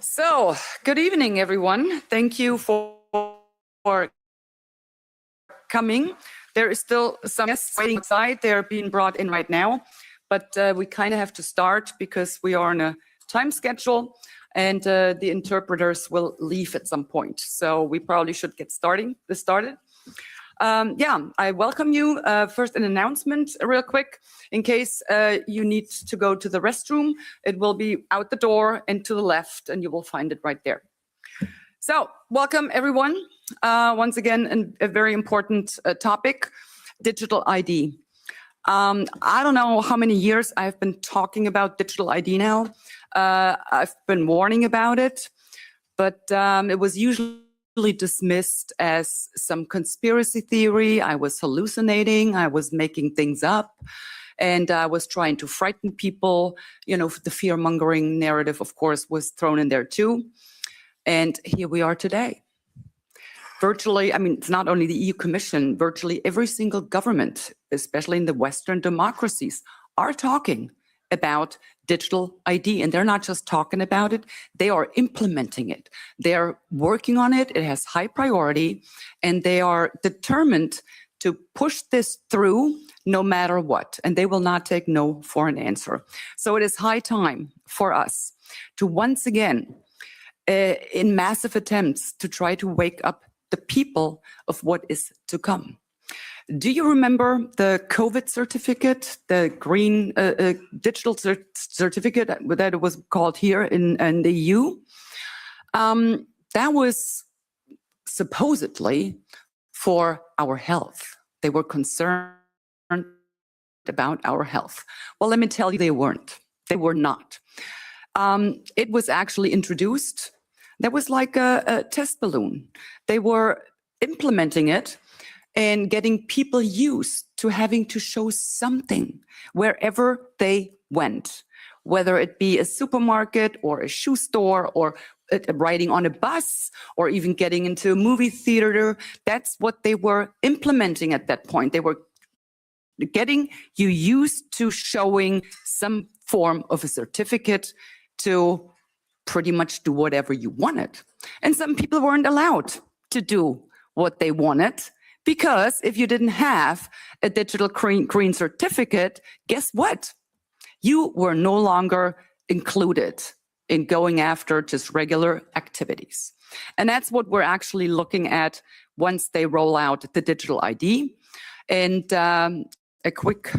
So, good evening, everyone. Thank you for coming. There is still some guests waiting outside. They're being brought in right now, but we kind of have to start because we are on a time schedule and the interpreters will leave at some point. So we probably should get started. I welcome you. First, an announcement real quick. In case you need to go to the restroom, it will be out the door and to the left, and you will find it right there. So, welcome everyone. Once again, a very important topic, digital ID. I don't know how many years I've been talking about digital ID now. I've been warning about it, but it was usually dismissed as some conspiracy theory. I was hallucinating, I was making things up, and I was trying to frighten people. You know, the fear-mongering narrative, of course, was thrown in there too. And here we are today. Virtually, I mean, it's not only the EU Commission, virtually every single government, especially in the Western democracies, are talking about digital ID. And they're not just talking about it, they are implementing it. They're working on it, it has high priority, and they are determined to push this through no matter what. And they will not take no for an answer. So it is high time for us to once again, in massive attempts to try to wake up the people of what is to come. Do you remember the COVID certificate, the green digital certificate that it was called here in the EU? That was supposedly for our health. They were concerned about our health. Well, let me tell you, they weren't. They were not. It was actually introduced. That was like a test balloon. They were implementing it and getting people used to having to show something wherever they went, whether it be a supermarket or a shoe store or riding on a bus or even getting into a movie theater. That's what they were implementing at that point. They were getting you used to showing some form of a certificate to pretty much do whatever you wanted. And some people weren't allowed to do what they wanted, because if you didn't have a digital green certificate, guess what? You were no longer included in going after just regular activities. And that's what we're actually looking at once they roll out the digital ID. And a quick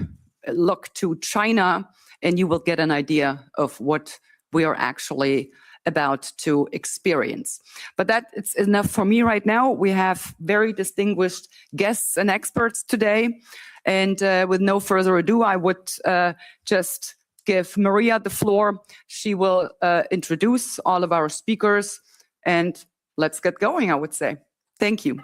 look to China, and you will get an idea of what we are actually about to experience. But it's enough for me right now. We have very distinguished guests and experts today. And with no further ado, I would just give Maria the floor. She will introduce all of our speakers, and let's get going, I would say. Thank you.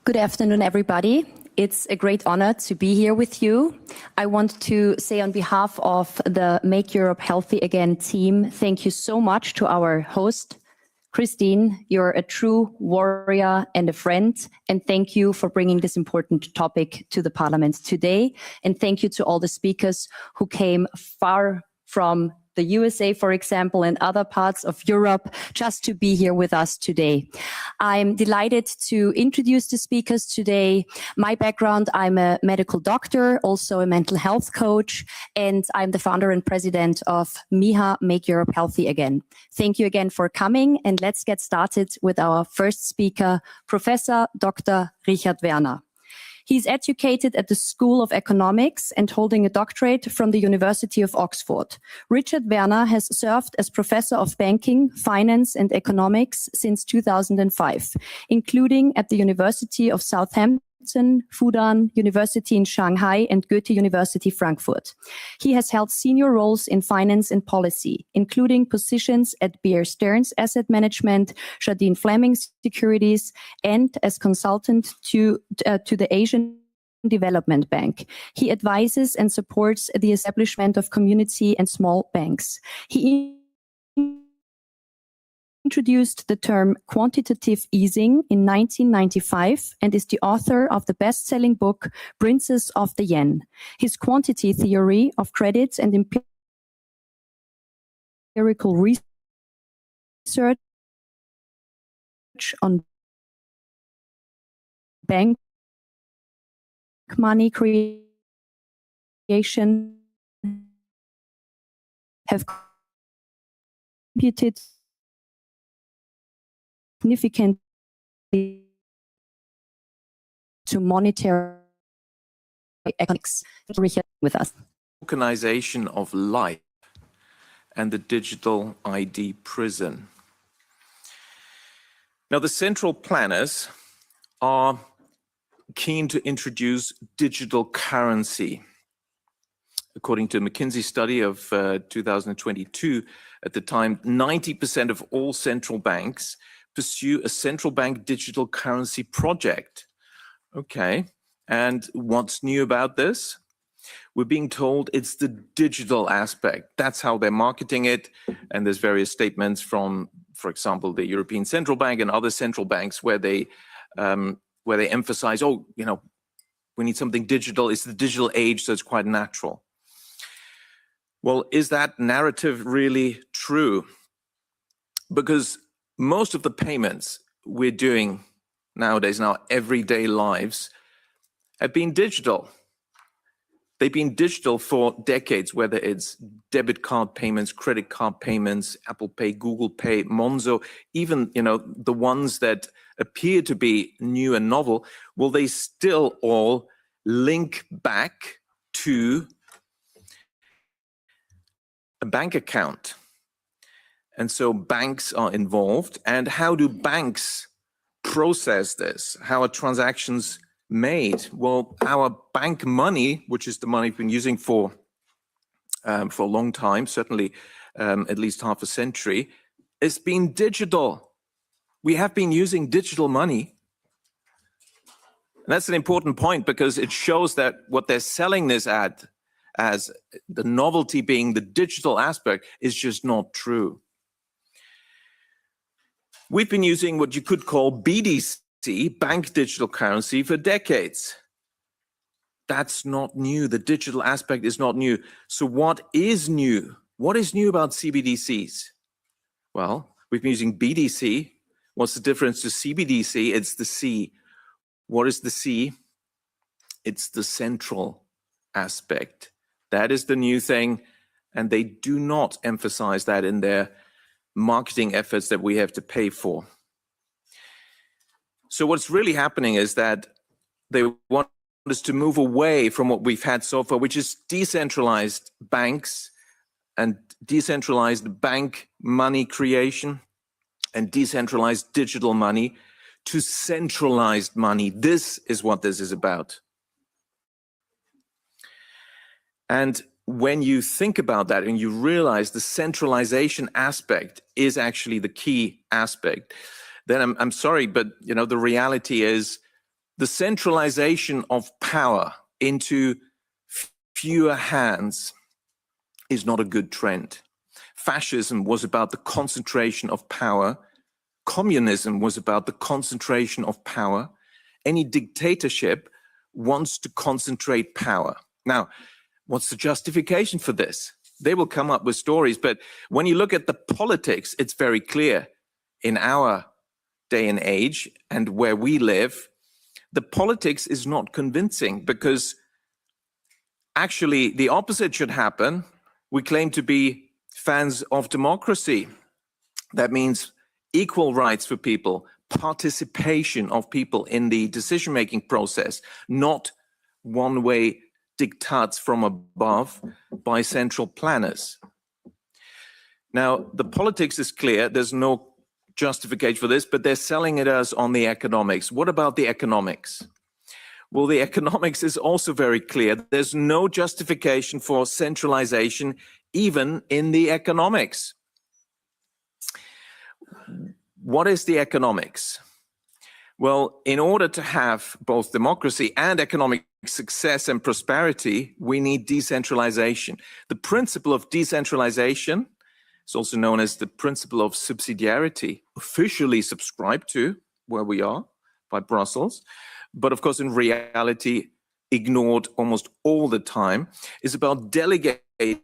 Good afternoon, everybody. It's a great honor to be here with you. I want to say on behalf of the Make Europe Healthy Again team, thank you so much to our host, Christine. You're a true warrior and a friend, and thank you for bringing this important topic to the Parliament today. And thank you to all the speakers who came far from the USA, for example, and other parts of Europe, just to be here with us today. I'm delighted to introduce the speakers today. My background, I'm a medical doctor, also a mental health coach, and I'm the founder and president of MIHA, Make Europe Healthy Again. Thank you again for coming, and let's get started with our first speaker, Professor Dr. Richard Werner. He's educated at the School of Economics and holding a doctorate from the University of Oxford. Richard Werner has served as professor of banking, finance, and economics since 2005, including at the University of Southampton, Fudan University in Shanghai, and Goethe University Frankfurt. He has held senior roles in finance and policy, including positions at Bear Stearns Asset Management, Jardine Fleming Securities, and as consultant to the Asian Development Bank. He advises and supports the establishment of community and small banks. He introduced the term quantitative easing in 1995 and is the author of the best-selling book Princes of the Yen. His quantity theory of credit and empirical research on bank money creation have contributed significantly to monetary economics. Richard, with us. Organization of life and the digital ID prison. Now, the central planners are keen to introduce digital currency. According to a McKinsey study of 2022, at the time, 90% of all central banks pursue a central bank digital currency project. Okay, and what's new about this? We're being told it's the digital aspect. That's how they're marketing it. And there's various statements from, for example, the European Central Bank and other central banks where they emphasize, oh, you know, we need something digital. It's the digital age, so it's quite natural. Well, is that narrative really true? Because most of the payments we're doing nowadays in our everyday lives have been digital. They've been digital for decades, whether it's debit card payments, credit card payments, Apple Pay, Google Pay, Monzo, even, you know, the ones that appear to be new and novel, well, they still all link back to a bank account. And so banks are involved. And how do banks process this? How are transactions made? Well, our bank money, which is the money we've been using for a long time, certainly at least half a century, has been digital. We have been using digital money. And that's an important point because it shows that what they're selling this at as the novelty being the digital aspect is just not true. We've been using what you could call BDC, bank digital currency, for decades. That's not new. The digital aspect is not new. So what is new? What is new about CBDCs? Well, we've been using BDC. What's the difference to CBDC? It's the C. What is the C? It's the central aspect. That is the new thing, and they do not emphasize that in their marketing efforts that we have to pay for. So what's really happening is that they want us to move away from what we've had so far, which is decentralized banks and decentralized bank money creation and decentralized digital money to centralized money. This is what this is about. And when you think about that and you realize the centralization aspect is actually the key aspect, then I'm sorry, but you know, the reality is the centralization of power into fewer hands is not a good trend. Fascism was about the concentration of power. Communism was about the concentration of power. Any dictatorship wants to concentrate power. Now, what's the justification for this? They will come up with stories, but when you look at the politics, it's very clear. In our day and age and where we live, the politics is not convincing because actually the opposite should happen. We claim to be fans of democracy. That means equal rights for people, participation of people in the decision-making process, not one-way diktats from above by central planners. Now, the politics is clear. There's no justification for this, but they're selling it as on the economics. What about the economics? Well, the economics is also very clear. There's no justification for centralization, even in the economics. What is the economics? Well, in order to have both democracy and economic success and prosperity, we need decentralization. The principle of decentralization is also known as the principle of subsidiarity, officially subscribed to where we are by Brussels, but of course in reality ignored almost all the time, is about delegating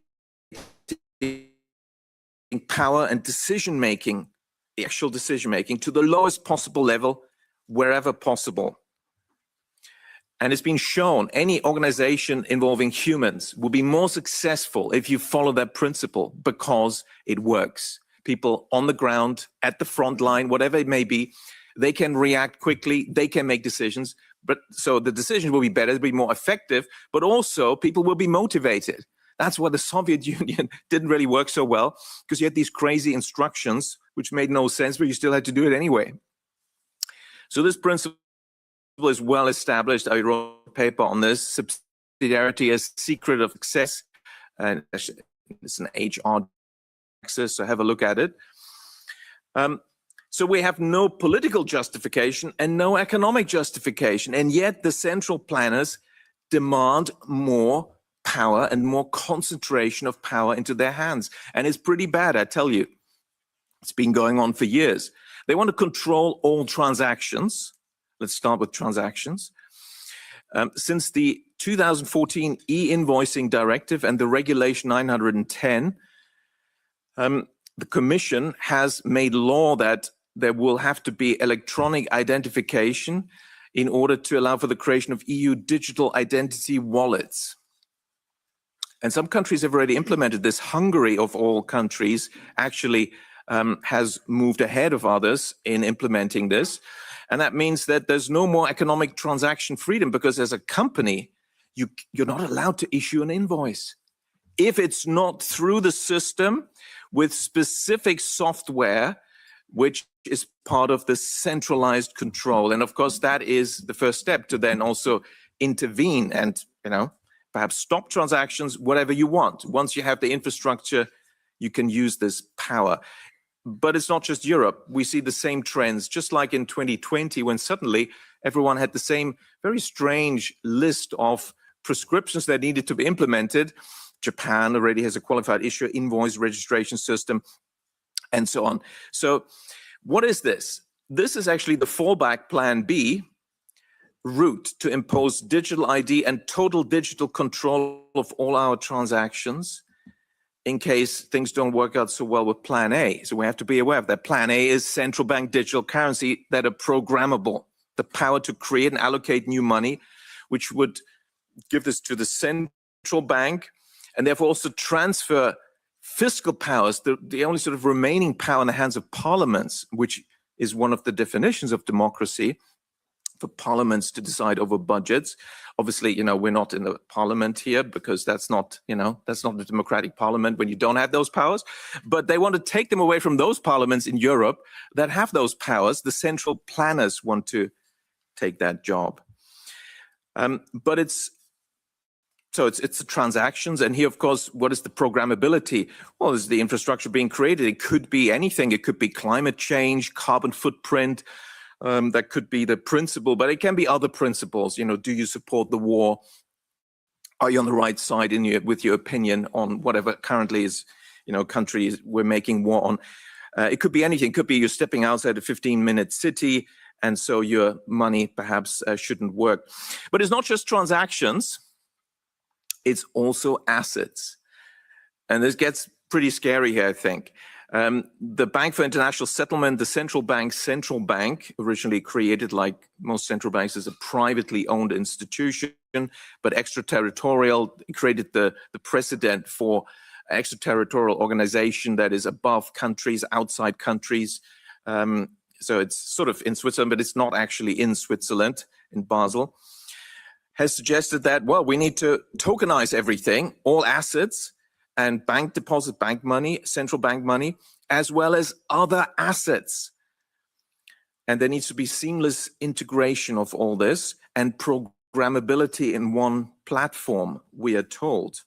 power and decision-making, the actual decision-making, to the lowest possible level wherever possible. And it's been shown any organization involving humans will be more successful if you follow that principle because it works, people on the ground, at the front line, whatever it may be. They can react quickly, they can make decisions, but so the decisions will be better, they'll be more effective, but also people will be motivated. That's why the Soviet Union didn't really work so well, because you had these crazy instructions which made no sense, but you still had to do it anyway. So this principle is well established. I wrote a paper on this, subsidiarity as secret of success, and it's an HR axis, so have a look at it. So we have no political justification and no economic justification, and yet the central planners demand more power and more concentration of power into their hands. And it's pretty bad, I tell you. It's been going on for years. They want to control all transactions. Let's start with transactions. Since the 2014 e-invoicing directive and the regulation 910, the Commission has made law that there will have to be electronic identification in order to allow for the creation of EU digital identity wallets. And some countries have already implemented this. Hungary, of all countries, actually has moved ahead of others in implementing this. And that means that there's no more economic transaction freedom, because as a company, you're not allowed to issue an invoice if it's not through the system with specific software, which is part of the centralized control. And of course, that is the first step to then also intervene and, perhaps stop transactions, whatever you want. Once you have the infrastructure, you can use this power. But it's not just Europe. We see the same trends, just like in 2020, when suddenly everyone had the same very strange list of prescriptions that needed to be implemented. Japan already has a qualified issuer invoice registration system, and so on. So what is this? This is actually the fallback plan B route to impose digital ID and total digital control of all our transactions in case things don't work out so well with plan A. So we have to be aware of that. Plan A is central bank digital currency that are programmable, the power to create and allocate new money, which would give this to the central bank and therefore also transfer fiscal powers, the only sort of remaining power in the hands of parliaments, which is one of the definitions of democracy, for parliaments to decide over budgets. Obviously, we're not in the parliament here because that's not a democratic parliament when you don't have those powers. But they want to take them away from those parliaments in Europe that have those powers. The central planners want to take that job. But it's the transactions. And here, of course, what is the programmability? Well, is the infrastructure being created? It could be anything. It could be climate change, carbon footprint. That could be the principle, but it can be other principles. Do you support the war? Are you on the right side with your opinion on whatever currently is, countries we're making war on? It could be anything. It could be you're stepping outside a 15-minute city, and so your money perhaps shouldn't work. But it's not just transactions. It's also assets. And this gets pretty scary here, I think. The Bank for International Settlement, the central bank, originally created, like most central banks, as a privately owned institution, but extraterritorial, created the precedent for extraterritorial organization that is above countries, outside countries. So it's sort of in Switzerland, but it's not actually in Switzerland, in Basel. Has suggested that, well, we need to tokenize everything, all assets, and bank deposit, bank money, central bank money, as well as other assets. And there needs to be seamless integration of all this and programmability in one platform, we are told.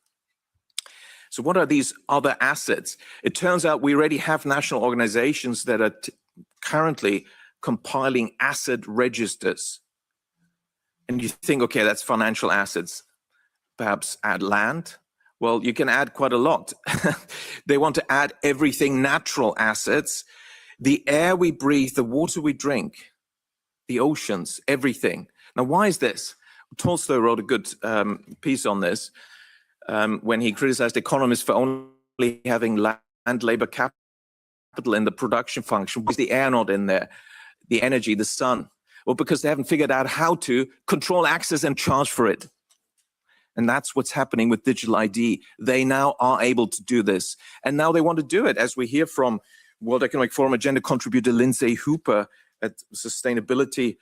So what are these other assets? It turns out we already have national organizations that are currently compiling asset registers. And you think, okay, that's financial assets. Perhaps add land. Well, you can add quite a lot. They want to add everything, natural assets, the air we breathe, the water we drink, the oceans, everything. Now, why is this? Tolstoy wrote a good piece on this when he criticized economists for only having land, labor, capital in the production function. Why is the air not in there? The energy, the sun? Well, because they haven't figured out how to control access and charge for it. And that's what's happening with digital ID. They now are able to do this. And now they want to do it, as we hear from World Economic Forum agenda contributor Lindsay Hooper at Sustainability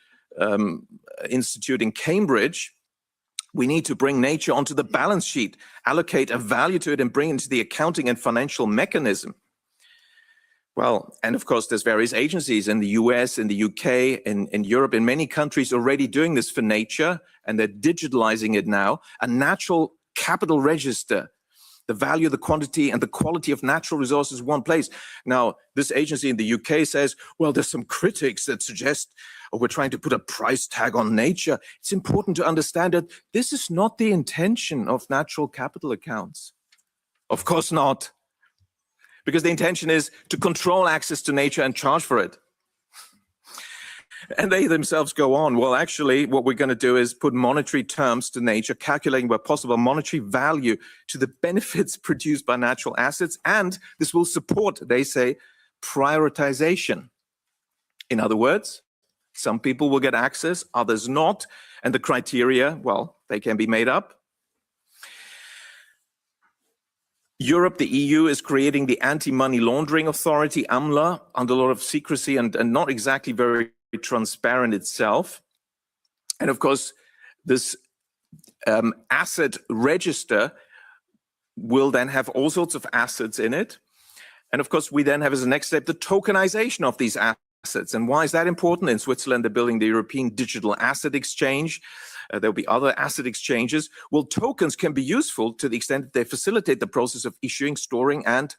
Institute in Cambridge. We need to bring nature onto the balance sheet, allocate a value to it, and bring it into the accounting and financial mechanism. Well, and of course, there's various agencies in the US, in the UK, in Europe, in many countries already doing this for nature, and they're digitalizing it now. A natural capital register, the value, the quantity, and the quality of natural resources in one place. Now, this agency in the UK says, well, there's some critics that suggest, oh, we're trying to put a price tag on nature. It's important to understand that this is not the intention of natural capital accounts. Of course not. Because the intention is to control access to nature and charge for it. And they themselves go on, well, actually, what we're going to do is put monetary terms to nature, calculating where possible monetary value to the benefits produced by natural assets. And this will support, they say, prioritization. In other words, some people will get access, others not. And the criteria, well, they can be made up. Europe, the EU, is creating the Anti-Money Laundering Authority, AMLA, under a lot of secrecy and not exactly very transparent itself. And of course, this asset register will then have all sorts of assets in it. And of course, we then have as a next step the tokenization of these assets. And why is that important? In Switzerland, they're building the European Digital Asset Exchange. There'll be other asset exchanges. Well, tokens can be useful to the extent that they facilitate the process of issuing, storing, and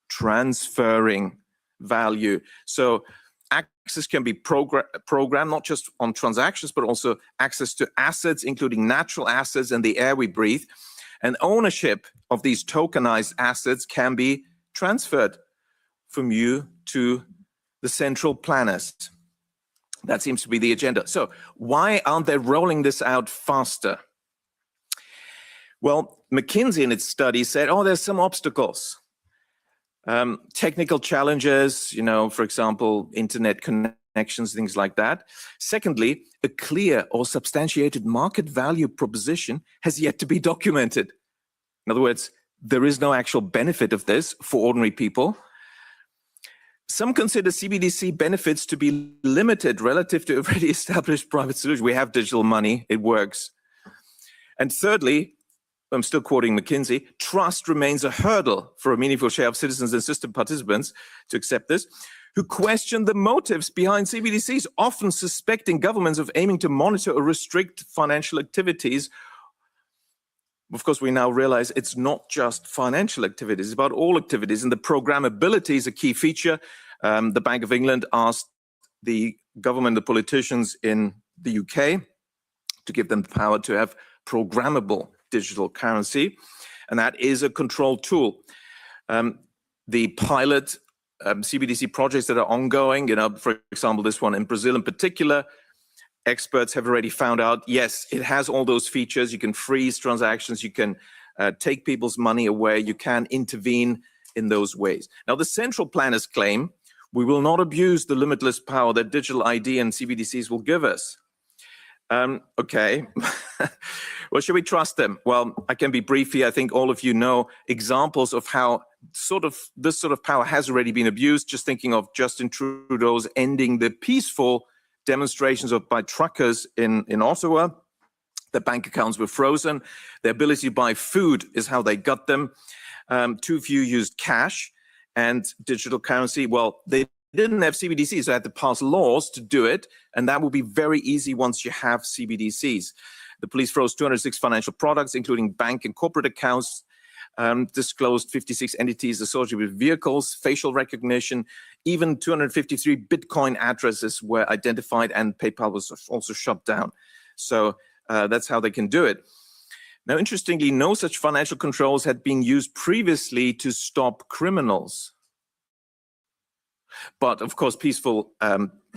transferring value. So access can be programmed, not just on transactions, but also access to assets, including natural assets and the air we breathe. And ownership of these tokenized assets can be transferred from you to the central planners. That seems to be the agenda. So why aren't they rolling this out faster? Well, McKinsey in its study said, oh, there's some obstacles. Technical challenges, for example, internet connections, things like that. Secondly, a clear or substantiated market value proposition has yet to be documented. In other words, there is no actual benefit of this for ordinary people. Some consider CBDC benefits to be limited relative to already established private solutions. We have digital money, it works. And thirdly, I'm still quoting McKinsey, trust remains a hurdle for a meaningful share of citizens and system participants to accept this, who question the motives behind CBDCs, often suspecting governments of aiming to monitor or restrict financial activities. Of course, we now realize it's not just financial activities, it's about all activities, and the programmability is a key feature. The Bank of England asked the government, the politicians in the UK, to give them the power to have programmable digital currency, and that is a control tool. The pilot CBDC projects that are ongoing, for example, this one in Brazil in particular, experts have already found out, yes, it has all those features. You can freeze transactions, you can take people's money away, you can intervene in those ways. Now, the central planners claim we will not abuse the limitless power that digital ID and CBDCs will give us. Okay, well, should we trust them? Well, I can be brief here. I think all of you know examples of how this sort of power has already been abused. Just thinking of Justin Trudeau's ending the peaceful demonstrations by truckers in Ottawa. Their bank accounts were frozen. Their ability to buy food is how they got them. Too few used cash and digital currency. Well, they didn't have CBDCs, so they had to pass laws to do it, and that will be very easy once you have CBDCs. The police froze 206 financial products, including bank and corporate accounts, disclosed 56 entities associated with vehicles, facial recognition, even 253 Bitcoin addresses were identified, and PayPal was also shut down. So that's how they can do it. Now, interestingly, no such financial controls had been used previously to stop criminals. But of course, peaceful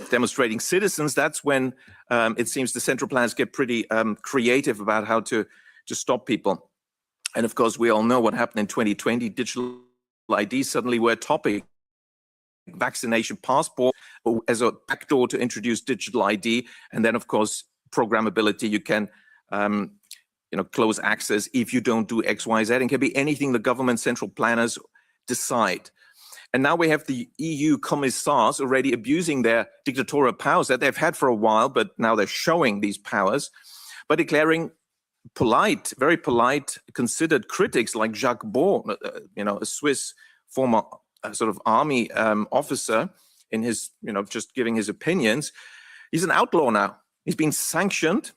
demonstrating citizens, that's when it seems the central planners get pretty creative about how to stop people. And of course, we all know what happened in 2020. Digital ID suddenly were a topic. Vaccination passport as a backdoor to introduce digital ID. And then, of course, programmability. You can close access if you don't do X, Y, Z. And it can be anything the government central planners decide. And now we have the EU commissars already abusing their dictatorial powers that they've had for a while, but now they're showing these powers by declaring polite, very polite, considered critics like Jacques Beau, a Swiss former sort of army officer, in his, just giving his opinions. He's an outlaw now. He's been sanctioned.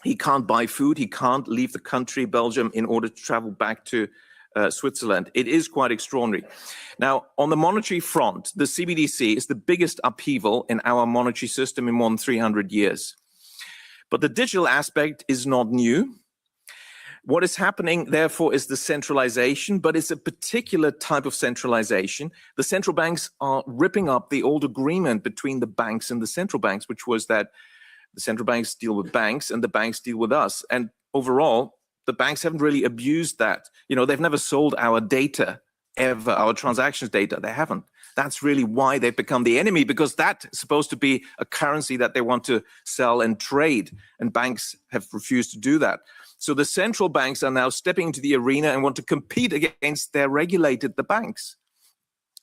He can't buy food. He can't leave the country, Belgium, in order to travel back to Switzerland. It is quite extraordinary. Now, on the monetary front, the CBDC is the biggest upheaval in our monetary system in more than 300 years. But the digital aspect is not new. What is happening, therefore, is the centralization, but it's a particular type of centralization. The central banks are ripping up the old agreement between the banks and the central banks, which was that the central banks deal with banks and the banks deal with us. And overall, the banks haven't really abused that. They've never sold our data ever, our transactions data. They haven't. That's really why they've become the enemy, because that's supposed to be a currency that they want to sell and trade, and banks have refused to do that. So the central banks are now stepping into the arena and want to compete against their regulated, the banks.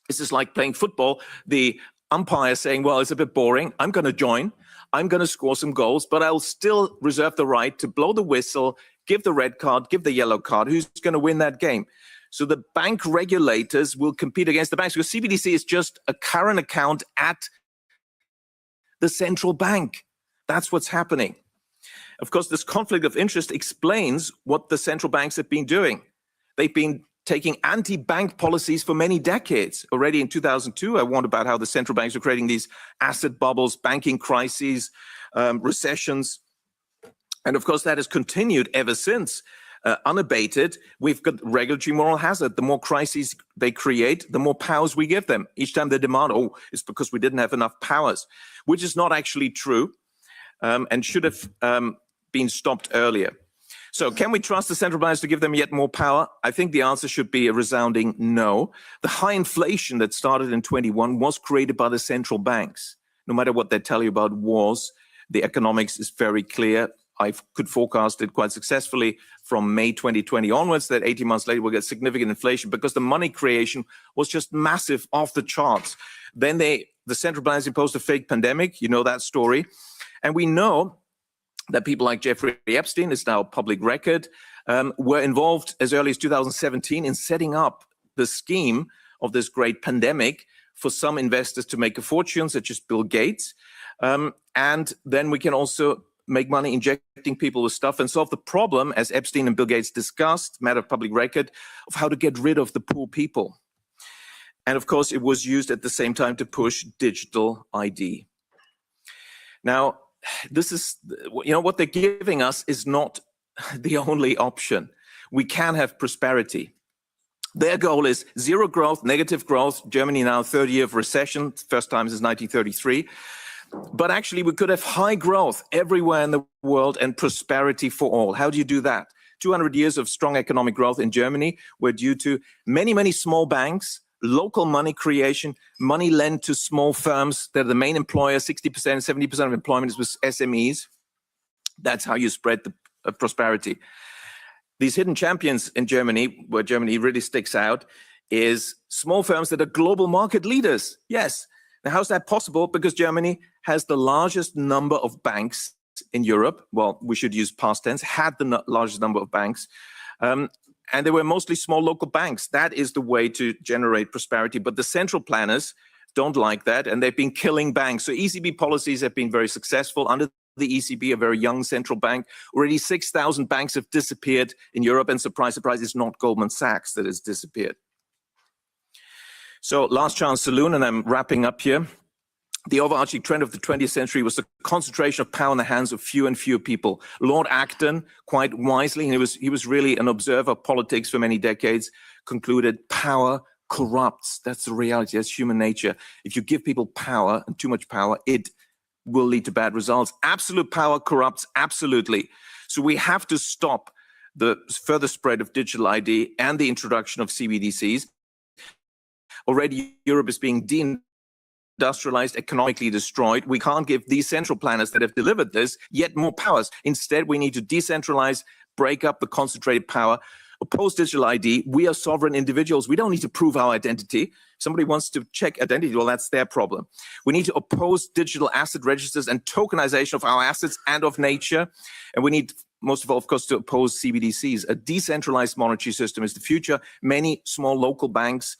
This is like playing football. The umpire saying, well, it's a bit boring. I'm going to join. I'm going to score some goals, but I'll still reserve the right to blow the whistle, give the red card, give the yellow card. Who's going to win that game? So the bank regulators will compete against the banks, because CBDC is just a current account at the central bank. That's what's happening. Of course, this conflict of interest explains what the central banks have been doing. They've been taking anti-bank policies for many decades. Already in 2002, I warned about how the central banks were creating these asset bubbles, banking crises, recessions. And of course, that has continued ever since. Unabated, we've got regulatory moral hazard. The more crises they create, the more powers we give them. Each time they demand, oh, it's because we didn't have enough powers, which is not actually true, and should have been stopped earlier. So can we trust the central banks to give them yet more power? I think the answer should be a resounding no. The high inflation that started in 21 was created by the central banks. No matter what they tell you about wars, the economics is very clear. I could forecast it quite successfully from May 2020 onwards, that 18 months later we'll get significant inflation, because the money creation was just massive, off the charts. Then the central banks imposed a fake pandemic. You know that story. And we know that people like Jeffrey Epstein, is now public record, were involved as early as 2017 in setting up the scheme of this great pandemic for some investors to make a fortune, such as Bill Gates. And then we can also make money injecting people with stuff and solve the problem, as Epstein and Bill Gates discussed, matter of public record, of how to get rid of the poor people. And of course, it was used at the same time to push digital ID. Now, this is, what they're giving us is not the only option. We can have prosperity. Their goal is zero growth, negative growth. Germany now, third year of recession, first time since 1933. But actually, we could have high growth everywhere in the world and prosperity for all. How do you do that? 200 years of strong economic growth in Germany were due to many, many small banks, local money creation, money lent to small firms. They're the main employer. 60%, 70% of employment is with SMEs. That's how you spread the prosperity. These hidden champions in Germany, where Germany really sticks out, is small firms that are global market leaders. Yes. Now, how's that possible? Because Germany has the largest number of banks in Europe. Well, we should use past tense, had the largest number of banks. And they were mostly small local banks. That is the way to generate prosperity. But the central planners don't like that, and they've been killing banks. So ECB policies have been very successful. Under the ECB, a very young central bank, already 6,000 banks have disappeared in Europe. And surprise, surprise, it's not Goldman Sachs that has disappeared. So last chance saloon, and I'm wrapping up here. The overarching trend of the 20th century was the concentration of power in the hands of fewer and fewer people. Lord Acton, quite wisely, and he was really an observer of politics for many decades, concluded power corrupts. That's the reality. That's human nature. If you give people power, and too much power, it will lead to bad results. Absolute power corrupts, absolutely. So we have to stop the further spread of digital ID and the introduction of CBDCs. Already Europe is being deindustrialized, economically destroyed. We can't give these central planners that have delivered this yet more powers. Instead, we need to decentralize, break up the concentrated power, oppose digital ID. We are sovereign individuals. We don't need to prove our identity. Somebody wants to check identity, well, that's their problem. We need to oppose digital asset registers and tokenization of our assets and of nature. And we need, most of all, of course, to oppose CBDCs. A decentralized monetary system is the future. Many small local banks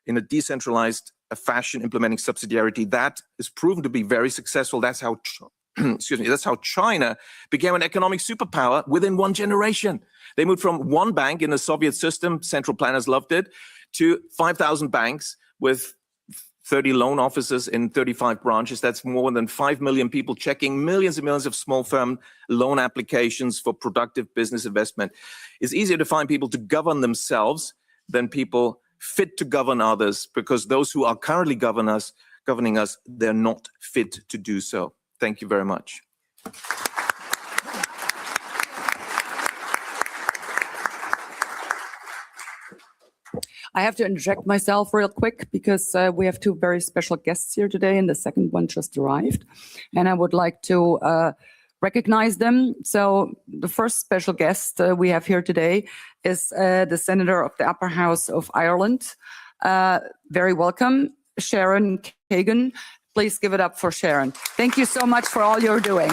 in a decentralized fashion implementing subsidiarity, that is proven to be very successful. That's how, that's how China became an economic superpower within one generation. They moved from one bank in the Soviet system, central planners loved it, to 5,000 banks with 30 loan offices in 35 branches. That's more than 5 million people checking millions and millions of small firm loan applications for productive business investment. It's easier to find people to govern themselves than people fit to govern others, because those who are currently governing us, they're not fit to do so. Thank you very much. I have to interject myself real quick because we have two very special guests here today, and the second one just arrived. And I would like to recognize them. So the first special guest we have here today is the Senator of the Upper House of Ireland. Very welcome, Sharon Kagan. Please give it up for Sharon. Thank you so much for all you're doing.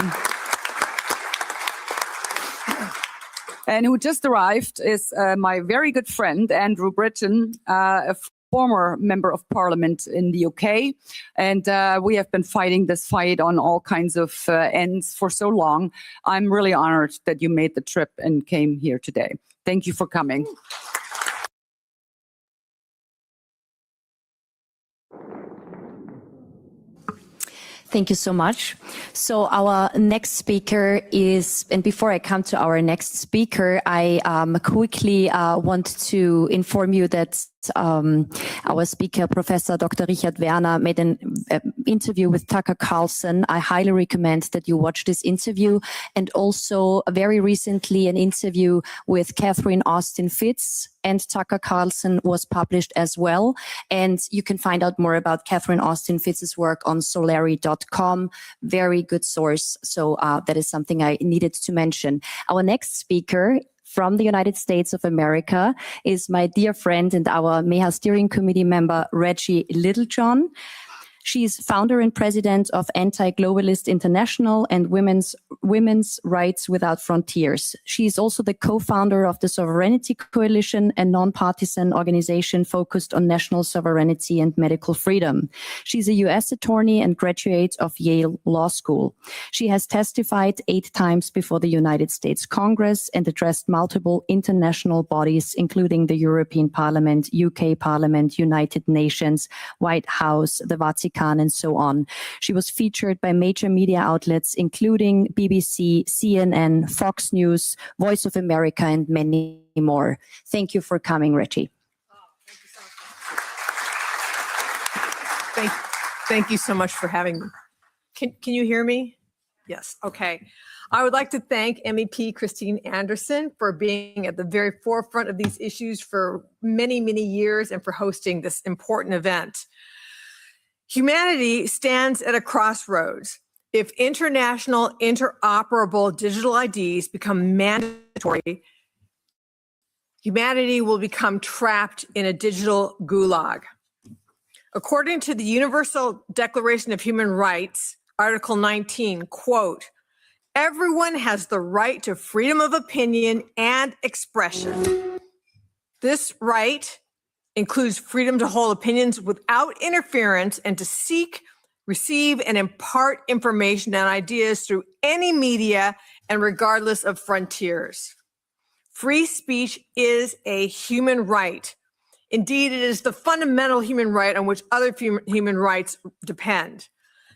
And who just arrived is my very good friend, Andrew Britton, a former member of parliament in the UK. And we have been fighting this fight on all kinds of ends for so long. I'm really honored that you made the trip and came here today. Thank you for coming. Thank you so much. So our next speaker is, and before I come to our next speaker, I quickly want to inform you that our speaker, Professor Dr. Richard Werner, made an interview with Tucker Carlson. I highly recommend that you watch this interview, and also very recently an interview with Catherine Austin Fitts and Tucker Carlson was published as well. And you can find out more about Catherine Austin Fitz's work on solari.com. Very good source. So that is something I needed to mention. Our next speaker from the United States of America is my dear friend and our MEHA steering committee member, Reggie Littlejohn. She's founder and president of Anti-Globalist International and Women's Rights Without Frontiers. She is also the co-founder of the Sovereignty Coalition, a non-partisan organization focused on national sovereignty and medical freedom. She's a U.S. attorney and graduate of Yale Law School. She has testified 8 times before the United States Congress and addressed multiple international bodies, including the European Parliament, UK Parliament, United Nations, White House, the Vatican, and so on. She was featured by major media outlets, including BBC, CNN, Fox News, Voice of America, and many more. Thank you for coming, Reggie. Thank you so much for having me. Can you hear me? Yes, okay. I would like to thank MEP Christine Anderson for being at the very forefront of these issues for many, many years and for hosting this important event. Humanity stands at a crossroads. If international interoperable digital IDs become mandatory, humanity will become trapped in a digital gulag. According to the Universal Declaration of Human Rights, Article 19, quote, "Everyone has the right to freedom of opinion and expression." This right includes freedom to hold opinions without interference and to seek, receive, and impart information and ideas through any media and regardless of frontiers. Free speech is a human right. Indeed, it is the fundamental human right on which other human rights depend.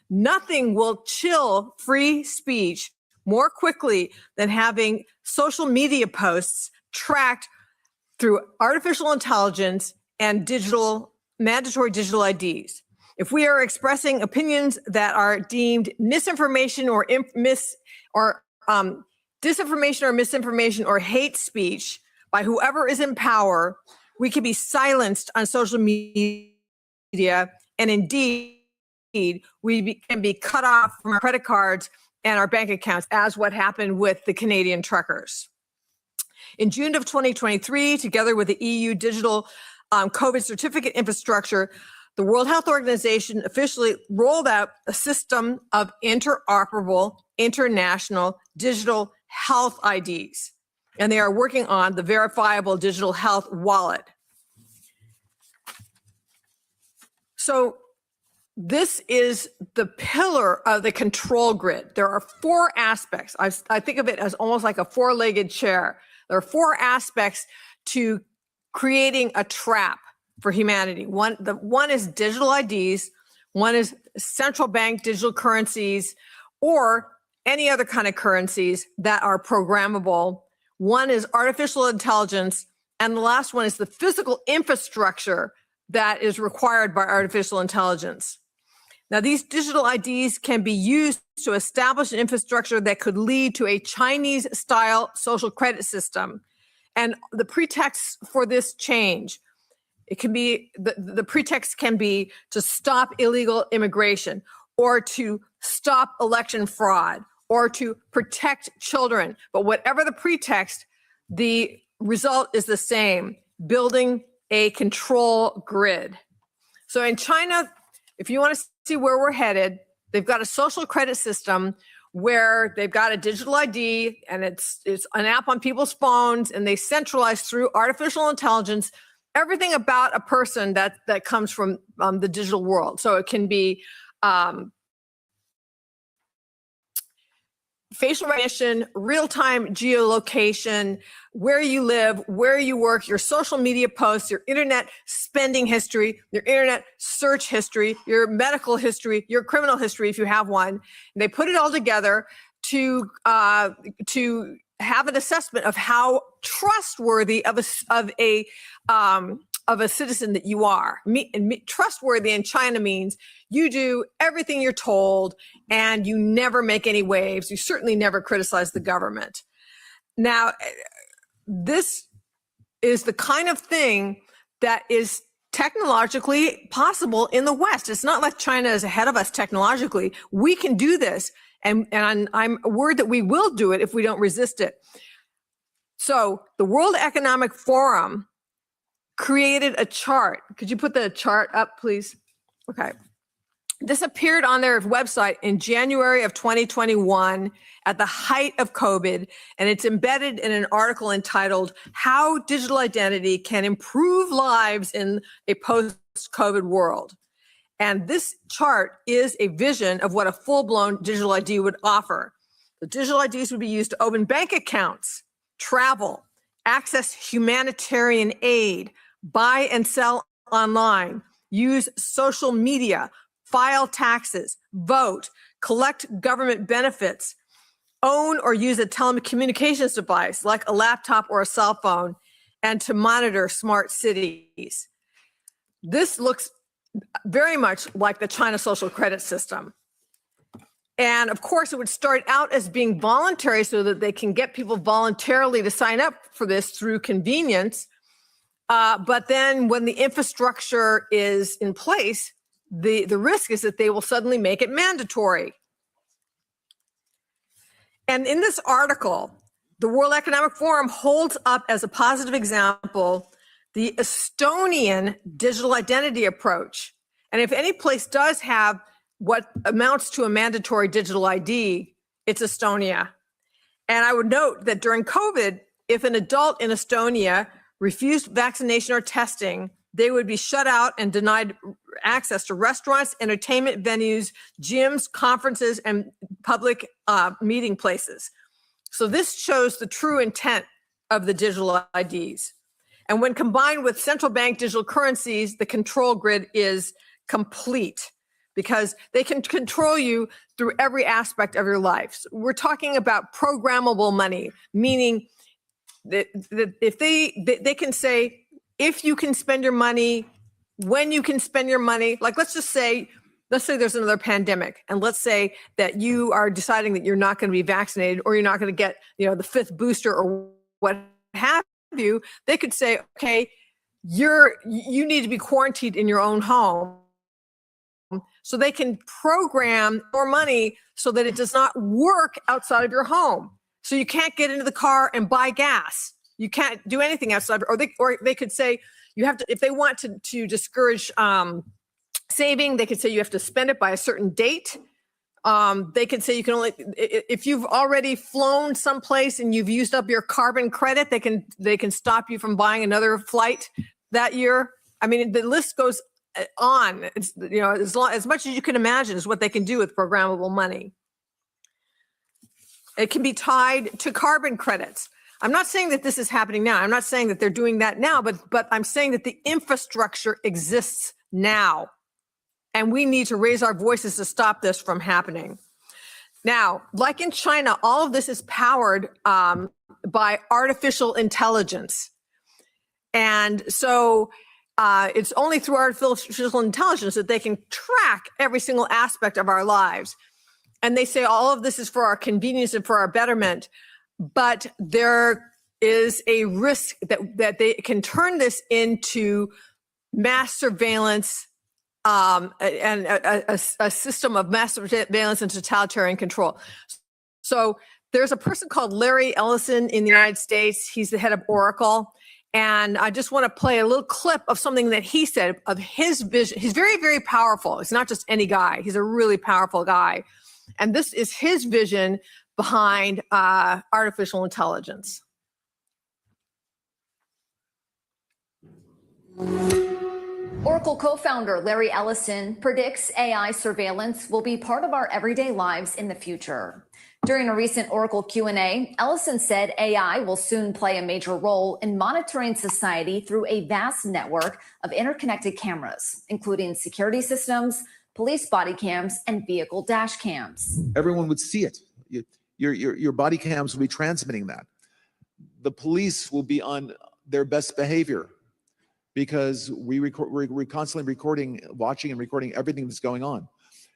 Nothing will chill free speech more quickly than having social media posts tracked through artificial intelligence and mandatory digital IDs. If we are expressing opinions that are deemed misinformation or disinformation or misinformation or hate speech by whoever is in power, we can be silenced on social media, and indeed, we can be cut off from our credit cards and our bank accounts, as what happened with the Canadian truckers. In June of 2023, together with the EU digital COVID certificate infrastructure, the World Health Organization officially rolled out a system of interoperable international digital health IDs, and they are working on the verifiable digital health wallet. So this is the pillar of the control grid. There are 4 aspects. I think of it as almost like a 4-legged chair. There are 4 aspects to creating a trap for humanity. One is digital IDs, one is central bank digital currencies, or any other kind of currencies that are programmable. One is artificial intelligence, and the last one is the physical infrastructure that is required by artificial intelligence. Now, these digital IDs can be used to establish an infrastructure that could lead to a Chinese-style social credit system. And the pretext for this change, it can be, the pretext can be to stop illegal immigration, or to stop election fraud, or to protect children. But whatever the pretext, the result is the same: building a control grid. So in China, if you want to see where we're headed, they've got a social credit system where they've got a digital ID, and it's an app on people's phones, and they centralize through artificial intelligence everything about a person that comes from the digital world. So it can be facial recognition, real-time geolocation, where you live, where you work, your social media posts, your internet spending history, your internet search history, your medical history, your criminal history if you have one. And they put it all together to have an assessment of how trustworthy of a citizen that you are. Trustworthy in China means you do everything you're told and you never make any waves. You certainly never criticize the government. Now, this is the kind of thing that is technologically possible in the West. It's not like China is ahead of us technologically. We can do this, and I'm worried that we will do it if we don't resist it. So the World Economic Forum created a chart. Could you put the chart up, please? Okay. This appeared on their website in January of 2021 at the height of COVID, and it's embedded in an article entitled "How Digital Identity Can Improve Lives in a Post-COVID World." And this chart is a vision of what a full-blown digital ID would offer. The digital IDs would be used to open bank accounts, travel, access humanitarian aid, buy and sell online, use social media, file taxes, vote, collect government benefits, own or use a telecommunications device like a laptop or a cell phone, and to monitor smart cities. This looks very much like the China social credit system. And of course, it would start out as being voluntary so that they can get people voluntarily to sign up for this through convenience. But then when the infrastructure is in place, the risk is that they will suddenly make it mandatory. And in this article, the World Economic Forum holds up as a positive example the Estonian digital identity approach. And if any place does have what amounts to a mandatory digital ID, it's Estonia. And I would note that during COVID, if an adult in Estonia refused vaccination or testing, they would be shut out and denied access to restaurants, entertainment venues, gyms, conferences, and public meeting places. So this shows the true intent of the digital IDs. And when combined with central bank digital currencies, the control grid is complete because they can control you through every aspect of your life. So we're talking about programmable money, meaning that if they can say, if you can spend your money, when you can spend your money, like let's say there's another pandemic, and let's say that you are deciding that you're not going to be vaccinated or you're not going to get, the 5th booster or what have you, they could say, okay, you need to be quarantined in your own home. So they can program your money so that it does not work outside of your home. So you can't get into the car and buy gas. You can't do anything outside, or they could say you have to, if they want to discourage saving. They could say you have to spend it by a certain date. They could say you can only, if you've already flown someplace and you've used up your carbon credit, they can stop you from buying another flight that year. I mean, the list goes on. It's, you know, as much as you can imagine is what they can do with programmable money. It can be tied to carbon credits. I'm not saying that this is happening now. I'm not saying that they're doing that now, but I'm saying that the infrastructure exists now. And we need to raise our voices to stop this from happening. Now, like in China, all of this is powered by artificial intelligence. And so it's only through artificial intelligence that they can track every single aspect of our lives. And they say all of this is for our convenience and for our betterment. But there is a risk that they can turn this into mass surveillance and a system of mass surveillance and totalitarian control. So there's a person called Larry Ellison in the United States. He's the head of Oracle. And I just want to play a little clip of something that he said of his vision. He's very, very powerful. He's not just any guy. He's a really powerful guy. And this is his vision behind artificial intelligence. Oracle co-founder Larry Ellison predicts AI surveillance will be part of our everyday lives in the future. During a recent Oracle Q&A, Ellison said AI will soon play a major role in monitoring society through a vast network of interconnected cameras, including security systems, police body cams, and vehicle dash cams. Everyone would see it. Your body cams will be transmitting that. The police will be on their best behavior because we're constantly recording, watching and recording everything that's going on.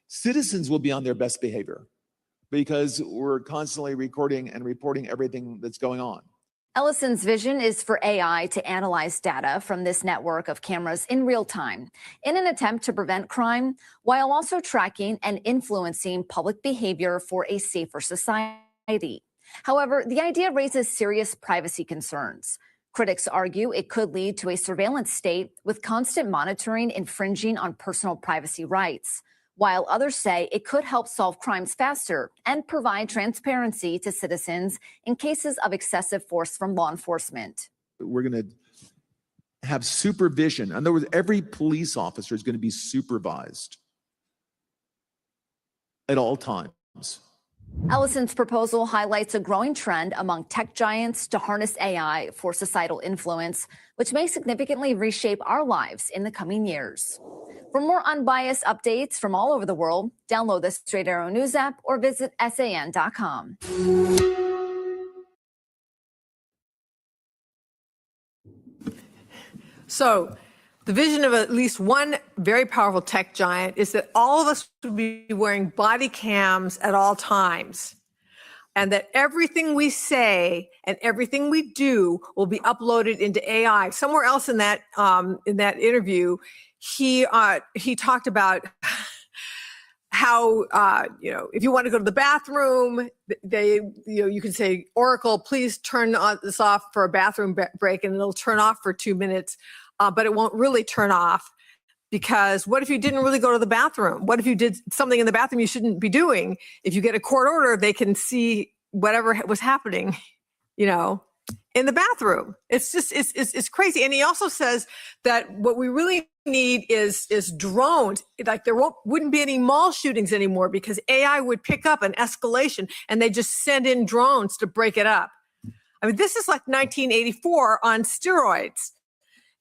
Citizens will be on their best behavior because we're constantly recording and reporting everything that's going on. Ellison's vision is for AI to analyze data from this network of cameras in real time in an attempt to prevent crime while also tracking and influencing public behavior for a safer society. However, the idea raises serious privacy concerns. Critics argue it could lead to a surveillance state with constant monitoring infringing on personal privacy rights, while others say it could help solve crimes faster and provide transparency to citizens in cases of excessive force from law enforcement. We're going to have supervision. In other words, every police officer is going to be supervised at all times. Ellison's proposal highlights a growing trend among tech giants to harness AI for societal influence, which may significantly reshape our lives in the coming years. For more unbiased updates from all over the world, download the Straight Arrow News app or visit san.com. So the vision of at least one very powerful tech giant is that all of us would be wearing body cams at all times, and that everything we say and everything we do will be uploaded into AI. Somewhere else in that interview, he talked about how if you want to go to the bathroom, you can say, Oracle, please turn this off for a bathroom break, and it'll turn off for 2 minutes. But it won't really turn off, because what if you didn't really go to the bathroom? What if you did something in the bathroom you shouldn't be doing? If you get a court order, they can see whatever was happening, in the bathroom. It's just, it's crazy. And he also says that what we really need is drones. Like there wouldn't be any mall shootings anymore because AI would pick up an escalation and they just send in drones to break it up. I mean, this is like 1984 on steroids.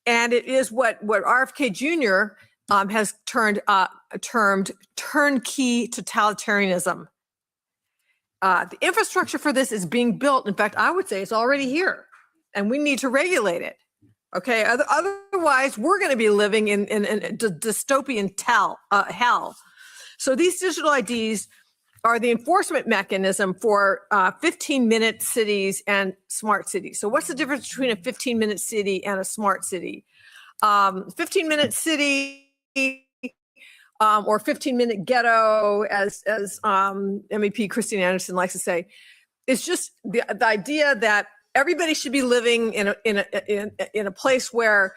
And it is what RFK Jr. Has termed turnkey totalitarianism. The infrastructure for this is being built. In fact, I would say it's already here, and we need to regulate it. Okay, otherwise we're going to be living in a dystopian hell. So these digital IDs are the enforcement mechanism for 15-minute cities and smart cities. So what's the difference between a 15-minute city and a smart city? 15-minute city or 15-minute ghetto, as MEP Christine Anderson likes to say, is just the idea that everybody should be living in a place where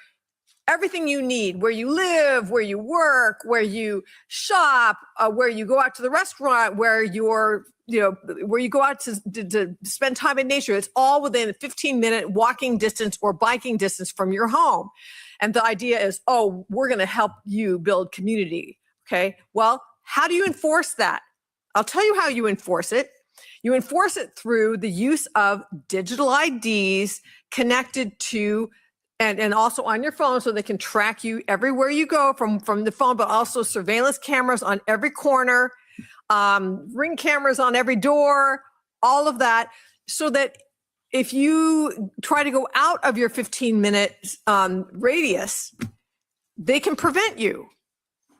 everything you need, where you live, where you work, where you shop, where you go out to the restaurant, where you're, where you go out to spend time in nature. It's all within a 15-minute walking distance or biking distance from your home. And the idea is, oh, we're going to help you build community. Okay. Well, how do you enforce that? I'll tell you how you enforce it. You enforce it through the use of digital IDs connected to and also on your phone, so they can track you everywhere you go from the phone, but also surveillance cameras on every corner, ring cameras on every door, all of that, so that if you try to go out of your 15-minute radius, they can prevent you.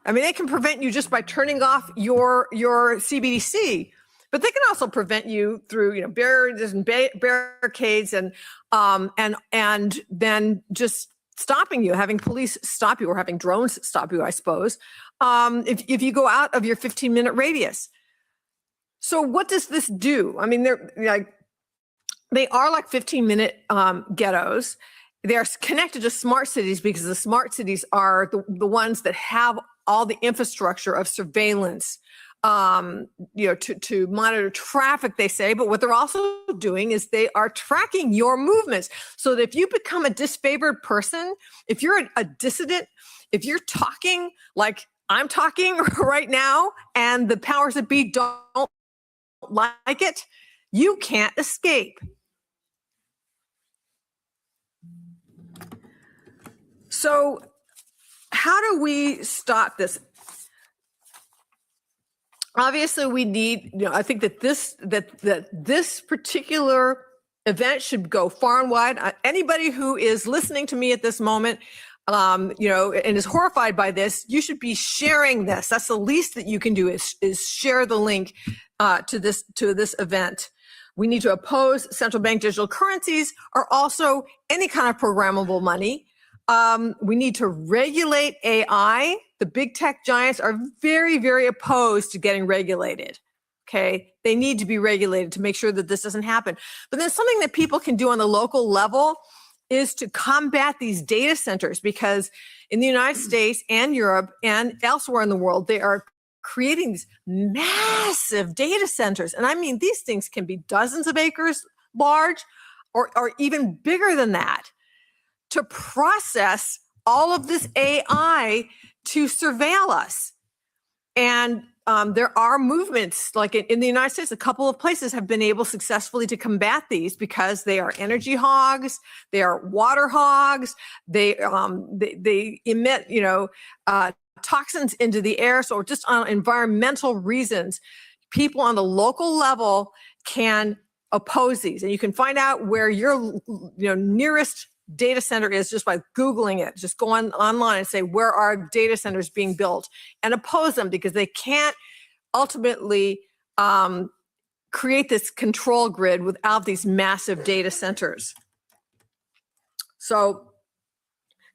I mean, they can prevent you just by turning off your CBDC. But they can also prevent you through, barriers and barricades and then just stopping you, having police stop you or having drones stop you, I suppose, if you go out of your 15-minute radius. So what does this do? I mean, they are like 15-minute ghettos. They're connected to smart cities because the smart cities are the ones that have all the infrastructure of surveillance, to monitor traffic, they say, but what they're also doing is they are tracking your movements. So that if you become a disfavored person, if you're a dissident, if you're talking like I'm talking right now and the powers that be don't like it, you can't escape. So how do we stop this? Obviously, we need, I think that this particular event should go far and wide. Anybody who is listening to me at this moment, and is horrified by this, you should be sharing this. That's the least that you can do is share the link to this event. We need to oppose central bank digital currencies or also any kind of programmable money. We need to regulate AI. The big tech giants are very, very opposed to getting regulated. Okay. They need to be regulated to make sure that this doesn't happen. But then something that people can do on the local level is to combat these data centers, because in the United States and Europe and elsewhere in the world, they are creating these massive data centers. And I mean, these things can be dozens of acres large or even bigger than that, to process all of this AI to surveil us. And there are movements, like in the United States, a couple of places have been able successfully to combat these because they are energy hogs, they are water hogs, they emit, toxins into the air. So just on environmental reasons, people on the local level can oppose these. And you can find out where your nearest data center is just by Googling it. Just go online and say, where are data centers being built, and oppose them, because they can't ultimately create this control grid without these massive data centers. So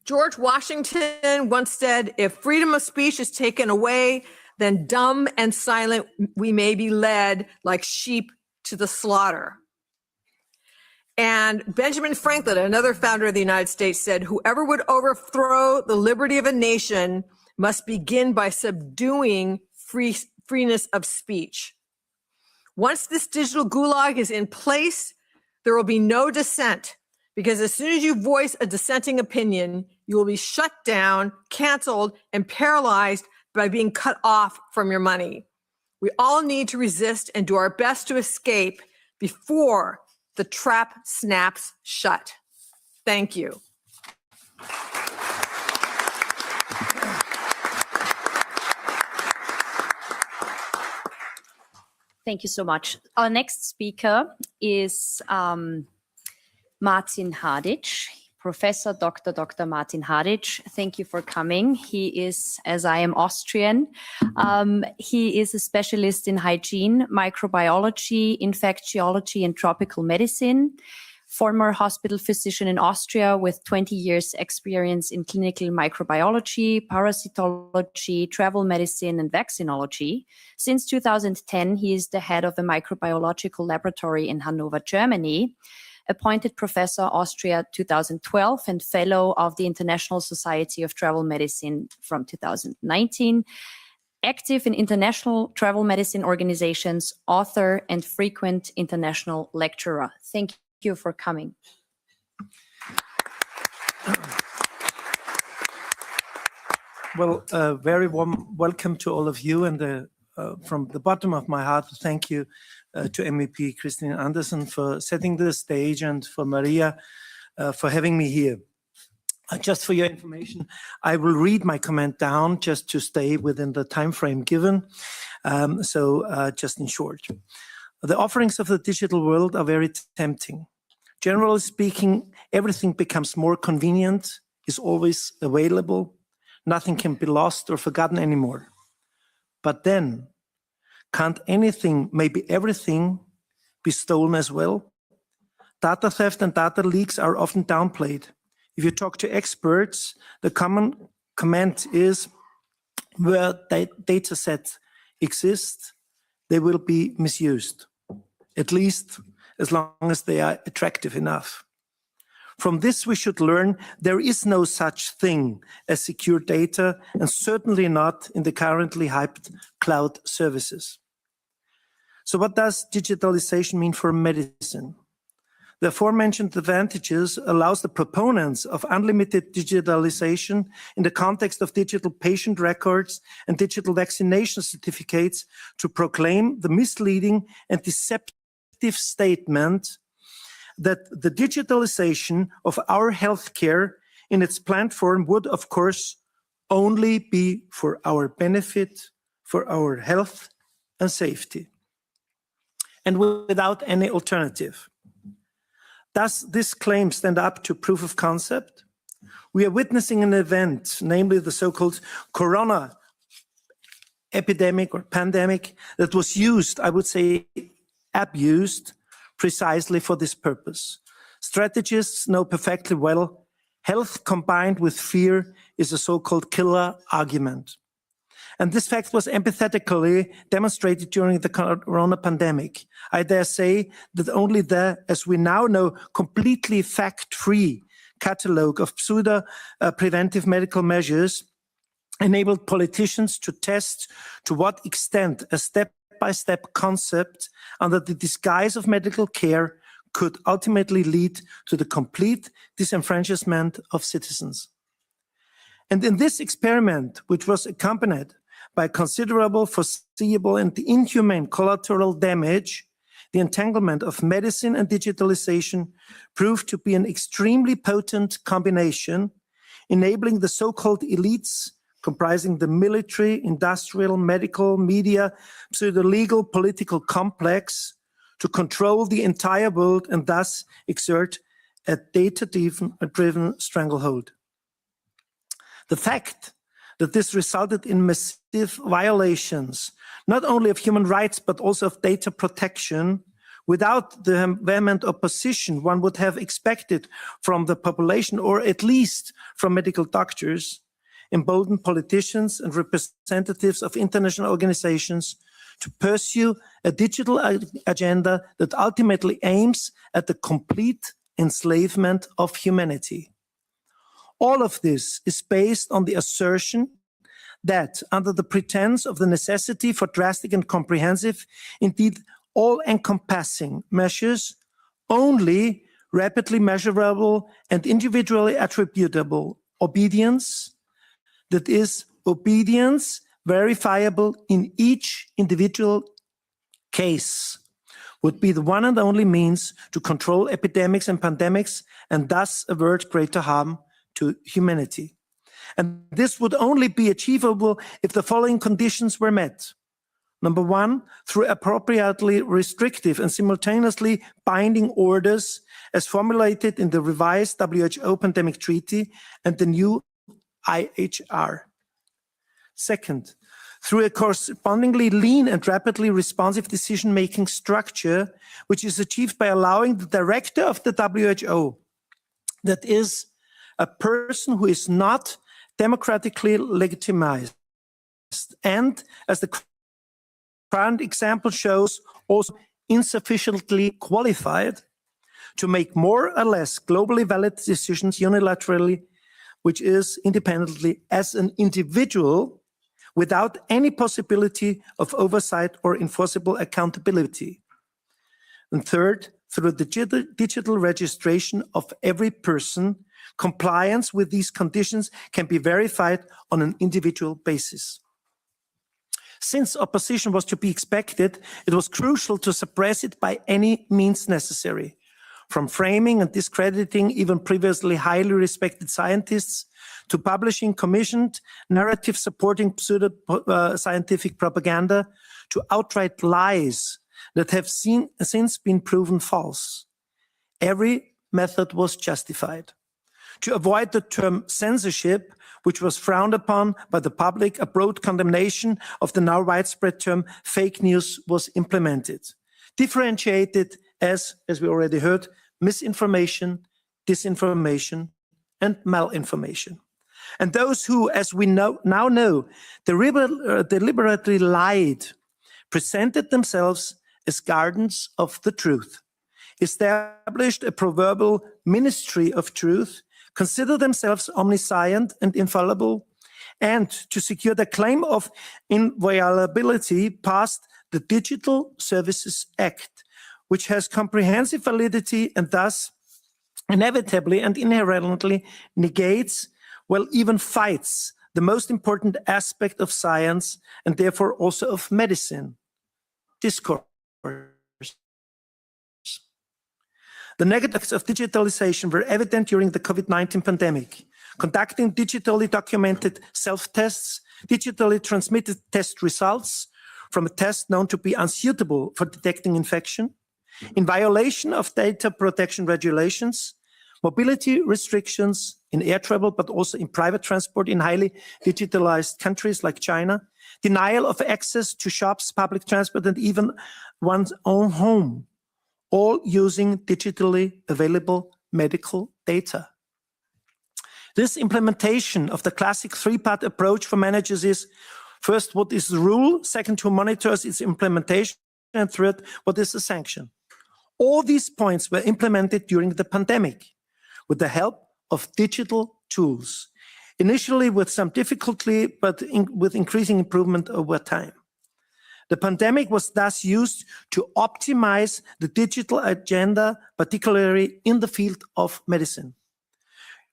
George Washington once said, if freedom of speech is taken away, then dumb and silent we may be led like sheep to the slaughter. And Benjamin Franklin, another founder of the United States, said, whoever would overthrow the liberty of a nation must begin by subduing freeness of speech. Once this digital gulag is in place, there will be no dissent, because as soon as you voice a dissenting opinion, you will be shut down, canceled, and paralyzed by being cut off from your money. We all need to resist and do our best to escape before the trap snaps shut. Thank you. Thank you so much. Our next speaker is Martin Hadic, Professor Dr. Martin Hadic. Thank you for coming. He is, as I am Austrian, he is a specialist in hygiene, microbiology, infectiology, and tropical medicine. Former hospital physician in Austria with 20 years experience in clinical microbiology, parasitology, travel medicine, and vaccinology. Since 2010, he is the head of a microbiological laboratory in Hanover, Germany. appointed Professor Austria 2012 and Fellow of the International Society of Travel Medicine from 2019, active in international travel medicine organizations, author, and frequent international lecturer. Thank you for coming. Well, very warm welcome to all of you, and from the bottom of my heart, thank you to MEP Christine Andersen for setting the stage, and for Maria for having me here. Just for your information, I will read my comment down just to stay within the time frame given. Just in short, the offerings of the digital world are very tempting. Generally speaking, everything becomes more convenient, is always available. Nothing can be lost or forgotten anymore. But then, can't anything, maybe everything, be stolen as well? Data theft and data leaks are often downplayed. If you talk to experts, the common comment is where data sets exist, they will be misused, at least as long as they are attractive enough. From this, we should learn there is no such thing as secure data, and certainly not in the currently hyped cloud services. So what does digitalization mean for medicine? The aforementioned advantages allows the proponents of unlimited digitalization in the context of digital patient records and digital vaccination certificates to proclaim the misleading and deceptive statement that the digitalization of our healthcare in its planned form would, of course, only be for our benefit, for our health and safety, and without any alternative. Does this claim stand up to proof of concept? We are witnessing an event, namely the so-called corona epidemic or pandemic, that was used, I would say abused, precisely for this purpose. Strategists know perfectly well, health combined with fear is a so-called killer argument. And this fact was empathetically demonstrated during the corona pandemic. I dare say that only the, as we now know, completely fact-free catalogue of pseudo-preventive medical measures enabled politicians to test to what extent a step-by-step concept under the disguise of medical care could ultimately lead to the complete disenfranchisement of citizens. And in this experiment, which was accompanied by considerable, foreseeable, and inhumane collateral damage, the entanglement of medicine and digitalization proved to be an extremely potent combination, enabling the so-called elites comprising the military, industrial, medical, media, pseudo-legal, political complex to control the entire world and thus exert a data-driven stranglehold. The fact that this resulted in massive violations, not only of human rights, but also of data protection, without the vehement opposition one would have expected from the population, or at least from medical doctors, emboldened politicians and representatives of international organizations to pursue a digital agenda that ultimately aims at the complete enslavement of humanity. All of this is based on the assertion that, under the pretense of the necessity for drastic and comprehensive, indeed all-encompassing measures, only rapidly measurable and individually attributable obedience, that is, obedience verifiable in each individual case, would be the one and only means to control epidemics and pandemics and thus avert greater harm to humanity. And this would only be achievable if the following conditions were met. Number one, through appropriately restrictive and simultaneously binding orders as formulated in the revised WHO Pandemic Treaty and the new IHR. Second, through a correspondingly lean and rapidly responsive decision-making structure, which is achieved by allowing the director of the WHO, that is, a person who is not democratically legitimized, and, as the current example shows, also insufficiently qualified, to make more or less globally valid decisions unilaterally, which is independently as an individual without any possibility of oversight or enforceable accountability. And third, through the digital registration of every person, compliance with these conditions can be verified on an individual basis. Since opposition was to be expected, it was crucial to suppress it by any means necessary, from framing and discrediting even previously highly respected scientists to publishing commissioned narrative supporting pseudo-scientific propaganda to outright lies that have since been proven false. Every method was justified. To avoid the term censorship, which was frowned upon by the public, a broad condemnation of the now widespread term fake news was implemented, differentiated as we already heard, misinformation, disinformation, and malinformation. And those who, as we now know, deliberately lied, presented themselves as guardians of the truth, established a proverbial ministry of truth, consider themselves omniscient and infallible, and to secure the claim of inviolability passed the Digital Services Act, which has comprehensive validity and thus inevitably and inherently negates, well, even fights the most important aspect of science and therefore also of medicine, discourse. The negatives of digitalization were evident during the COVID-19 pandemic. Conducting digitally documented self-tests, digitally transmitted test results from a test known to be unsuitable for detecting infection, in violation of data protection regulations, mobility restrictions in air travel, but also in private transport in highly digitalized countries like China, denial of access to shops, public transport, and even one's own home, all using digitally available medical data. This implementation of the classic three-part approach for managers is, first, what is the rule? Second, who monitors its implementation? And third, what is the sanction? All these points were implemented during the pandemic with the help of digital tools, initially with some difficulty, but with increasing improvement over time. The pandemic was thus used to optimize the digital agenda, particularly in the field of medicine.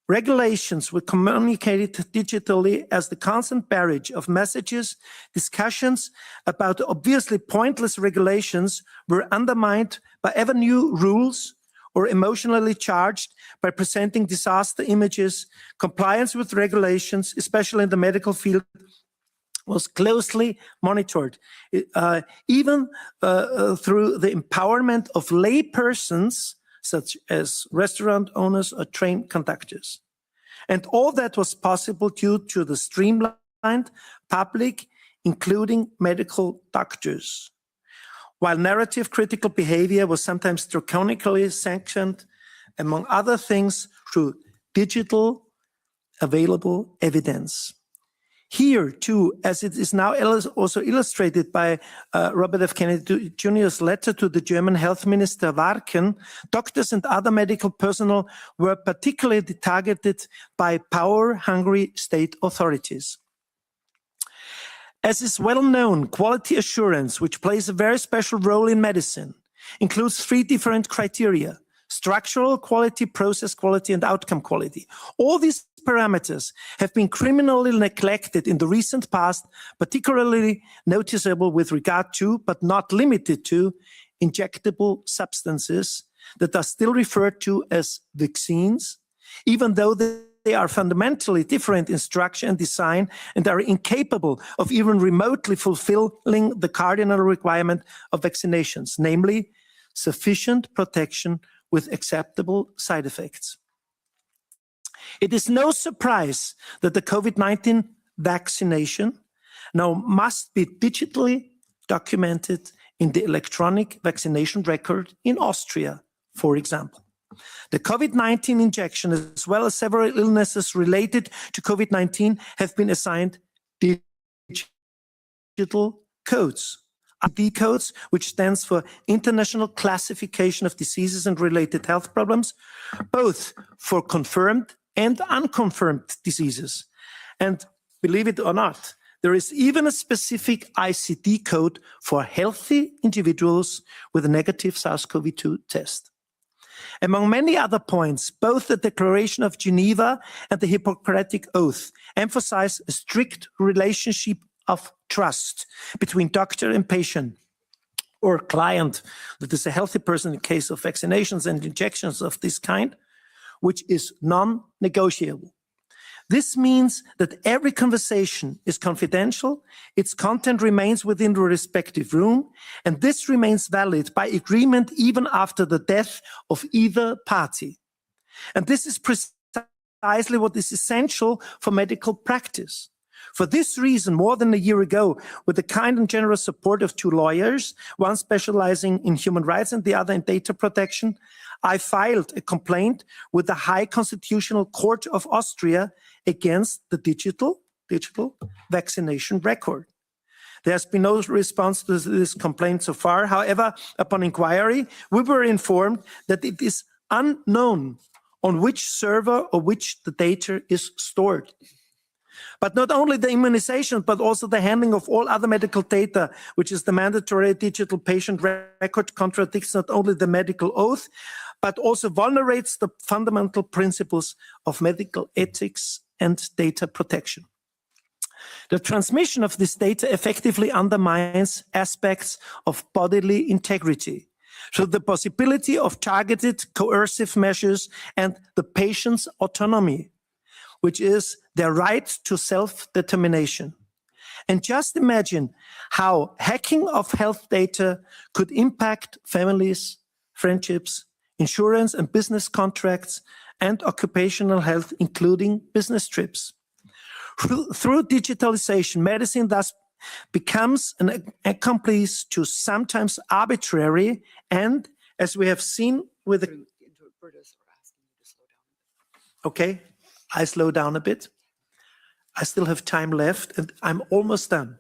Regulations were communicated digitally as the constant barrage of messages, discussions about obviously pointless regulations were undermined by ever new rules or emotionally charged by presenting disaster images. Compliance with regulations, especially in the medical field, was closely monitored, even through the empowerment of lay persons, such as restaurant owners or train conductors. And all that was possible due to the streamlined public, including medical doctors. While narrative critical behavior was sometimes draconically sanctioned, among other things, through digital available evidence. Here, too, as it is now also illustrated by Robert F. Kennedy Jr.'s letter to the German health minister Warken, doctors and other medical personnel were particularly targeted by power-hungry state authorities. As is well known, quality assurance, which plays a very special role in medicine, includes three different criteria: structural quality, process quality, and outcome quality. All these parameters have been criminally neglected in the recent past, particularly noticeable with regard to, but not limited to, injectable substances that are still referred to as vaccines, even though they are fundamentally different in structure and design and are incapable of even remotely fulfilling the cardinal requirement of vaccinations, namely sufficient protection with acceptable side effects. It is no surprise that the COVID-19 vaccination now must be digitally documented in the electronic vaccination record in Austria, for example. The COVID-19 injection, as well as several illnesses related to COVID-19, have been assigned digital codes. ID codes, which stands for International Classification of Diseases and Related Health Problems, both for confirmed and unconfirmed diseases. And believe it or not, there is even a specific ICD code for healthy individuals with a negative SARS-CoV-2 test. Among many other points, both the Declaration of Geneva and the Hippocratic Oath emphasize a strict relationship of trust between doctor and patient or client, that is a healthy person in case of vaccinations and injections of this kind, which is non-negotiable. This means that every conversation is confidential, its content remains within the respective room, and this remains valid by agreement even after the death of either party. And this is precisely what is essential for medical practice. For this reason, more than a year ago, with the kind and generous support of two lawyers, one specializing in human rights and the other in data protection, I filed a complaint with the High Constitutional Court of Austria against the digital vaccination record. There has been no response to this complaint so far. However, upon inquiry, we were informed that it is unknown on which server or which the data is stored. But not only the immunization, but also the handling of all other medical data, which is the mandatory digital patient record, contradicts not only the medical oath, but also vulnerates the fundamental principles of medical ethics and data protection. The transmission of this data effectively undermines aspects of bodily integrity through the possibility of targeted coercive measures and the patient's autonomy, which is their right to self-determination. And just imagine how hacking of health data could impact families, friendships, insurance and business contracts, and occupational health, including business trips. Through digitalization, medicine thus becomes an accomplice to sometimes arbitrary and, as we have seen with the... Okay, I slow down a bit. I still have time left and I'm almost done.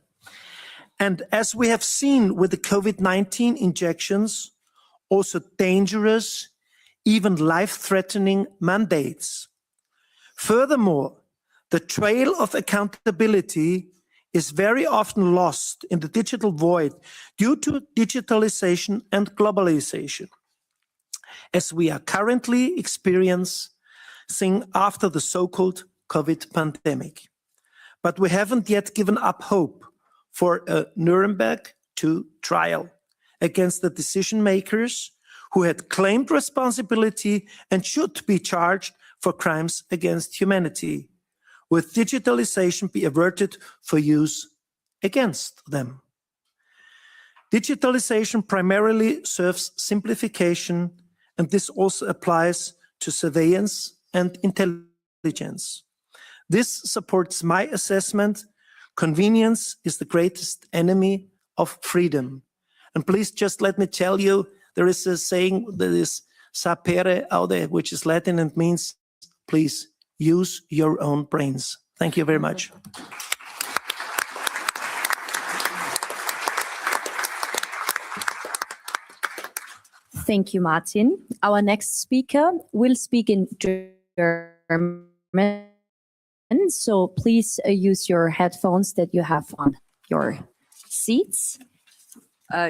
And as we have seen with the COVID-19 injections, also dangerous, even life-threatening mandates. Furthermore, the trail of accountability is very often lost in the digital void due to digitalization and globalization, as we are currently experiencing after the so-called COVID pandemic. But we haven't yet given up hope for a Nuremberg II trial against the decision makers who had claimed responsibility and should be charged for crimes against humanity, with digitalization be averted for use against them. Digitalization primarily serves simplification, and this also applies to surveillance and intelligence. This supports my assessment. Convenience is the greatest enemy of freedom. And please just let me tell you, there is a saying that is sapere aude, which is Latin and means, please use your own brains. Thank you very much. Thank you, Martin. Our next speaker will speak in German. So please use your headphones that you have on your seats.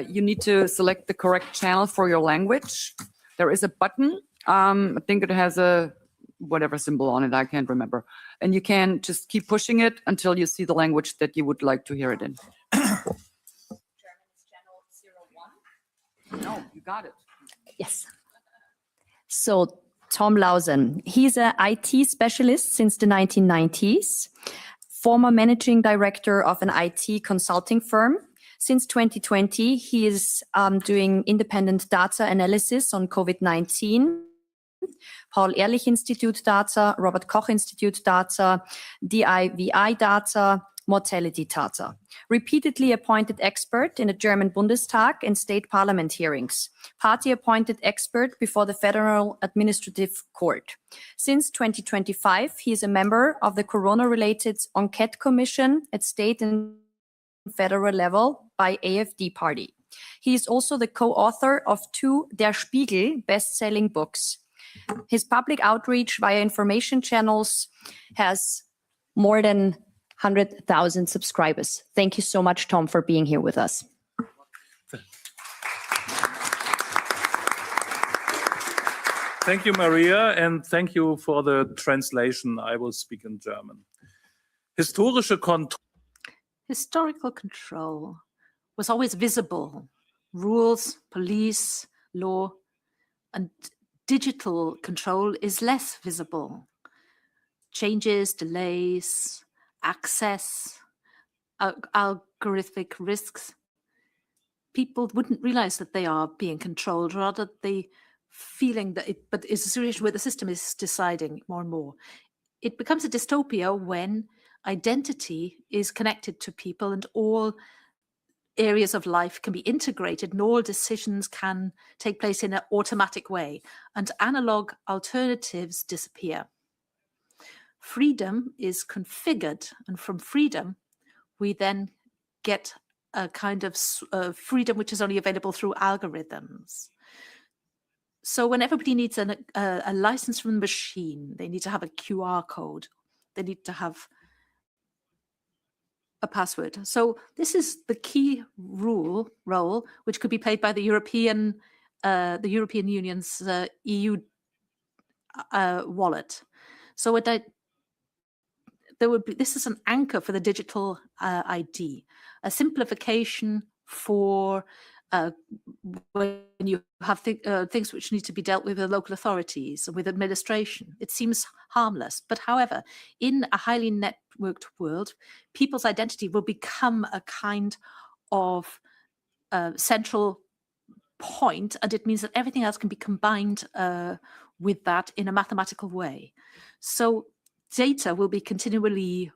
You need to select the correct channel for your language. There is a button. I think it has a whatever symbol on it. I can't remember. And you can just keep pushing it until you see the language that you would like to hear it in. German is channel 01. No, you got it. Yes. So Tom Lausen, he's an IT specialist since the 1990s, former managing director of an IT consulting firm. Since 2020, he is doing independent data analysis on COVID-19, Paul-Ehrlich-Institut data, Robert Koch-Institut data, DIVI data, mortality data. Repeatedly appointed expert in the German Bundestag and state parliament hearings. Party appointed expert before the Federal Administrative Court. Since 2025, he is a member of the Corona-related Enquete Commission at State and federal level by AfD Party. He is also the co-author of 2 Der Spiegel best-selling books. His public outreach via information channels has more than 100,000 subscribers. Thank you so much, Tom, for being here with us. Thank you, Maria, and thank you for the translation. I will speak in German. Historical control was always visible. Rules, police, law, and digital control is less visible. Changes, delays, access, algorithmic risks. People wouldn't realize that they are being controlled, rather they feeling that but it's a situation where the system is deciding more and more. It becomes a dystopia when identity is connected to people and all areas of life can be integrated and all decisions can take place in an automatic way, and analog alternatives disappear. Freedom is configured, and from freedom, we then get a kind of freedom which is only available through algorithms. So when everybody needs a license from the machine, they need to have a QR code. They need to have a password. So this is the key role which could be played by the European Union's EU wallet. So this is an anchor for the digital ID, a simplification for when you have things which need to be dealt with local authorities and with administration. It seems harmless, but however, in a highly networked world, people's identity will become a kind of central point, and it means that everything else can be combined with that in a mathematical way. So data will be continually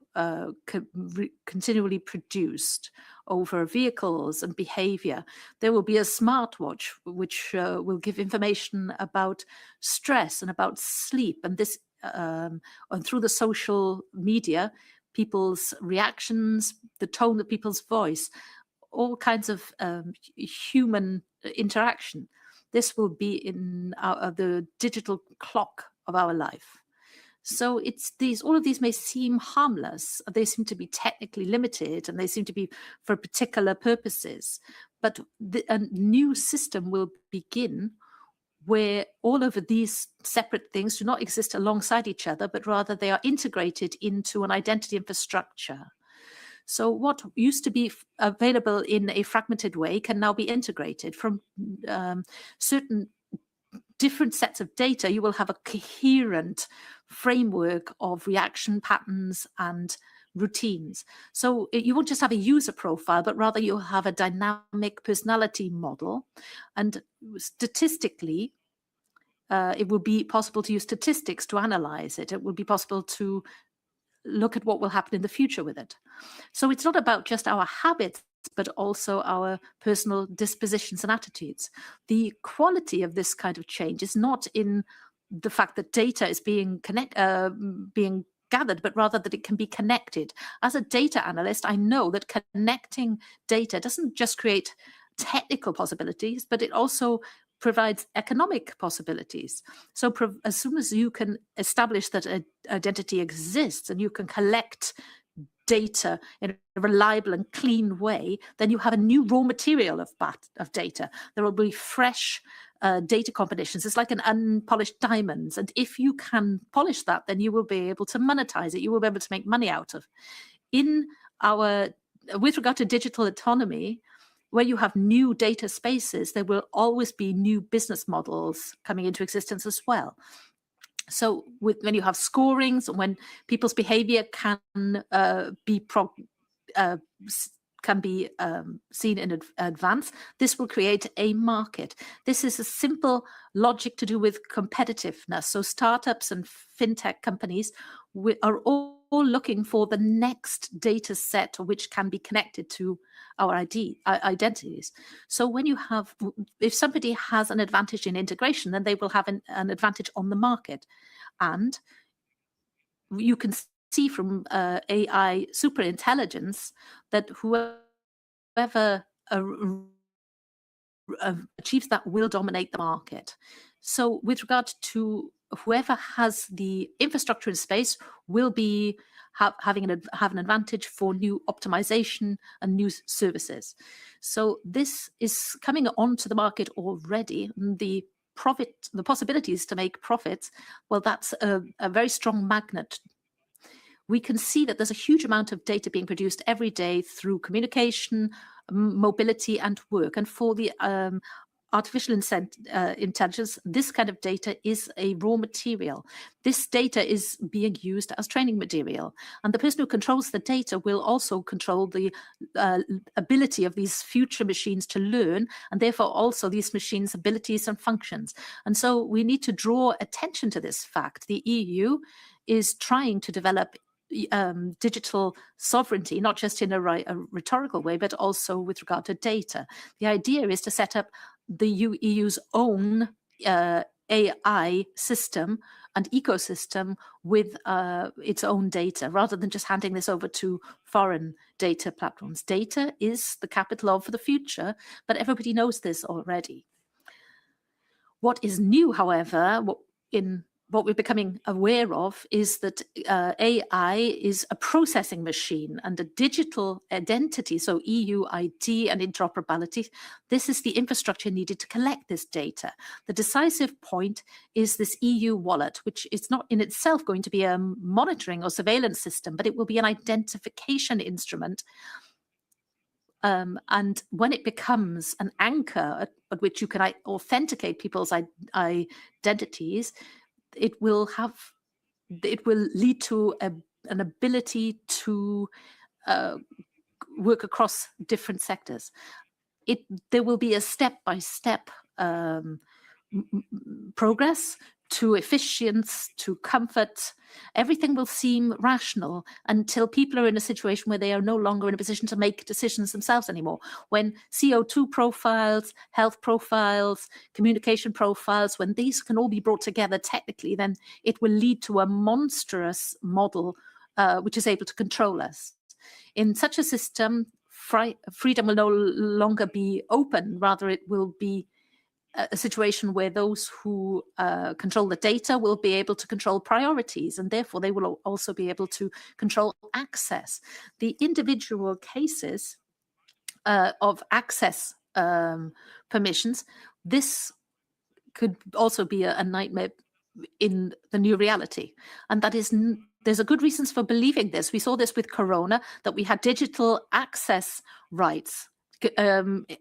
produced over vehicles and behavior. There will be a smartwatch which will give information about stress and about sleep, and this and through the social media, people's reactions, the tone of people's voice, all kinds of human interaction. This will be in the digital clock of our life. So all of these may seem harmless. They seem to be technically limited and they seem to be for particular purposes. But a new system will begin where all of these separate things do not exist alongside each other, but rather they are integrated into an identity infrastructure. So what used to be available in a fragmented way can now be integrated from certain different sets of data. You will have a coherent framework of reaction patterns and routines. So you won't just have a user profile, but rather you'll have a dynamic personality model. And statistically, it will be possible to use statistics to analyze it. It will be possible to look at what will happen in the future with it. So it's not about just our habits, but also our personal dispositions and attitudes. The quality of this kind of change is not in the fact that data is being gathered, but rather that it can be connected. As a data analyst, I know that connecting data doesn't just create technical possibilities, but it also provides economic possibilities. So as soon as you can establish that an identity exists and you can collect data in a reliable and clean way, then you have a new raw material of data. There will be fresh data combinations. It's like an unpolished diamond. And if you can polish that, then you will be able to monetize it. You will be able to make money out of. With regard to digital autonomy, where you have new data spaces, there will always be new business models coming into existence as well. So when you have scorings, when people's behavior can be seen in advance, this will create a market. This is a simple logic to do with competitiveness. So startups and fintech companies are all looking for the next data set which can be connected to our identities. So if somebody has an advantage in integration, then they will have an advantage on the market. And you can see from AI superintelligence that whoever whoever achieves that will dominate the market. So with regard to whoever has the infrastructure in space will be have an advantage for new optimization and new services. So this is coming onto the market already. The possibilities to make profits, well, that's a very strong magnet. We can see that there's a huge amount of data being produced every day through communication, mobility, and work. And for the artificial intelligence, this kind of data is a raw material. This data is being used as training material. And the person who controls the data will also control the ability of these future machines to learn, and therefore also these machines' abilities and functions. And so we need to draw attention to this fact. The EU is trying to develop digital sovereignty, not just in a rhetorical way, but also with regard to data. The idea is to set up the EU's own AI system and ecosystem with its own data, rather than just handing this over to foreign data platforms. Data is the capital of the future, but everybody knows this already. What is new, however, what we're becoming aware of is that AI is a processing machine and a digital identity, so EU ID and interoperability. This is the infrastructure needed to collect this data. The decisive point is this EU wallet, which is not in itself going to be a monitoring or surveillance system, but it will be an identification instrument. And when it becomes an anchor at which you can authenticate people's identities, it will lead to an ability to work across different sectors. There will be a step-by-step progress to efficiency, to comfort. Everything will seem rational until people are in a situation where they are no longer in a position to make decisions themselves anymore. When CO2 profiles, health profiles, communication profiles, when these can all be brought together technically, then it will lead to a monstrous model which is able to control us. In such a system, freedom will no longer be open, rather it will be a situation where those who control the data will be able to control priorities, and therefore they will also be able to control access. The individual cases of access permissions, this could also be a nightmare in the new reality. And that is, there's a good reasons for believing this. We saw this with Corona, that we had digital access rights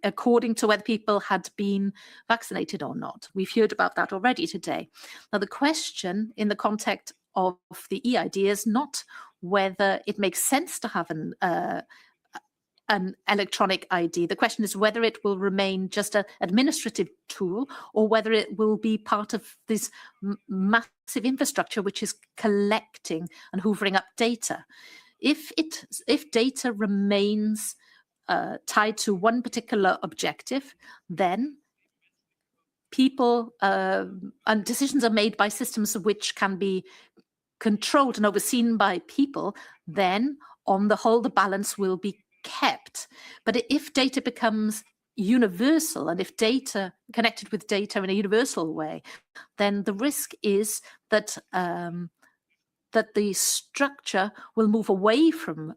according to whether people had been vaccinated or not. We've heard about that already today. Now, the question in the context of the EID is not whether it makes sense to have an electronic ID. The question is whether it will remain just an administrative tool or whether it will be part of this massive infrastructure which is collecting and hoovering up data. If data remains tied to one particular objective, then people and decisions are made by systems which can be controlled and overseen by people, then on the whole, the balance will be kept. But if data becomes universal and if data connected with data in a universal way, then the risk is that that the structure will move away from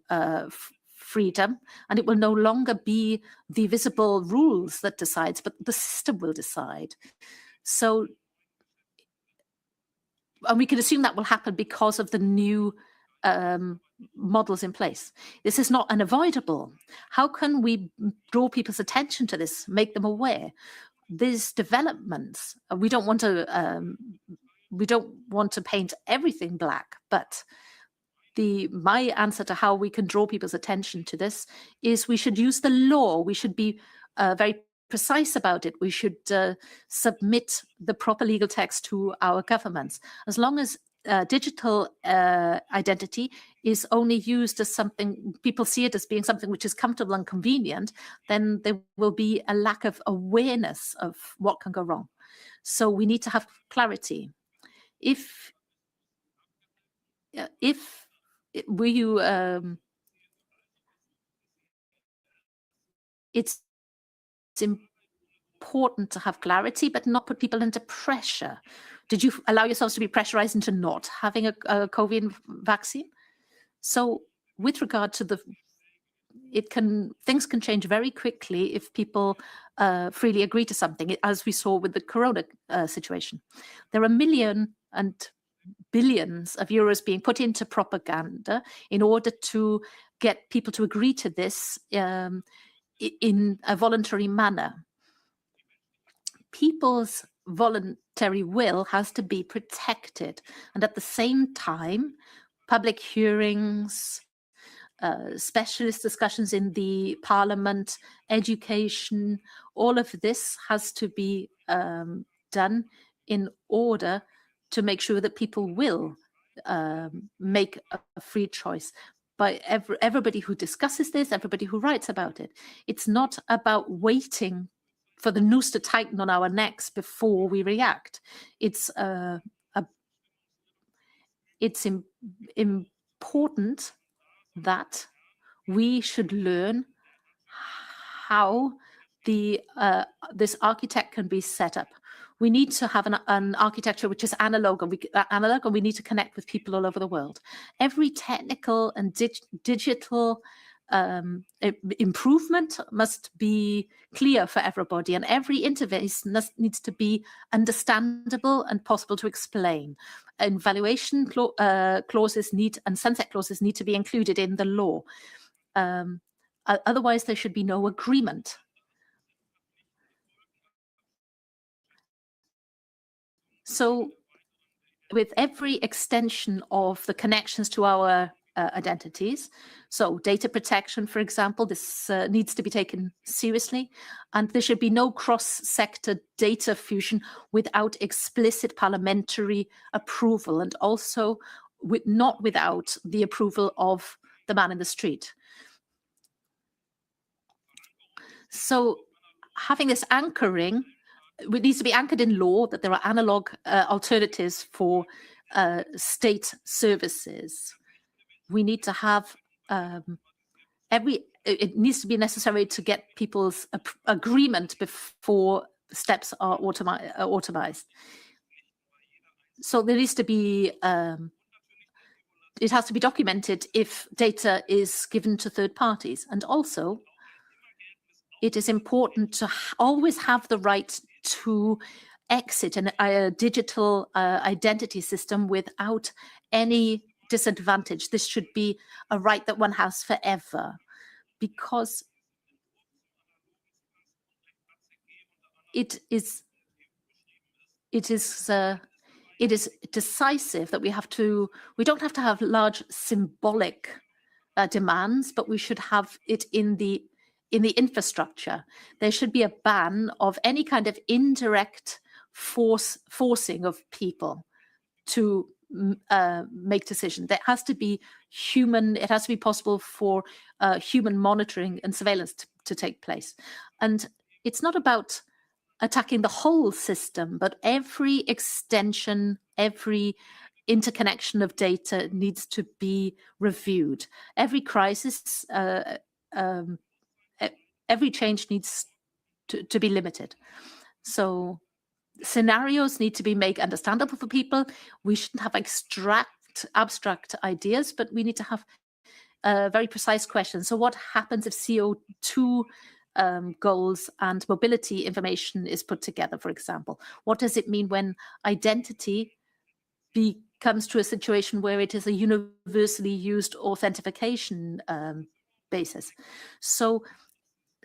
freedom, and it will no longer be the visible rules that decides, but the system will decide. So, and we can assume that will happen because of the new models in place. This is not unavoidable. How can we draw people's attention to this, make them aware? These developments, we don't want to paint everything black, but my answer to how we can draw people's attention to this is we should use the law. We should be very precise about it. We should submit the proper legal text to our governments. As long as digital identity is only used as something, people see it as being something which is comfortable and convenient, then there will be a lack of awareness of what can go wrong. So we need to have clarity. it's important to have clarity, but not put people into pressure. Did you allow yourselves to be pressurized into not having a COVID vaccine? So with regard to things can change very quickly if people freely agree to something, as we saw with the corona situation. There are millions and billions of euros being put into propaganda in order to get people to agree to this in a voluntary manner. People's voluntary will has to be protected, and at the same time, public hearings, specialist discussions in the parliament, education, all of this has to be done in order to make sure that people will make a free choice. By everybody who discusses this, everybody who writes about it. It's not about waiting for the noose to tighten on our necks before we react. It's important that we should learn how this architect can be set up. We need to have an architecture which is analog, and we need to connect with people all over the world. Every technical and digital improvement must be clear for everybody, and every interface needs to be understandable and possible to explain. And valuation clauses and sunset clauses need to be included in the law. Otherwise, there should be no agreement. So with every extension of the connections to our identities, so data protection, for example, this needs to be taken seriously, and there should be no cross-sector data fusion without explicit parliamentary approval, and also not without the approval of the man in the street. So having this anchoring, it needs to be anchored in law that there are analog alternatives for state services. We need to have it needs to be necessary to get people's agreement before steps are automized. So there needs to be, it has to be documented if data is given to third parties. And also, it is important to always have the right to exit a digital identity system without any disadvantage. This should be a right that one has forever, because it is decisive that we don't have to have large symbolic demands, but we should have it in the infrastructure. There should be a ban of any kind of indirect forcing of people to make decisions. There has to be it has to be possible for human monitoring and surveillance to take place. And it's not about attacking the whole system, but every extension, every interconnection of data needs to be reviewed. Every crisis, every change needs to be limited. So scenarios need to be made understandable for people. We shouldn't have abstract ideas, but we need to have very precise questions. So what happens if CO2 goals and mobility information is put together, for example? What does it mean when identity comes to a situation where it is a universally used authentication basis? So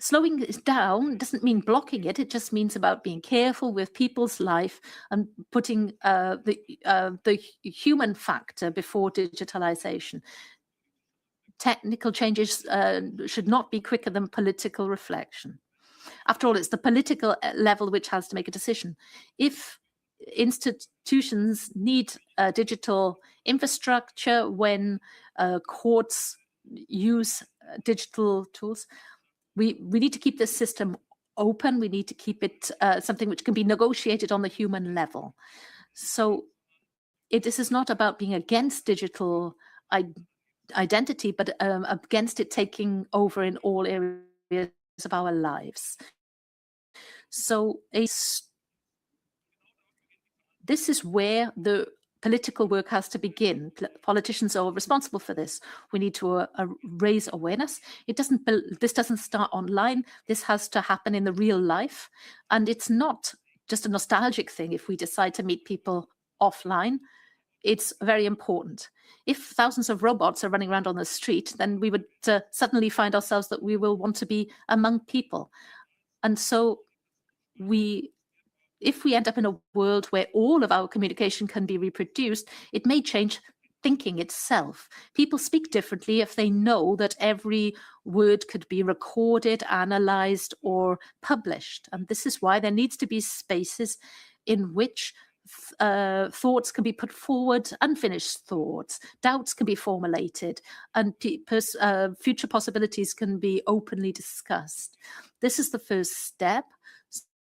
slowing it down doesn't mean blocking it. It just means about being careful with people's life and putting the human factor before digitalization. Technical changes should not be quicker than political reflection. After all, it's the political level which has to make a decision. If institutions need digital infrastructure, when courts use digital tools, we need to keep this system open. We need to keep it something which can be negotiated on the human level. So this is not about being against digital identity, but against it taking over in all areas of our lives. So this is where the political work has to begin. Politicians are responsible for this. We need to raise awareness. This doesn't start online. This has to happen in the real life. And it's not just a nostalgic thing if we decide to meet people offline. It's very important. If thousands of robots are running around on the street, then we would suddenly find ourselves that we will want to be among people. And so if we end up in a world where all of our communication can be reproduced, it may change thinking itself. People speak differently if they know that every word could be recorded, analyzed, or published. And this is why there needs to be spaces in which thoughts can be put forward, unfinished thoughts, doubts can be formulated, and future possibilities can be openly discussed. This is the first step.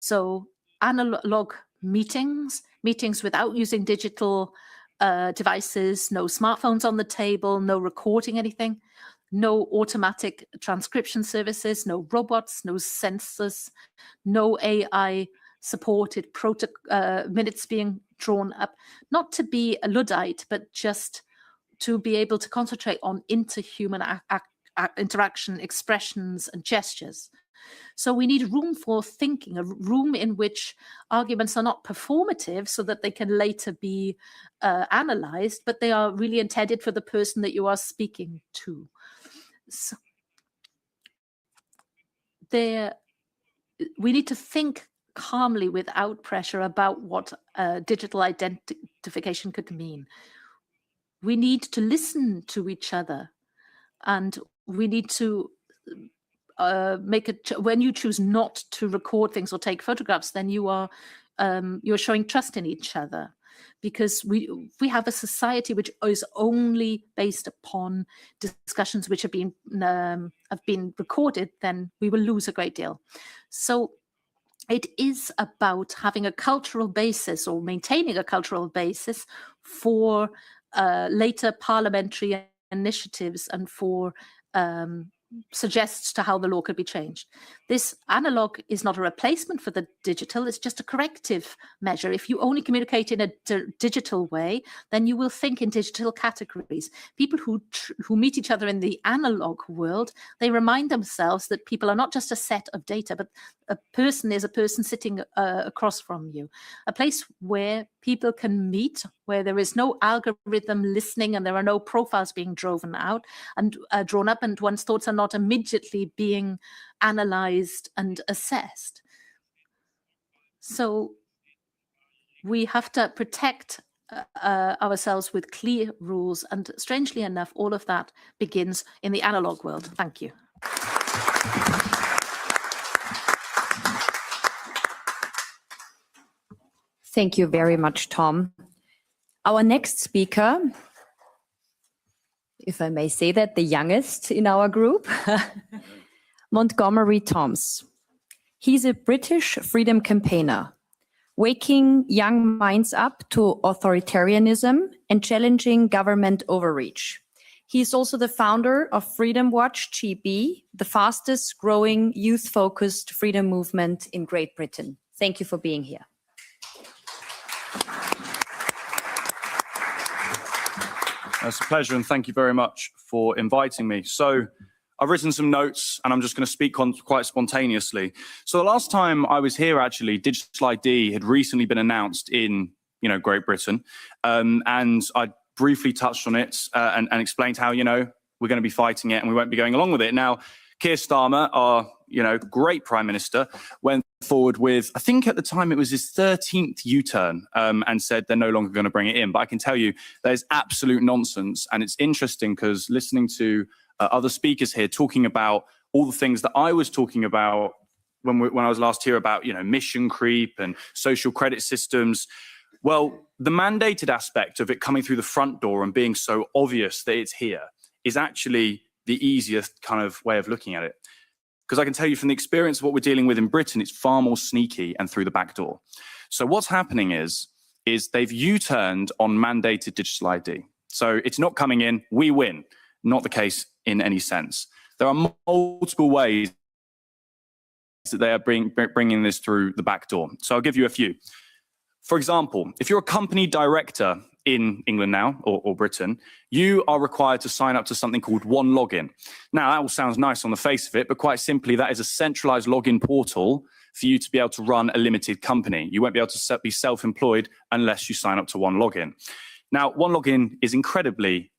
So analog meetings without using digital devices, no smartphones on the table, no recording anything, no automatic transcription services, no robots, no sensors, no AI supported minutes being drawn up, not to be a Luddite, but just to be able to concentrate on interhuman interaction, expressions, and gestures. So we need room for thinking, a room in which arguments are not performative so that they can later be analyzed, but they are really intended for the person that you are speaking to. So we need to think calmly without pressure about what digital identification could mean. We need to listen to each other, and we need to when you choose not to record things or take photographs, then you're showing trust in each other, because we have a society which is only based upon discussions which have been recorded. Then we will lose a great deal. So it is about having a cultural basis, or maintaining a cultural basis for later parliamentary initiatives, and for suggests to how the law could be changed. This analog is not a replacement for the digital, it's just a corrective measure. If you only communicate in a digital way, then you will think in digital categories. People who meet each other in the analog world, they remind themselves that people are not just a set of data, but a person is a person sitting across from you. A place where people can meet, where there is no algorithm listening and there are no profiles being drawn up, and one's thoughts are not immediately being analyzed and assessed. So we have to protect ourselves with clear rules, and strangely enough, all of that begins in the analog world. Thank you. Thank you very much, Tom. Our next speaker, if I may say that, the youngest in our group, Montgomery Toms. He's a British freedom campaigner, waking young minds up to authoritarianism and challenging government overreach. He is also the founder of Freedom Watch GB, the fastest growing youth-focused freedom movement in Great Britain. Thank you for being here. It's a pleasure, and thank you very much for inviting me. So I've written some notes, and I'm just going to speak on quite spontaneously. So the last time I was here, actually, digital ID had recently been announced in, Great Britain, and I briefly touched on it and explained how, we're going to be fighting it and we won't be going along with it. Now, Keir Starmer, our, great Prime Minister, went forward with, I think at the time it was his 13th U-turn, and said they're no longer going to bring it in. But I can tell you there's absolute nonsense. And it's interesting because listening to other speakers here talking about all the things that I was talking about when I was last here about, mission creep and social credit systems. Well, the mandated aspect of it coming through the front door and being so obvious that it's here is actually the easiest kind of way of looking at it. Because I can tell you from the experience of what we're dealing with in Britain, it's far more sneaky and through the back door. So what's happening is they've U-turned on mandated digital ID. So it's not coming in, we win. Not the case in any sense. There are multiple ways that they are bringing this through the back door. So I'll give you a few. For example, if you're a company director in England now, or Britain, you are required to sign up to something called One Login. Now, that all sounds nice on the face of it, but quite simply, that is a centralized login portal for you to be able to run a limited company. You won't be able to be self-employed unless you sign up to One Login. Now, One Login is incredibly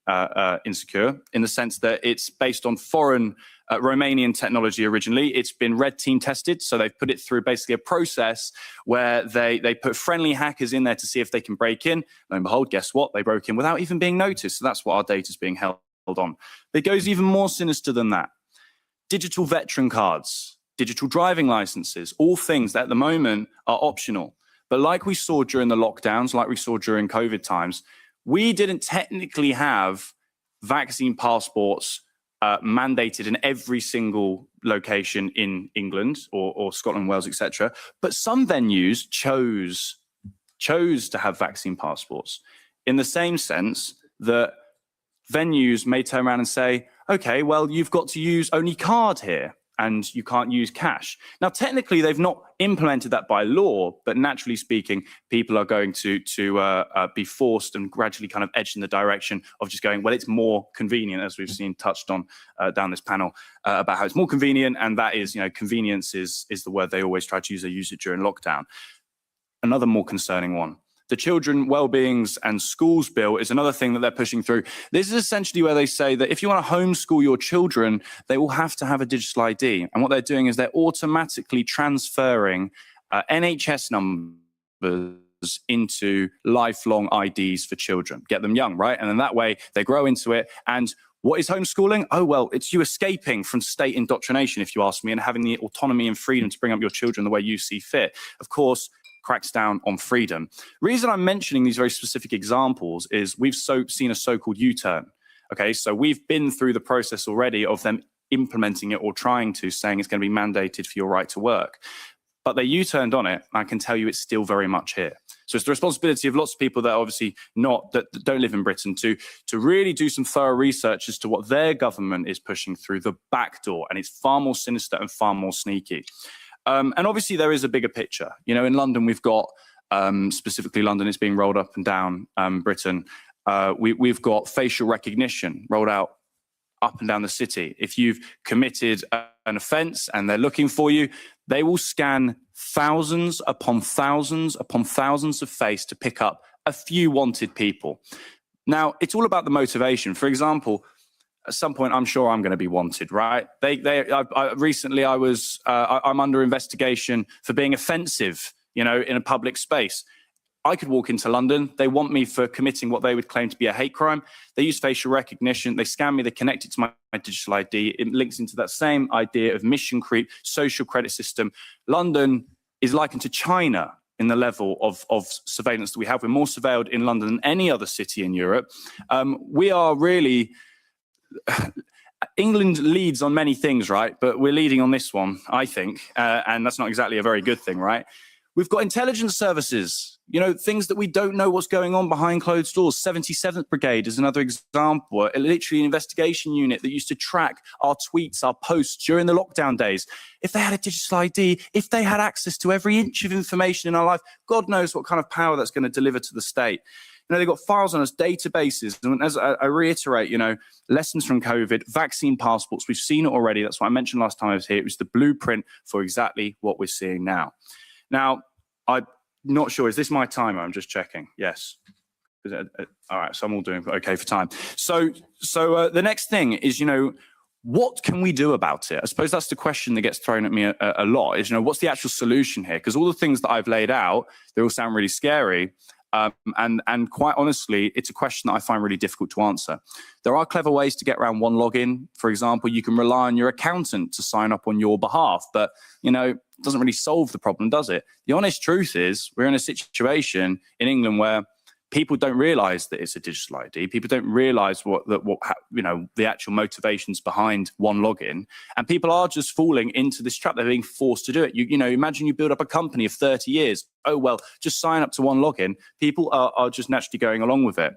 insecure in the sense that it's based on foreign Romanian technology originally. It's been red team tested, so they've put it through basically a process where they put friendly hackers in there to see if they can break in. Lo and behold, guess what? They broke in without even being noticed. So that's what our data is being held on. But it goes even more sinister than that. Digital veteran cards, digital driving licenses, all things that at the moment are optional. But like we saw during the lockdowns, like we saw during COVID times, we didn't technically have vaccine passports mandated in every single location in England or Scotland, Wales, etc. But some venues chose to have vaccine passports in the same sense that venues may turn around and say, okay, well, you've got to use only card here and you can't use cash. Now, technically, they've not implemented that by law, but naturally speaking, people are going to be forced and gradually kind of edged in the direction of just going, well, it's more convenient, as we've seen touched on down this panel about how it's more convenient. And that is, convenience is the word they always try to use. They use it during lockdown. Another more concerning one. The Children Wellbeings and Schools Bill is another thing that they're pushing through. This is essentially where they say that if you want to homeschool your children, they will have to have a digital ID. And what they're doing is they're automatically transferring NHS numbers into lifelong IDs for children. Get them young, right? And then that way they grow into it. And what is homeschooling? Oh, well, it's you escaping from state indoctrination, if you ask me, and having the autonomy and freedom to bring up your children the way you see fit. Of course, cracks down on freedom. Reason I'm mentioning these very specific examples is we've seen a so-called U-turn. Okay, so we've been through the process already of them implementing it or trying to, saying it's going to be mandated for your right to work. But they U-turned on it, and I can tell you it's still very much here. So it's the responsibility of lots of people that are obviously that don't live in Britain to really do some thorough research as to what their government is pushing through the back door, and it's far more sinister and far more sneaky. And obviously there is a bigger picture. In London, we've got, specifically London, it's being rolled up and down Britain. We've got facial recognition rolled out up and down the city. If you've committed an offence and they're looking for you, they will scan thousands upon thousands upon thousands of face to pick up a few wanted people. Now, it's all about the motivation. For example, at some point, I'm sure I'm going to be wanted, right? Recently, I'm under investigation for being offensive, in a public space. I could walk into London. They want me for committing what they would claim to be a hate crime. They use facial recognition. They scan me. They connect it to my digital ID. It links into that same idea of mission creep, social credit system. London is likened to China in the level of surveillance that we have. We're more surveilled in London than any other city in Europe. We are really... England leads on many things, right? But we're leading on this one, I think. And that's not exactly a very good thing, right? We've got intelligence services, things that we don't know what's going on behind closed doors. 77th Brigade is another example, literally an investigation unit that used to track our tweets, our posts during the lockdown days. If they had a digital ID, if they had access to every inch of information in our life, God knows what kind of power that's going to deliver to the state. They've got files on us, databases. And as I reiterate, lessons from COVID, vaccine passports, we've seen it already. That's what I mentioned last time I was here. It was the blueprint for exactly what we're seeing now. Now, I'm not sure. Is this my timer? I'm just checking. Yes. All right. So I'm all doing okay for time. So the next thing is, what can we do about it? I suppose that's the question that gets thrown at me a lot is, what's the actual solution here? Because all the things that I've laid out, they all sound really scary. And quite honestly, it's a question that I find really difficult to answer. There are clever ways to get around One Login. For example, you can rely on your accountant to sign up on your behalf, but it doesn't really solve the problem, does it? The honest truth is we're in a situation in England where people don't realize that it's a digital ID. People don't realize what the actual motivations behind One Login, and people are just falling into this trap. They're being forced to do it. Imagine you build up a company of 30 years. Oh, well, just sign up to One Login. People are just naturally going along with it.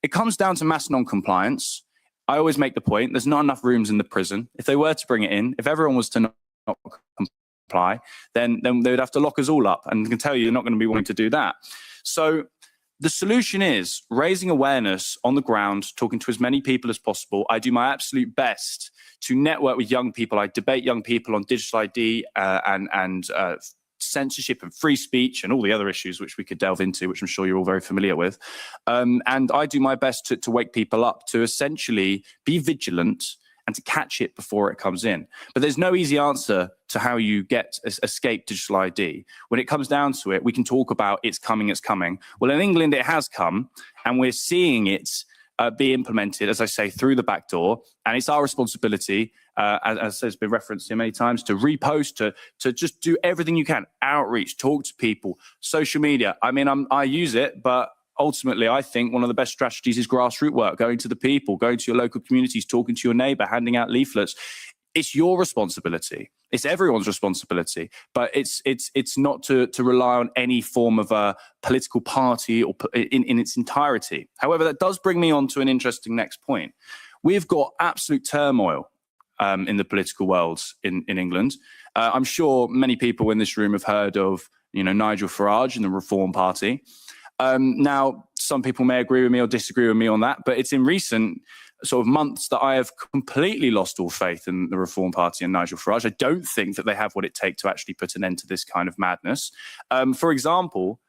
It comes down to mass non-compliance. I always make the point, there's not enough rooms in the prison. If they were to bring it in, if everyone was to not apply, then they would have to lock us all up. And I can tell you, you're not going to be wanting to do that. So the solution is raising awareness on the ground, talking to as many people as possible. I do my absolute best to network with young people. I debate young people on digital ID and censorship and free speech and all the other issues which we could delve into, which I'm sure you're all very familiar with. And I do my best to wake people up to essentially be vigilant and to catch it before it comes in. But there's no easy answer to how you escape digital ID. When it comes down to it, we can talk about it's coming. Well, in England, it has come, and we're seeing it be implemented, as I say, through the back door. And it's our responsibility, as has been referenced here many times, to repost, to just do everything you can, outreach, talk to people, social media. I mean, I use it, but ultimately, I think one of the best strategies is grassroots work, going to the people, going to your local communities, talking to your neighbor, handing out leaflets. It's your responsibility. It's everyone's responsibility, but it's not to rely on any form of a political party or in its entirety. However, that does bring me on to an interesting next point. We've got absolute turmoil in the political world in England. I'm sure many people in this room have heard of, Nigel Farage and the Reform Party. Now, some people may agree with me or disagree with me on that, but it's in recent sort of months that I have completely lost all faith in the Reform Party and Nigel Farage. I don't think that they have what it takes to actually put an end to this kind of madness. For example,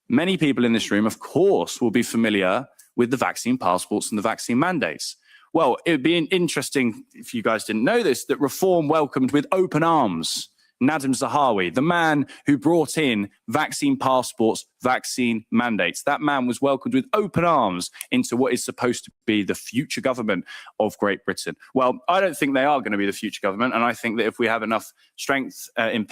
many people in this room, of course, will be familiar with the vaccine passports and the vaccine mandates. Well, it would be interesting, if you guys didn't know this, that Reform welcomed with open arms Nadim Zahawi, the man who brought in vaccine passports, vaccine mandates. That man was welcomed with open arms into what is supposed to be the future government of Great Britain. Well, I don't think they are going to be the future government. And I think that if we have enough strength in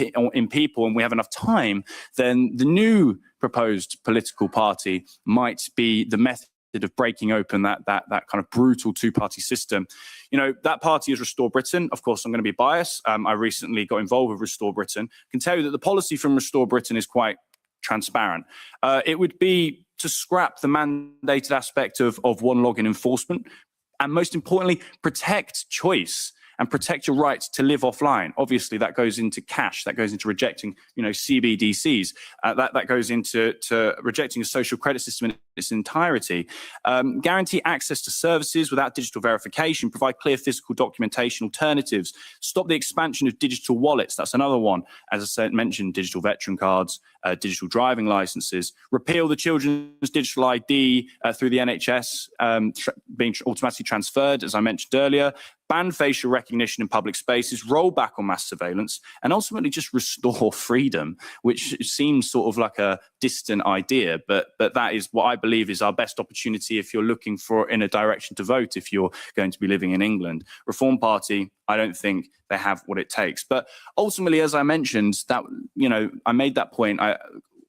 people and we have enough time, then the new proposed political party might be the method of breaking open that kind of brutal two-party system. That party is Restore Britain. Of course, I'm going to be biased. I recently got involved with Restore Britain. I can tell you that the policy from Restore Britain is quite transparent. It would be to scrap the mandated aspect of one login enforcement, and most importantly, protect choice and protect your right to live offline. Obviously, that goes into cash, that goes into rejecting, CBDCs, that goes into rejecting a social credit system in its entirety. Guarantee access to services without digital verification, provide clear physical documentation alternatives, stop the expansion of digital wallets. That's another one. As I said, mentioned digital veteran cards, digital driving licenses, repeal the children's digital ID through the NHS being automatically transferred, as I mentioned earlier, ban facial recognition in public spaces, roll back on mass surveillance, and ultimately just restore freedom, which seems sort of like a distant idea, but that is what I believe is our best opportunity if you're looking for in a direction to vote, if you're going to be living in England. Reform Party, I don't think they have what it takes. But ultimately, as I mentioned, that, I made that point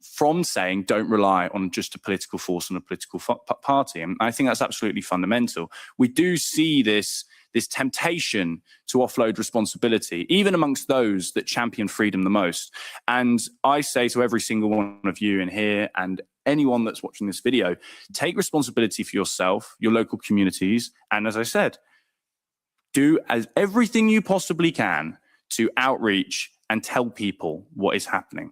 from saying don't rely on just a political force and a political party. And I think that's absolutely fundamental. We do see this temptation to offload responsibility, even amongst those that champion freedom the most. And I say to every single one of you in here and anyone that's watching this video, take responsibility for yourself, your local communities, and as I said, do everything you possibly can to outreach and tell people what is happening.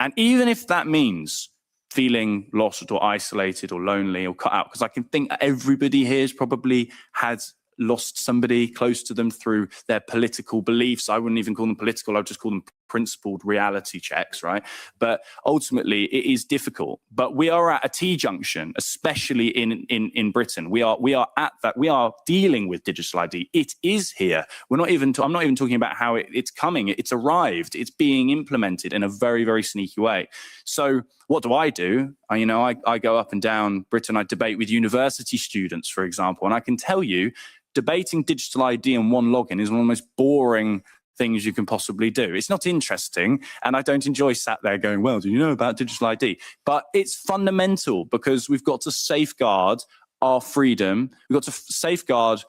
And even if that means feeling lost or isolated or lonely or cut out, because I can think everybody here has probably had lost somebody close to them through their political beliefs. I wouldn't even call them political. I would just call them principled reality checks, right? But ultimately, it is difficult. But we are at a T-junction, especially in Britain. We are at that. We are dealing with digital ID. It is here. I'm not even talking about how it's coming. It's arrived. It's being implemented in a very, very sneaky way. So what do? I go up and down Britain. I debate with university students, for example, and I can tell you, debating digital ID and one login is one of the most boring things you can possibly do. It's not interesting, and I don't enjoy sat there going, well, do you know about digital ID? But it's fundamental because we've got to safeguard our freedom. We've got to safeguard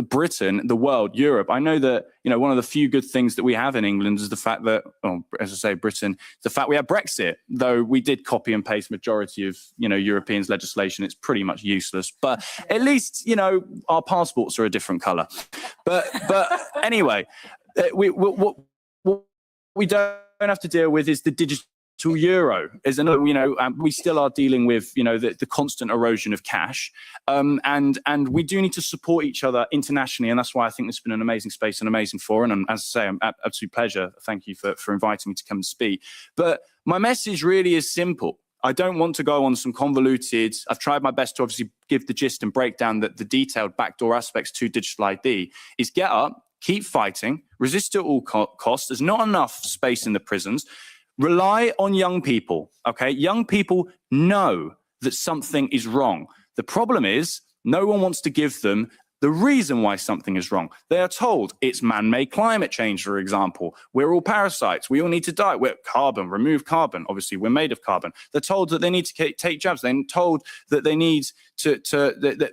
Britain, the world, Europe. I know that, one of the few good things that we have in England is the fact that, as I say, Britain, the fact we have Brexit, though we did copy and paste majority of, Europeans' legislation. It's pretty much useless, but at least, our passports are a different color. But anyway, what we don't have to deal with is the digital euro. Is another, we still are dealing with, the constant erosion of cash, and we do need to support each other internationally, and that's why I think this has been an amazing space, an amazing forum, and as I say, an absolute pleasure. Thank you for inviting me to come and speak. But my message really is simple. I don't want to go on some convoluted, I've tried my best to obviously give the gist and break down the detailed backdoor aspects to digital ID, is get up, keep fighting, resist at all costs. There's not enough space in the prisons. Rely on young people, okay? Young people know that something is wrong. The problem is no one wants to give them the reason why something is wrong. They are told it's man-made climate change, for example. We're all parasites. We all need to die. We're carbon, remove carbon. Obviously, we're made of carbon. They're told that they need to take jabs. They're told that they need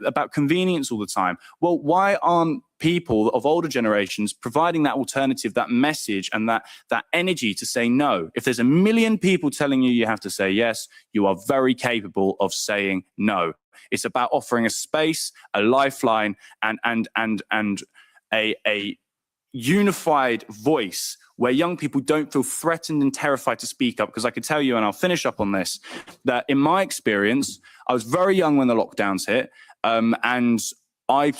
about convenience all the time. Well, why aren't people of older generations providing that alternative, that message, and that energy to say no? If there's 1 million people telling you have to say yes, you are very capable of saying no. It's about offering a space, a lifeline, and a unified voice where young people don't feel threatened and terrified to speak up. Because I can tell you, and I'll finish up on this, that in my experience, I was very young when the lockdowns hit, and I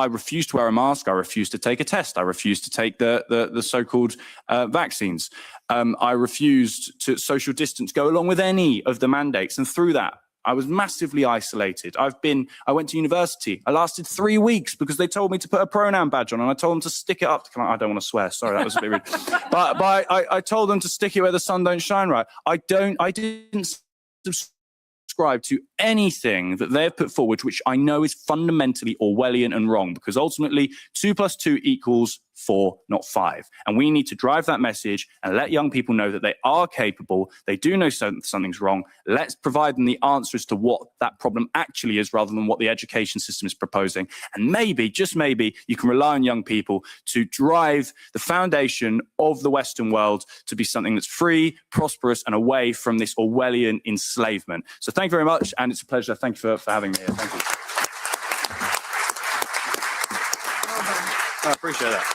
refused to wear a mask. I refused to take a test. I refused to take the so-called vaccines. I refused to social distance, go along with any of the mandates. And through that, I was massively isolated. I went to university. I lasted 3 weeks because they told me to put a pronoun badge on, and I told them to stick it up. I don't want to swear. Sorry, that was a bit rude. But I told them to stick it where the sun don't shine right. I didn't subscribe to anything that they've put forward, which I know is fundamentally Orwellian and wrong, because ultimately 2 + 2 = 4, not 5. And we need to drive that message and let young people know that they are capable. They do know something's wrong. Let's provide them the answer as to what that problem actually is, rather than what the education system is proposing. And maybe, just maybe, you can rely on young people to drive the foundation of the Western world to be something that's free, prosperous, and away from this Orwellian enslavement. So thank you very much, and it's a pleasure. Thank you for having me here. Thank you. I appreciate that.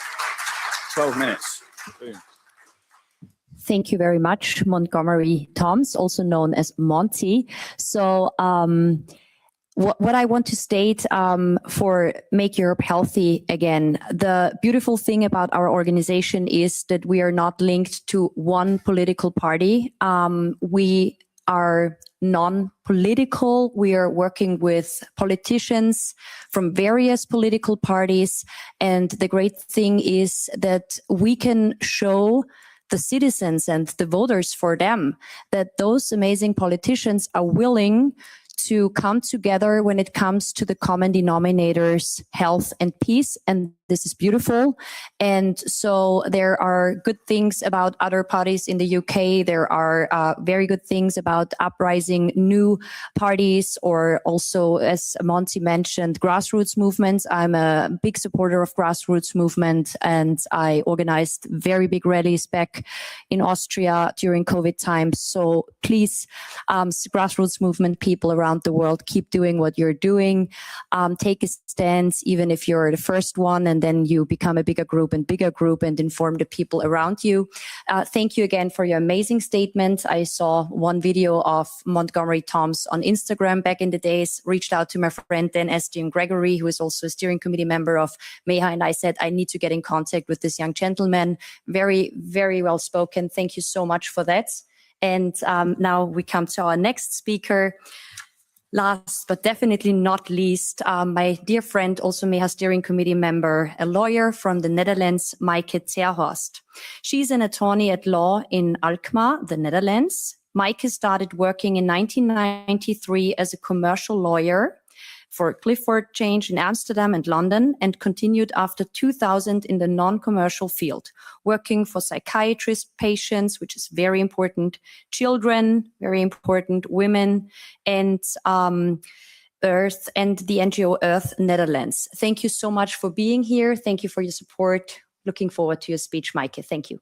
12 minutes. Boom. Thank you very much, Montgomery Toms, also known as Monty. So what I want to state for Make Europe Healthy again, the beautiful thing about our organization is that we are not linked to one political party. We are non-political. We are working with politicians from various political parties. And the great thing is that we can show the citizens and the voters for them that those amazing politicians are willing to come together when it comes to the common denominators, health and peace. And this is beautiful. And so there are good things about other parties in the UK. There are very good things about uprising new parties, or also, as Monty mentioned, grassroots movements. I'm a big supporter of grassroots movement, and I organized very big rallies back in Austria during COVID times. So please, grassroots movement people around the world, keep doing what you're doing. Take a stance, even if you're the first one, and then you become a bigger group and inform the people around you. Thank you again for your amazing statement. I saw one video of Montgomery Toms on Instagram back in the days, reached out to my friend then Estienne Gregory, who is also a steering committee member of MEHA, and I said, I need to get in contact with this young gentleman. Very, very well spoken. Thank you so much for that. And now we come to our next speaker. Last but definitely not least, my dear friend, also MEHA steering committee member, a lawyer from the Netherlands, Maaike Terhorst. She's an attorney at law in Alkmaar, the Netherlands. Maaike started working in 1993 as a commercial lawyer for Clifford Change in Amsterdam and London, and continued after 2000 in the non-commercial field, working for psychiatrist patients, which is very important, children, very important, women, and Earth and the NGO Earth Netherlands. Thank you so much for being here. Thank you for your support. Looking forward to your speech, Maaike. Thank you.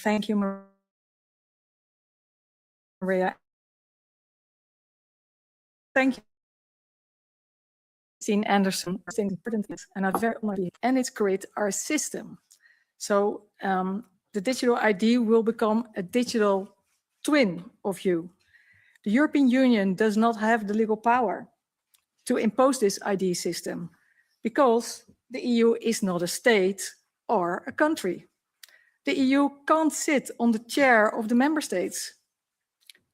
Thank you, Maria. Thank you, Christine Anderson, for saying important things, and I'm very honored. And it's create our system. So the digital ID will become a digital twin of you. The European Union does not have the legal power to impose this ID system because the EU is not a state or a country. The EU can't sit on the chair of the member states.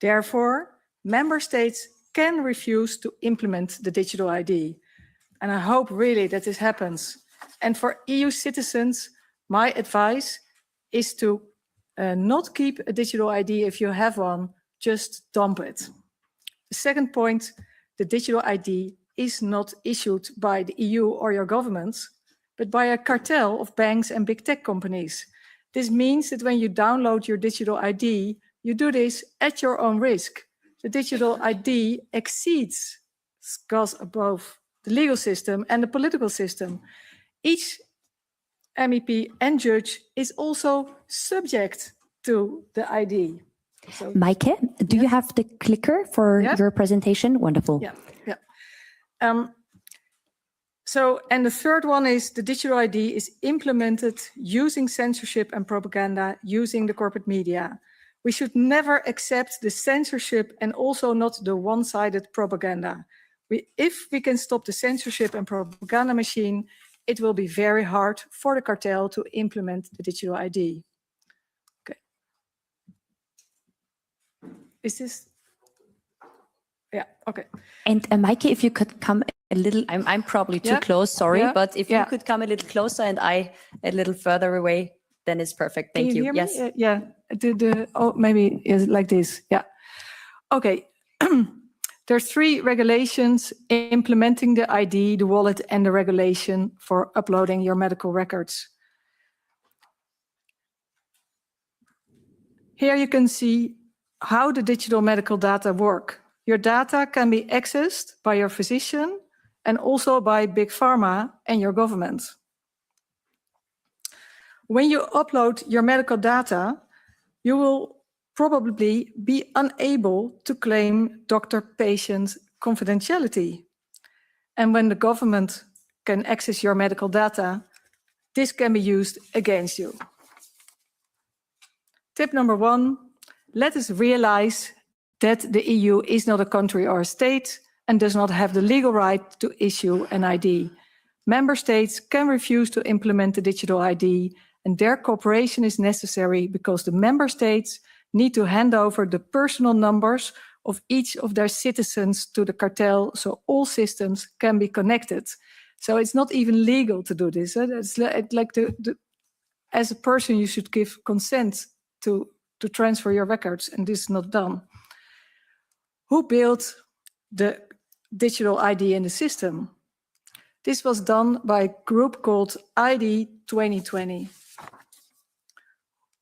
Therefore, member states can refuse to implement the digital ID. And I hope really that this happens. And for EU citizens, my advice is to not keep a digital ID if you have one, just dump it. The second point, the digital ID is not issued by the EU or your governments, but by a cartel of banks and big tech companies. This means that when you download your digital ID, you do this at your own risk. The digital ID goes above the legal system and the political system. Each MEP and judge is also subject to the ID. So, Maike, do you have the clicker for your presentation? Wonderful. Yeah. And the third one is the digital ID is implemented using censorship and propaganda, using the corporate media. We should never accept the censorship and also not the one-sided propaganda. If we can stop the censorship and propaganda machine, it will be very hard for the cartel to implement the digital ID. Okay. Is this? Yeah, okay. And Maike, if you could come a little, I'm probably too close, sorry, but if you could come a little closer and I a little further away, then it's perfect. Thank you. Hear yes. Me? Yeah. Maybe it's like this. Yeah. Okay. There are 3 regulations implementing the ID, the wallet, and the regulation for uploading your medical records. Here you can see how the digital medical data work. Your data can be accessed by your physician and also by Big Pharma and your government. When you upload your medical data, you will probably be unable to claim doctor-patient confidentiality. And when the government can access your medical data, this can be used against you. Tip number 1, let us realize that the EU is not a country or a state and does not have the legal right to issue an ID. Member states can refuse to implement the digital ID, and their cooperation is necessary because the member states need to hand over the personal numbers of each of their citizens to the cartel so all systems can be connected. So it's not even legal to do this. It's like as a person, you should give consent to transfer your records, and this is not done. Who built the digital ID in the system? This was done by a group called ID 2020.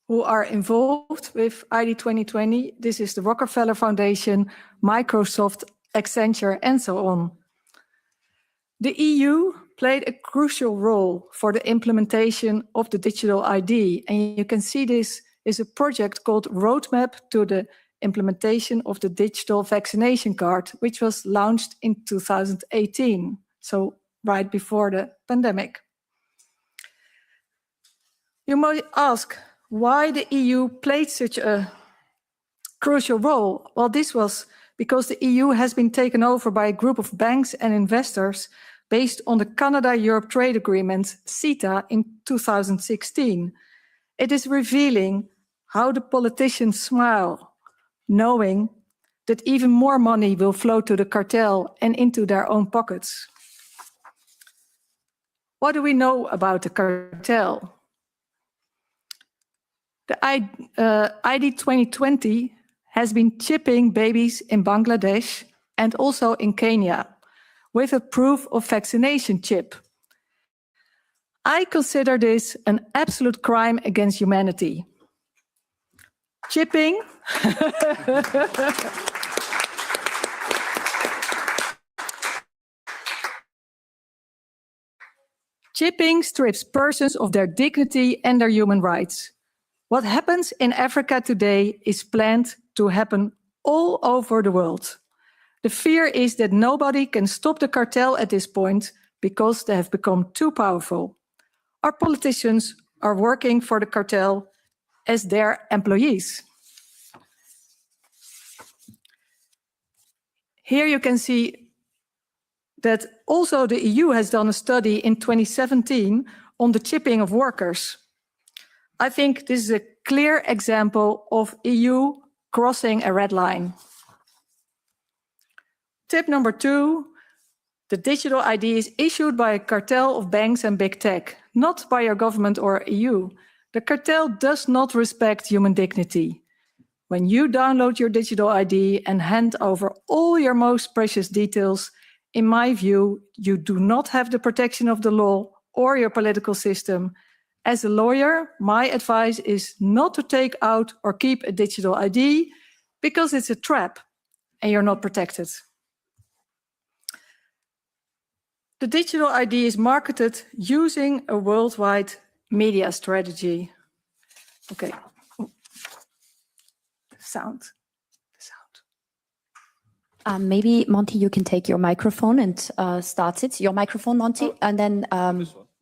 Who are involved with ID 2020? This is the Rockefeller Foundation, Microsoft, Accenture, and so on. The EU played a crucial role for the implementation of the digital ID, and you can see this is a project called Roadmap to the implementation of the digital vaccination card, which was launched in 2018, so right before the pandemic. You might ask why the EU played such a crucial role. Well, this was because the EU has been taken over by a group of banks and investors based on the Canada-Europe Trade Agreement, CETA, in 2016. It is revealing how the politicians smile, knowing that even more money will flow to the cartel and into their own pockets. What do we know about the cartel? The ID 2020 has been chipping babies in Bangladesh and also in Kenya with a proof of vaccination chip. I consider this an absolute crime against humanity. Chipping Chipping strips persons of their dignity and their human rights. What happens in Africa today is planned to happen all over the world. The fear is that nobody can stop the cartel at this point because they have become too powerful. Our politicians are working for the cartel as their employees. Here you can see that also the EU has done a study in 2017 on the chipping of workers. I think this is a clear example of EU crossing a red line. Tip number 2, the digital ID is issued by a cartel of banks and big tech, not by your government or EU. The cartel does not respect human dignity. When you download your digital ID and hand over all your most precious details, in my view, you do not have the protection of the law or your political system. As a lawyer, my advice is not to take out or keep a digital ID because it's a trap and you're not protected. The digital ID is marketed using a worldwide media strategy. Okay. Sound. Maybe, Monty, you can take your microphone and start it. Your microphone, Monty, and then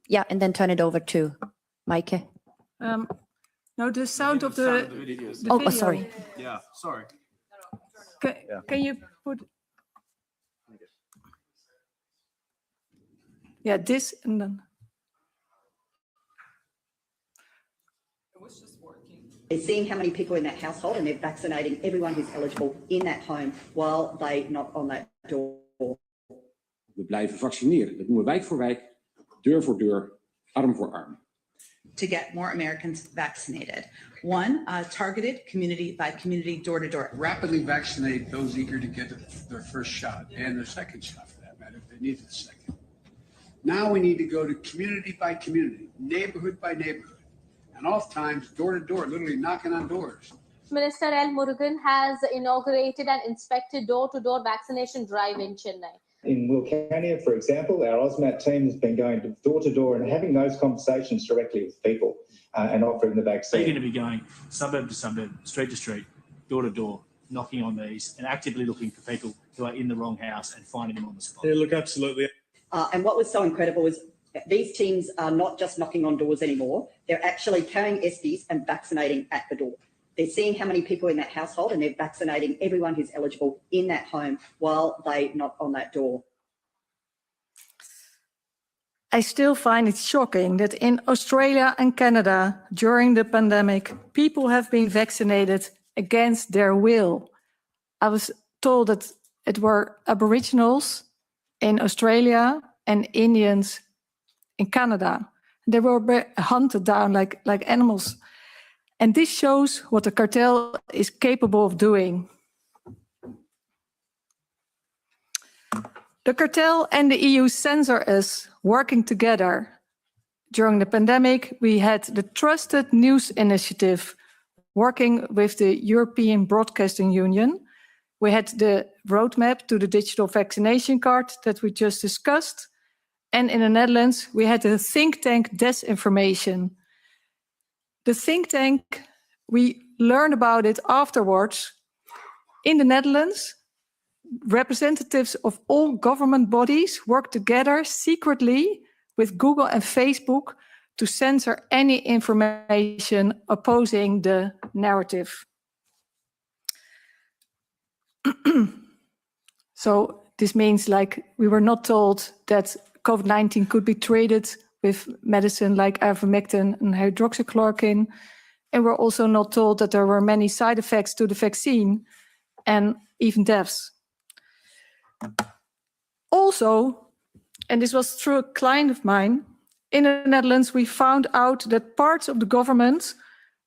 yeah, and then turn it over to Maaike. No, the sound of the video. Oh, sorry. Yeah, sorry. Can you put? Yeah, this and then. They're seeing how many people in that household and they're vaccinating everyone who's eligible in that home while they knock on that door. We blijven vaccineren. Dat doen we wijk voor wijk, deur voor deur, arm voor arm. To get more Americans vaccinated. One, targeted community by community, door to door. Rapidly vaccinate those eager to get their first shot and their second shot for that matter, if they need the second. Now we need to go to community by community, neighborhood by neighborhood. And oftentimes door to door, literally knocking on doors. Minister L. Murugan has inaugurated and inspected door-to-door vaccination drive in Chennai. In Wilcannia, for example, our AusMat team has been going door to door and having those conversations directly with people and offering the vaccine. They're going to be going suburb to suburb, street to street, door to door, knocking on these and actively looking for people who are in the wrong house and finding them on the spot. Yeah, look, absolutely. And what was so incredible is these teams are not just knocking on doors anymore. They're actually carrying SDs and vaccinating at the door. They're seeing how many people in that household and they're vaccinating everyone who's eligible in that home while they knock on that door. I still find it shocking that in Australia and Canada, during the pandemic, people have been vaccinated against their will. I was told that it were Aboriginals in Australia and Indians in Canada. They were hunted down like animals. And this shows what the cartel is capable of doing. The cartel and the EU censor us working together. During the pandemic, we had the Trusted News Initiative working with the European Broadcasting Union. We had the roadmap to the digital vaccination card that we just discussed. And in the Netherlands, we had the think tank Disinformation. The think tank, we learned about it afterwards. In the Netherlands, representatives of all government bodies work together secretly with Google and Facebook to censor any information opposing the narrative. So this means like we were not told that COVID-19 could be treated with medicine like ivermectin and hydroxychloroquine. And we're also not told that there were many side effects to the vaccine and even deaths. Also, and this was through a client of mine, in the Netherlands, we found out that parts of the government,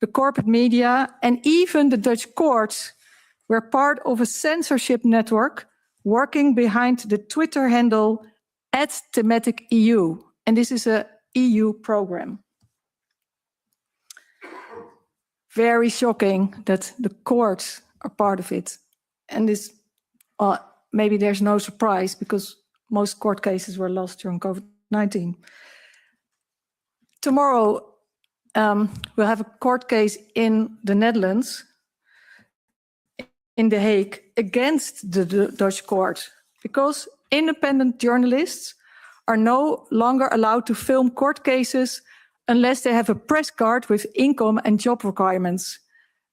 the corporate media, and even the Dutch courts were part of a censorship network working behind the Twitter handle @thematicEU. And this is an EU program. Very shocking that the courts are part of it. And this, maybe there's no surprise because most court cases were lost during COVID-19. Tomorrow, we'll have a court case in the Netherlands in The Hague against the Dutch court because independent journalists are no longer allowed to film court cases unless they have a press card with income and job requirements.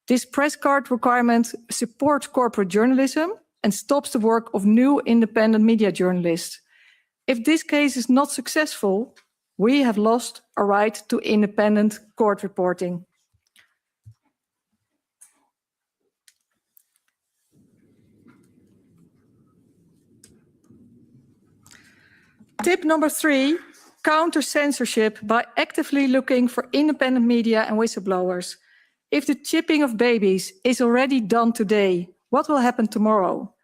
This press card requirement supports corporate journalism and stops the work of new independent media journalists. If this case is not successful, we have lost a right to independent court reporting. Tip number 3, counter censorship by actively looking for independent media and whistleblowers. If the chipping of babies is already done today, what will happen tomorrow?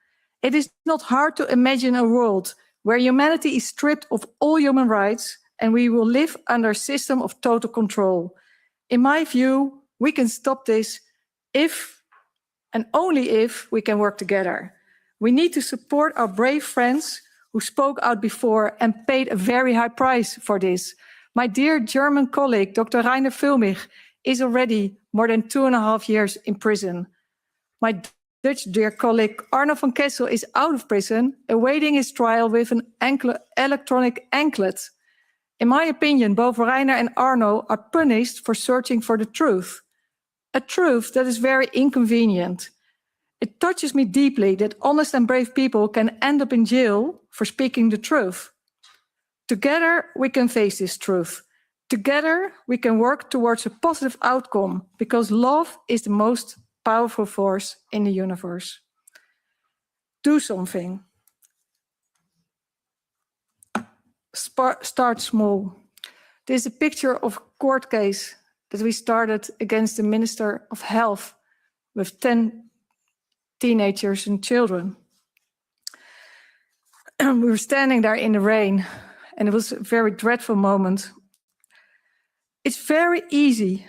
It is not hard to imagine a world where humanity is stripped of all human rights and we will live under a system of total control. In my view, we can stop this if and only if we can work together. We need to support our brave friends who spoke out before and paid a very high price for this. My dear German colleague, Dr. Rainer Füllmich, is already more than 2.5 years in prison. My Dutch dear colleague Arno van Kessel is out of prison, awaiting his trial with an electronic anklet. In my opinion, both Rainer and Arno are punished for searching for the truth. A truth that is very inconvenient. It touches me deeply that honest and brave people can end up in jail for speaking the truth. Together, we can face this truth. Together, we can work towards a positive outcome because love is the most powerful force in the universe. Do something. Start small. This is a picture of a court case that we started against the Minister of Health with 10 teenagers and children. We were standing there in the rain, and it was a very dreadful moment. It's very easy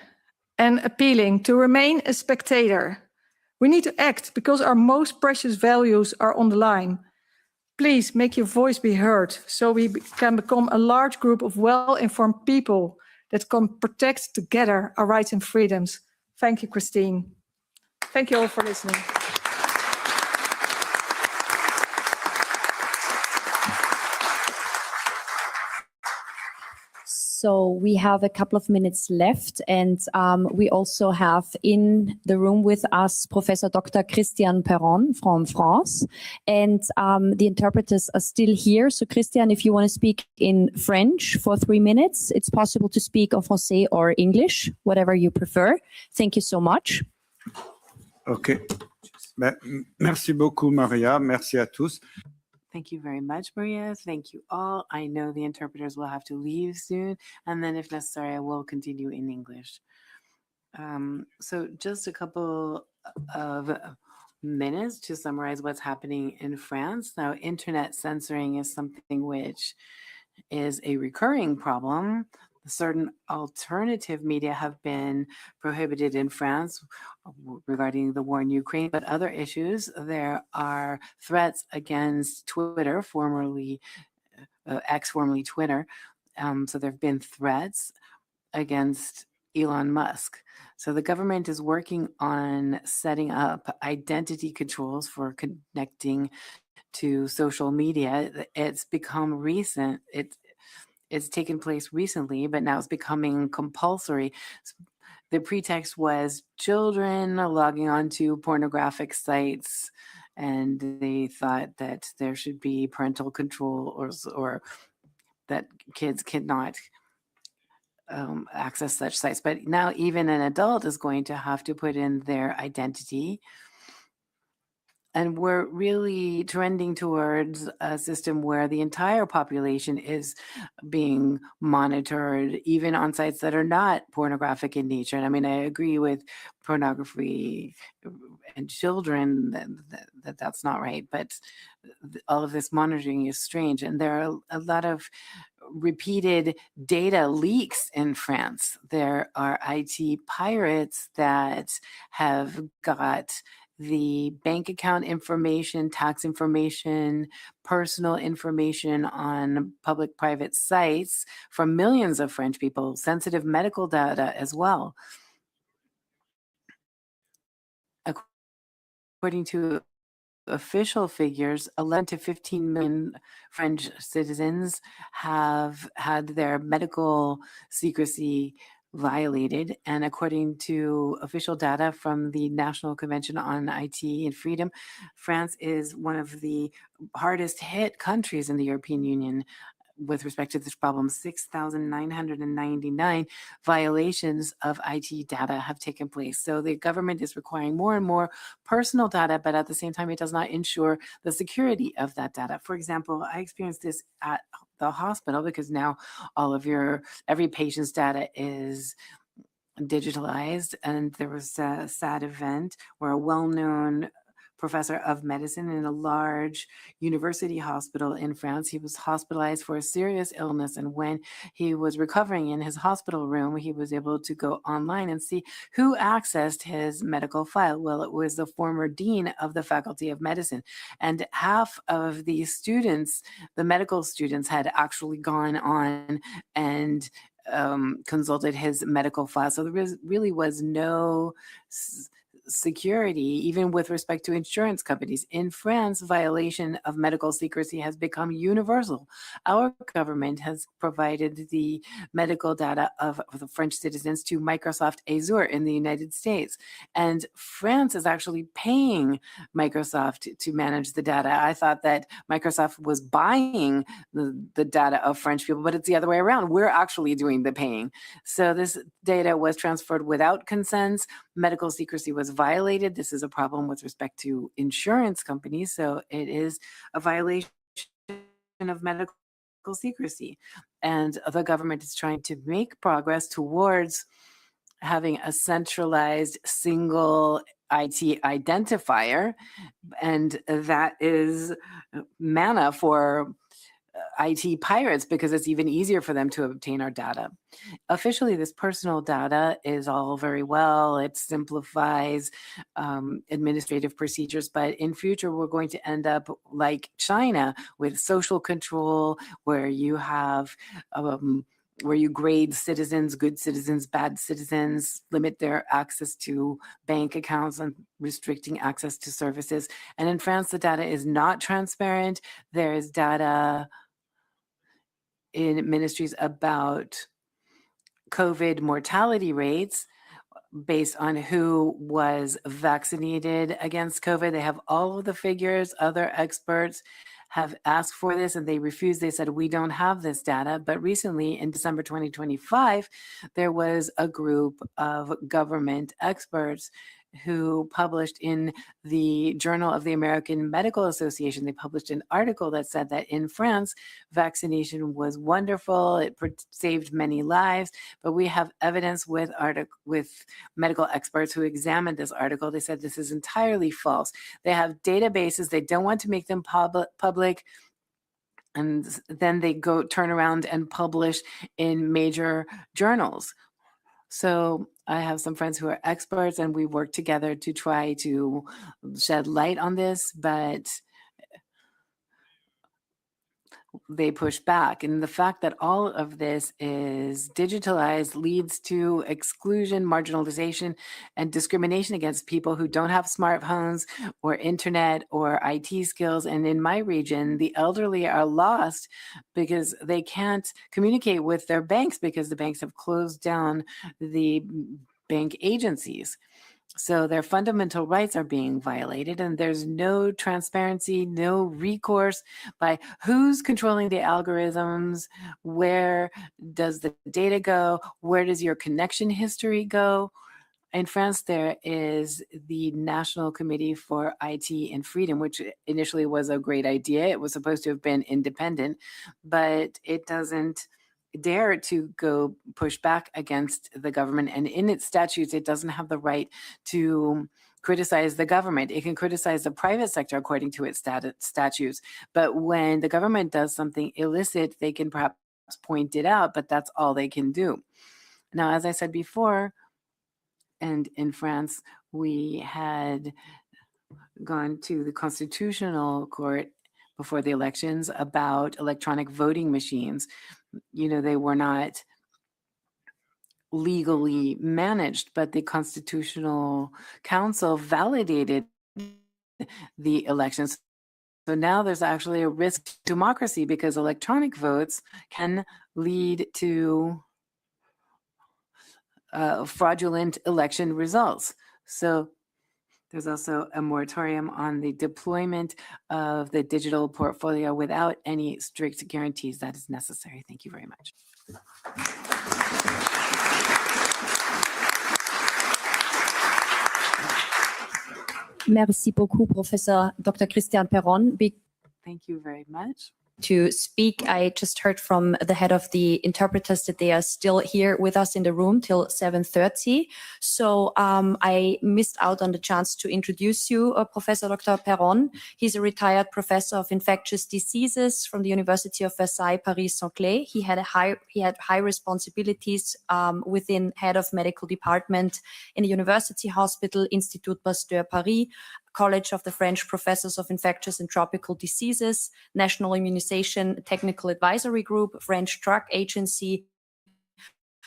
and appealing to remain a spectator. We need to act because our most precious values are on the line. Please make your voice be heard so we can become a large group of well-informed people that can protect together our rights and freedoms. Thank you, Christine. Thank you all for listening. So we have a couple of minutes left, and we also have in the room with us Professor Dr. Christian Perron from France, and the interpreters are still here. So Christian, if you want to speak in French for 3 minutes, it's possible to speak en français or English, whatever you prefer. Thank you so much. OK. Merci beaucoup, Maria. Merci à tous. Thank you very much, Maria. Thank you all. I know the interpreters will have to leave soon, and then if necessary, I will continue in English. So just a couple of minutes to summarize what's happening in France. Now, internet censoring is something which is a recurring problem. Certain alternative media have been prohibited in France regarding the war in Ukraine, but other issues, there are threats against Twitter, formerly X, formerly Twitter. So there have been threats against Elon Musk. So the government is working on setting up identity controls for connecting to social media. It's become recent. It's taken place recently, but now it's becoming compulsory. The pretext was children logging onto pornographic sites, and they thought that there should be parental control or that kids cannot access such sites. But now even an adult is going to have to put in their identity. And we're really trending towards a system where the entire population is being monitored, even on sites that are not pornographic in nature. And I mean, I agree with pornography and children that that's not right, but all of this monitoring is strange. And there are a lot of repeated data leaks in France. There are IT pirates that have got the bank account information, tax information, personal information on public-private sites from millions of French people, sensitive medical data as well. according to official figures, 11 to 15 million French citizens have had their medical secrecy violated. And according to official data from the National Convention on IT and Freedom, France is one of the hardest hit countries in the European Union with respect to this problem. 6,999 violations of IT data have taken place. So the government is requiring more and more personal data, but at the same time, it does not ensure the security of that data. For example, I experienced this at the hospital because now every patient's data is digitalized. And there was a sad event where a well-known professor of medicine in a large university hospital in France, he was hospitalized for a serious illness. And when he was recovering in his hospital room, he was able to go online and see who accessed his medical file. Well, it was the former dean of the Faculty of Medicine. And half of the students, the medical students, had actually gone on and consulted his medical file. So there really was no security, even with respect to insurance companies. In France, violation of medical secrecy has become universal. Our government has provided the medical data of the French citizens to Microsoft Azure in the United States. And France is actually paying Microsoft to manage the data. I thought that Microsoft was buying the data of French people, but it's the other way around. We're actually doing the paying. So this data was transferred without consents. Medical secrecy was violated. This is a problem with respect to insurance companies. So it is a violation of medical secrecy. And the government is trying to make progress towards having a centralized single IT identifier. And that is manna for IT pirates because it's even easier for them to obtain our data. Officially, this personal data is all very well. It simplifies administrative procedures, but in future, we're going to end up like China with social control, where you have where you grade citizens, good citizens, bad citizens, limit their access to bank accounts and restricting access to services. And in France, the data is not transparent. There is data in ministries about COVID mortality rates based on who was vaccinated against COVID. They have all of the figures. Other experts have asked for this and they refused. They said, we don't have this data. But recently, in December 2025, there was a group of government experts who published in the Journal of the American Medical Association, they published an article that said that in France, vaccination was wonderful. It saved many lives. But we have evidence with medical experts who examined this article. They said this is entirely false. They have databases. They don't want to make them public. And then they turn around and publish in major journals. So I have some friends who are experts and we work together to try to shed light on this, but they push back. And the fact that all of this is digitalized leads to exclusion, marginalization, and discrimination against people who don't have smartphones or internet or IT skills. And in my region, the elderly are lost because they can't communicate with their banks because the banks have closed down the bank agencies. So their fundamental rights are being violated, and there's no transparency, no recourse by who's controlling the algorithms, where does the data go, where does your connection history go. In France, there is the National Committee for IT and Freedom, which initially was a great idea. It was supposed to have been independent, but it doesn't dare to go push back against the government. And in its statutes, it doesn't have the right to criticize the government. It can criticize the private sector according to its statutes. But when the government does something illicit, they can perhaps point it out, but that's all they can do. Now, as I said before, and in France, we had gone to the Constitutional Court before the elections about electronic voting machines. You know, they were not legally managed, but the Constitutional Council validated the elections. So now there's actually a risk to democracy because electronic votes can lead to fraudulent election results. So there's also a moratorium on the deployment of the digital portfolio without any strict guarantees that is necessary. Thank you very much. Merci beaucoup, Professor Dr. Christian Perron. Thank you very much. To speak. I just heard from the head of the interpreters that they are still here with us in the room till 7:30. So I missed out on the chance to introduce you, Professor Dr. Perron. He's a retired professor of infectious diseases from the University of Versailles, Paris-Saclay. He had high responsibilities within head of medical department in the University Hospital, Institut Pasteur Paris, College of the French Professors of Infectious and Tropical Diseases, National Immunization Technical Advisory Group, French Drug Agency,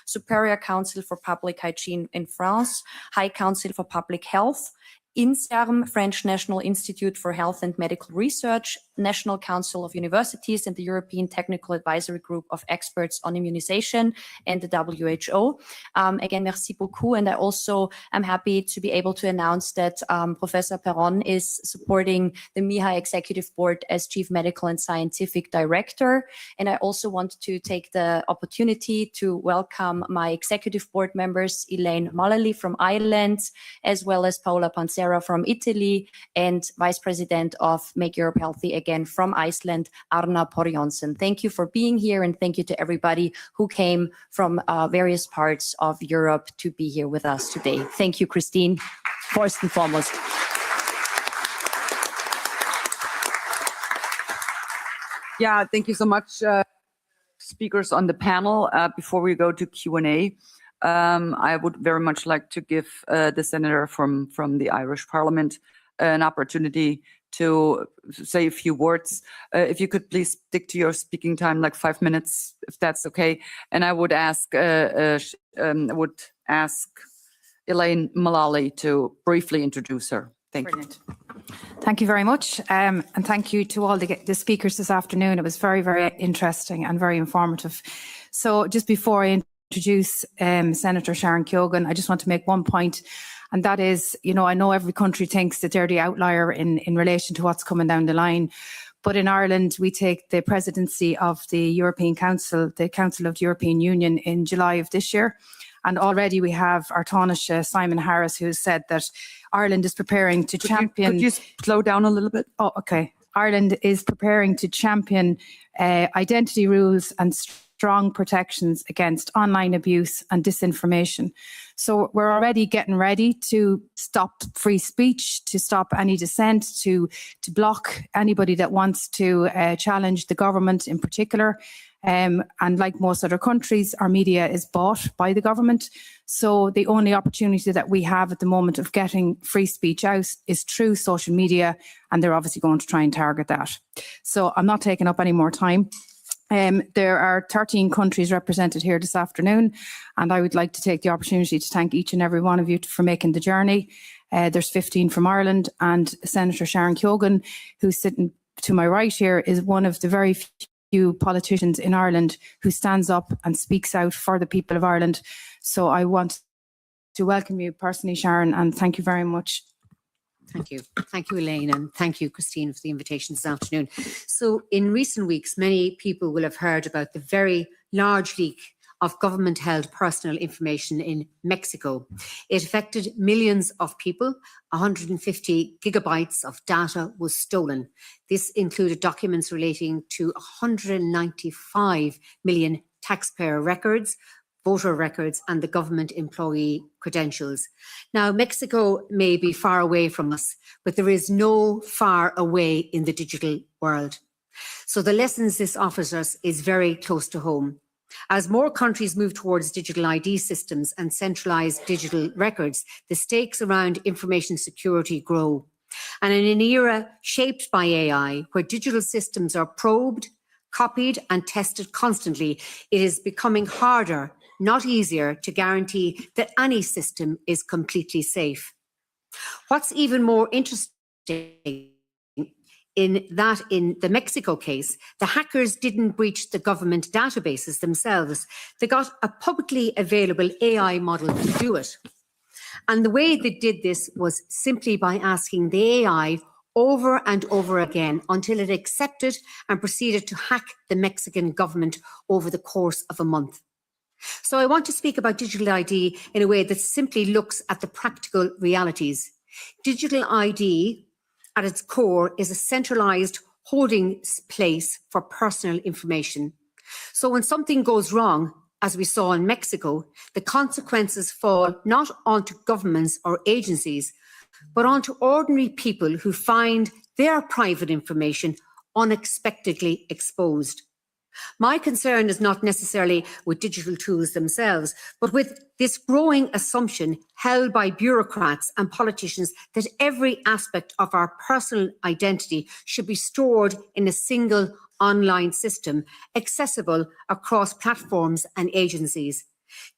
Superior Council for Public Hygiene in France, High Council for Public Health, INSERM, French National Institute for Health and Medical Research, National Council of Universities, and the European Technical Advisory Group of Experts on Immunization and the WHO. Again, merci beaucoup. And I also am happy to be able to announce that Professor Perron is supporting the MIHA Executive Board as Chief Medical and Scientific Director. And I also want to take the opportunity to welcome my Executive Board members, Elaine Mullally from Ireland, as well as Paola Pansera from Italy, and Vice President of Make Europe Healthy again from Iceland, Arna Porjonsen. Thank you for being here, and thank you to everybody who came from various parts of Europe to be here with us today. Thank you, Christine, first and foremost. Yeah, thank you so much, speakers on the panel. Before we go to Q&A, I would very much like to give the senator from the Irish Parliament an opportunity to say a few words. If you could please stick to your speaking time, like 5 minutes, if that's okay. And I would ask Elaine Mullally to briefly introduce her. Thank you. Thank you very much. And thank you to all the speakers this afternoon. It was very, very interesting and very informative. So just before I introduce Senator Sharon Keoghan, I just want to make one point, and that is, I know every country thinks that they're the outlier in relation to what's coming down the line. But in Ireland, we take the presidency of the European Council, the Council of the European Union, in July of this year. And already we have our Taoiseach Simon Harris, who has said that Ireland is preparing to champion... Could you slow down a little bit? Oh, okay. Ireland is preparing to champion identity rules and strong protections against online abuse and disinformation. So we're already getting ready to stop free speech, to stop any dissent, to block anybody that wants to challenge the government in particular. And like most other countries, our media is bought by the government. So the only opportunity that we have at the moment of getting free speech out is through social media, and they're obviously going to try and target that. So I'm not taking up any more time. There are 13 countries represented here this afternoon, and I would like to take the opportunity to thank each and every one of you for making the journey. There's 15 from Ireland, and Senator Sharon Keoghan, who's sitting to my right here, is one of the very few politicians in Ireland who stands up and speaks out for the people of Ireland. So I want to welcome you personally, Sharon, and thank you very much. Thank you. Thank you, Elaine, and thank you, Christine, for the invitation this afternoon. So in recent weeks, many people will have heard about the very large leak of government-held personal information in Mexico. It affected millions of people. 150 gigabytes of data was stolen. This included documents relating to 195 million taxpayer records, voter records, and the government employee credentials. Now, Mexico may be far away from us, but there is no far away in the digital world. So the lessons this offers us is very close to home. As more countries move towards digital ID systems and centralized digital records, the stakes around information security grow. And in an era shaped by AI, where digital systems are probed, copied, and tested constantly, it is becoming harder, not easier, to guarantee that any system is completely safe. What's even more interesting in that in the Mexico case, the hackers didn't breach the government databases themselves. They got a publicly available AI model to do it. And the way they did this was simply by asking the AI over and over again until it accepted and proceeded to hack the Mexican government over the course of a month. So I want to speak about digital ID in a way that simply looks at the practical realities. Digital ID at its core is a centralized holding place for personal information. So when something goes wrong, as we saw in Mexico, the consequences fall not onto governments or agencies, but onto ordinary people who find their private information unexpectedly exposed. My concern is not necessarily with digital tools themselves, but with this growing assumption held by bureaucrats and politicians that every aspect of our personal identity should be stored in a single online system, accessible across platforms and agencies.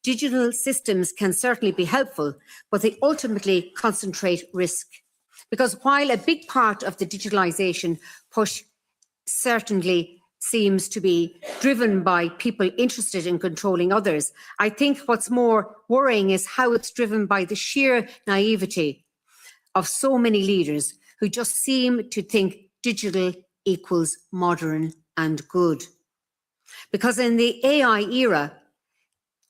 Digital systems can certainly be helpful, but they ultimately concentrate risk. Because while a big part of the digitalization push certainly seems to be driven by people interested in controlling others, I think what's more worrying is how it's driven by the sheer naivety of so many leaders who just seem to think digital equals modern and good. Because in the AI era,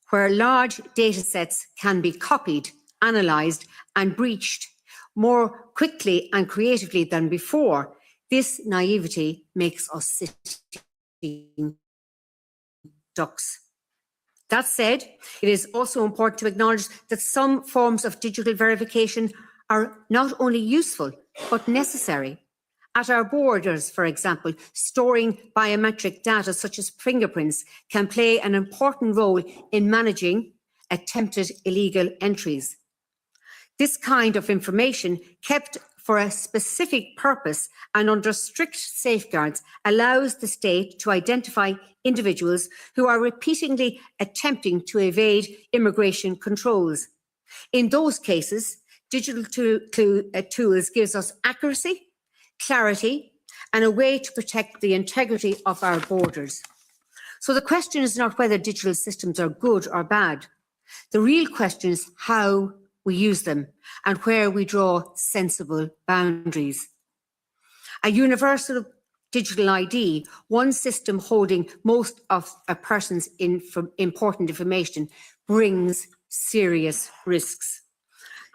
where large data sets can be copied, analysed and breached more quickly and creatively than before, this naivety makes us sitting ducks. That said, it is also important to acknowledge that some forms of digital verification are not only useful, but necessary. At our borders, for example, storing biometric data such as fingerprints can play an important role in managing attempted illegal entries. This kind of information, kept for a specific purpose and under strict safeguards, allows the state to identify individuals who are repeatedly attempting to evade immigration controls. In those cases, digital tools gives us accuracy, clarity, and a way to protect the integrity of our borders. So the question is not whether digital systems are good or bad. The real question is how we use them and where we draw sensible boundaries. A universal digital ID, one system holding most of a person's important information, brings serious risks.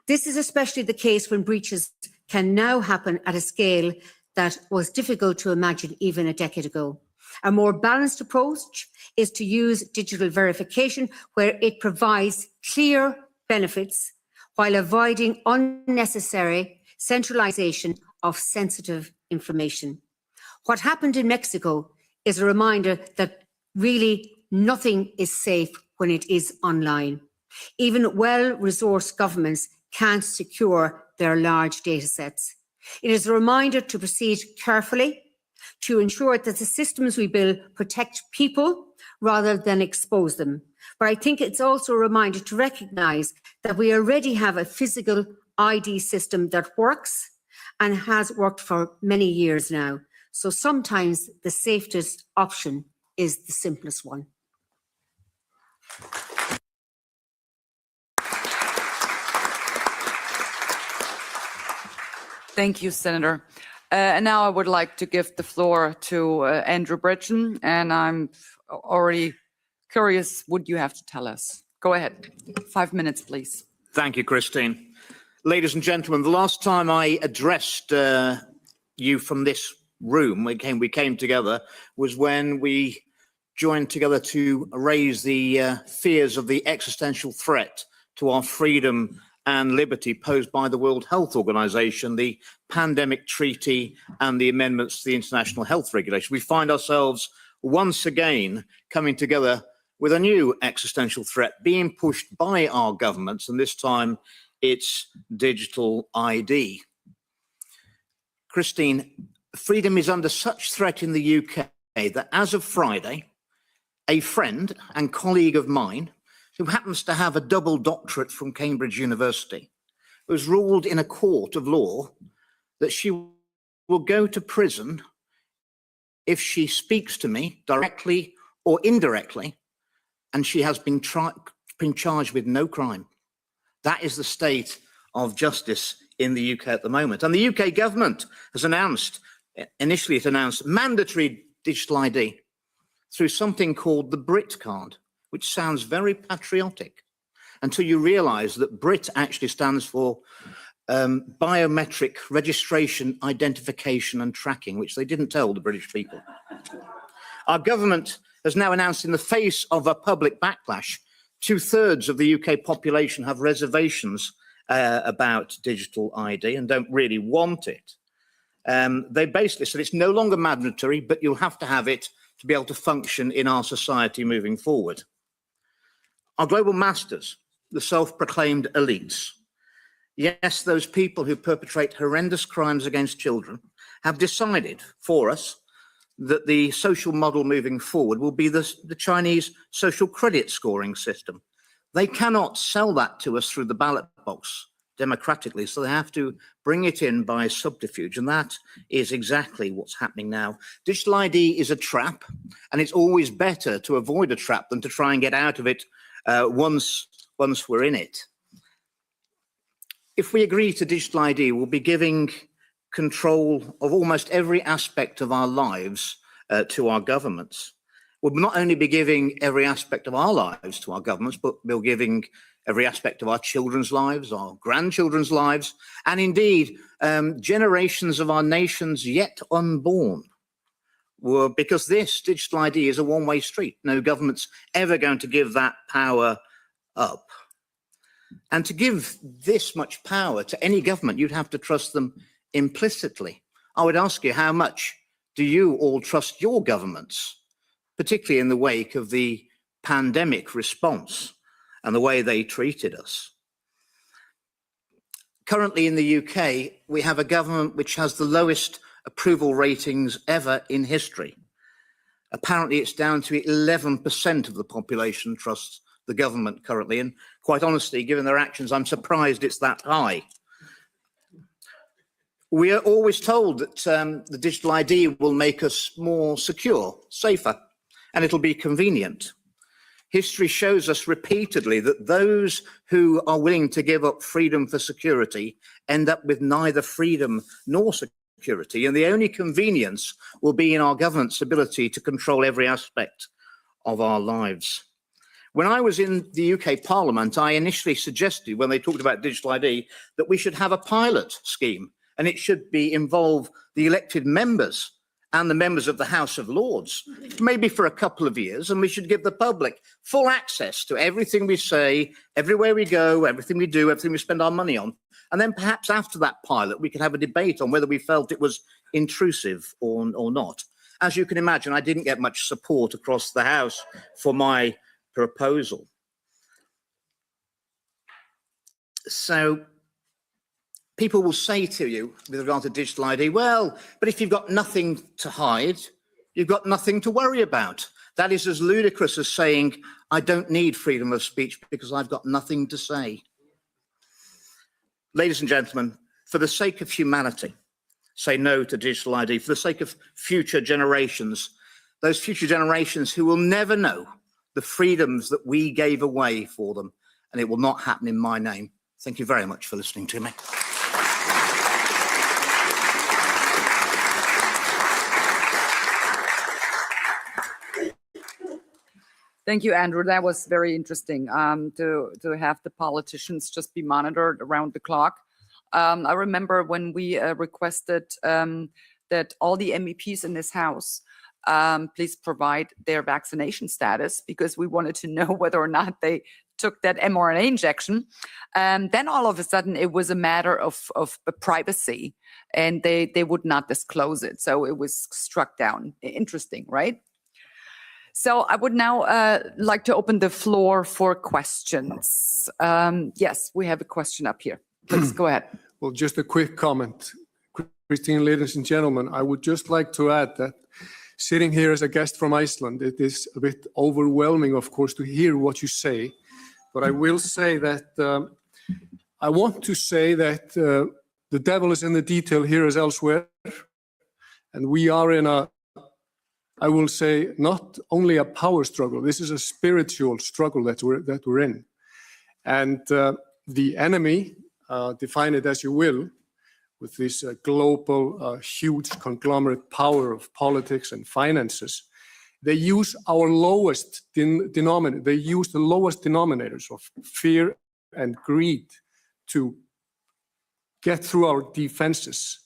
This is especially the case when breaches can now happen at a scale that was difficult to imagine even a decade ago. A more balanced approach is to use digital verification where it provides clear benefits while avoiding unnecessary centralization of sensitive information. What happened in Mexico is a reminder that really nothing is safe when it is online. Even well-resourced governments can't secure their large data sets. It is a reminder to proceed carefully, to ensure that the systems we build protect people rather than expose them. But I think it's also a reminder to recognise that we already have a physical ID system that works and has worked for many years now. So sometimes the safest option is the simplest one. Thank you, Senator. And now I would like to give the floor to Andrew Bridgen, and I'm already curious what you have to tell us. Go ahead. 5 minutes, please. Thank you, Christine. Ladies and gentlemen, the last time I addressed you from this room, we came together, was when we joined together to raise the fears of the existential threat to our freedom and liberty posed by the World Health Organization, the Pandemic Treaty, and the amendments to the International Health Regulation. We find ourselves once again coming together with a new existential threat being pushed by our governments, and this time it's digital ID. Christine, freedom is under such threat in the UK that as of Friday, a friend and colleague of mine who happens to have a double doctorate from Cambridge University, was ruled in a court of law that she will go to prison if she speaks to me directly or indirectly, and she has been charged with no crime. That is the state of justice in the UK at the moment. And the UK government has announced, initially it announced mandatory digital ID through something called the Brit card, which sounds very patriotic, until you realise that Brit actually stands for biometric registration, identification and tracking, which they didn't tell the British people. Our government has now announced, in the face of a public backlash, 2/3 of the UK population have reservations about digital ID and don't really want it. They basically said it's no longer mandatory, but you'll have to have it to be able to function in our society moving forward. Our global masters, the self-proclaimed elites, yes, those people who perpetrate horrendous crimes against children, have decided for us that the social model moving forward will be the Chinese social credit scoring system. They cannot sell that to us through the ballot box democratically, so they have to bring it in by subterfuge, and that is exactly what's happening now. Digital ID is a trap, and it's always better to avoid a trap than to try and get out of it once we're in it. If we agree to digital ID, we'll be giving control of almost every aspect of our lives to our governments. We'll not only be giving every aspect of our lives to our governments, but we'll be giving every aspect of our children's lives, our grandchildren's lives, and indeed generations of our nations yet unborn. Because this digital ID is a one-way street. No government's ever going to give that power up. And to give this much power to any government, you'd have to trust them implicitly. I would ask you, how much do you all trust your governments, particularly in the wake of the pandemic response and the way they treated us? Currently in the UK, we have a government which has the lowest approval ratings ever in history. Apparently, it's down to 11% of the population trusts the government currently, and quite honestly, given their actions, I'm surprised it's that high. We are always told that the digital ID will make us more secure, safer, and it'll be convenient. History shows us repeatedly that those who are willing to give up freedom for security end up with neither freedom nor security, and the only convenience will be in our government's ability to control every aspect of our lives. When I was in the UK Parliament, I initially suggested, when they talked about digital ID, that we should have a pilot scheme, and it should involve the elected members and the members of the House of Lords, maybe for a couple of years, and we should give the public full access to everything we say, everywhere we go, everything we do, everything we spend our money on. And then perhaps after that pilot, we could have a debate on whether we felt it was intrusive or not. As you can imagine, I didn't get much support across the House for my proposal. So people will say to you with regard to digital ID, well, but if you've got nothing to hide, you've got nothing to worry about. That is as ludicrous as saying, I don't need freedom of speech because I've got nothing to say. Ladies and gentlemen, for the sake of humanity, say no to digital ID. For the sake of future generations, those future generations who will never know the freedoms that we gave away for them, and it will not happen in my name. Thank you very much for listening to me. Thank you, Andrew. That was very interesting to have the politicians just be monitored around the clock. I remember when we requested that all the MEPs in this house please provide their vaccination status, because we wanted to know whether or not they took that mRNA injection. Then all of a sudden it was a matter of privacy, and they would not disclose it. So it was struck down. Interesting, right? So I would now like to open the floor for questions. Yes, we have a question up here. Please go ahead. Well, just a quick comment. Christine, ladies and gentlemen, I would just like to add that sitting here as a guest from Iceland, it is a bit overwhelming, of course, to hear what you say. But I will say that I want to say that the the devil is in the detail here as elsewhere. And we are in I will say, not only a power struggle, this is a spiritual struggle that we're in. And the enemy, define it as you will, with this global, huge conglomerate power of politics and finances, they use our lowest denominator. They use the lowest denominators of fear and greed to get through our defenses.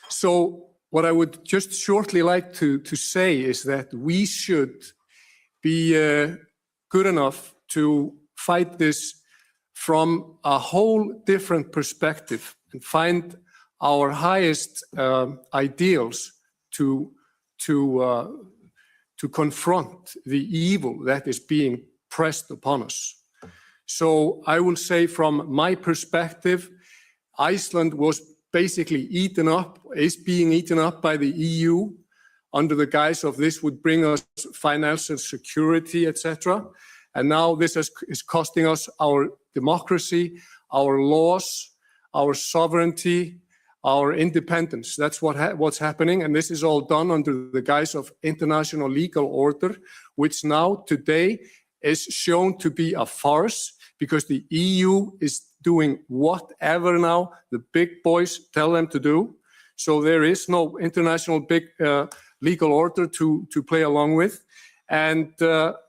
So what I would just shortly like to say is that we should be good enough to fight this from a whole different perspective and find our highest ideals to confront the evil that is being pressed upon us. So I will say from my perspective, Iceland was basically eaten up, is being eaten up by the EU under the guise of this would bring us financial security, etc. And now this is costing us our democracy, our laws, our sovereignty, our independence. That's what's happening. And this is all done under the guise of international legal order, which now today is shown to be a farce because the EU is doing whatever now the big boys tell them to do. So there is no international big legal order to play along with. And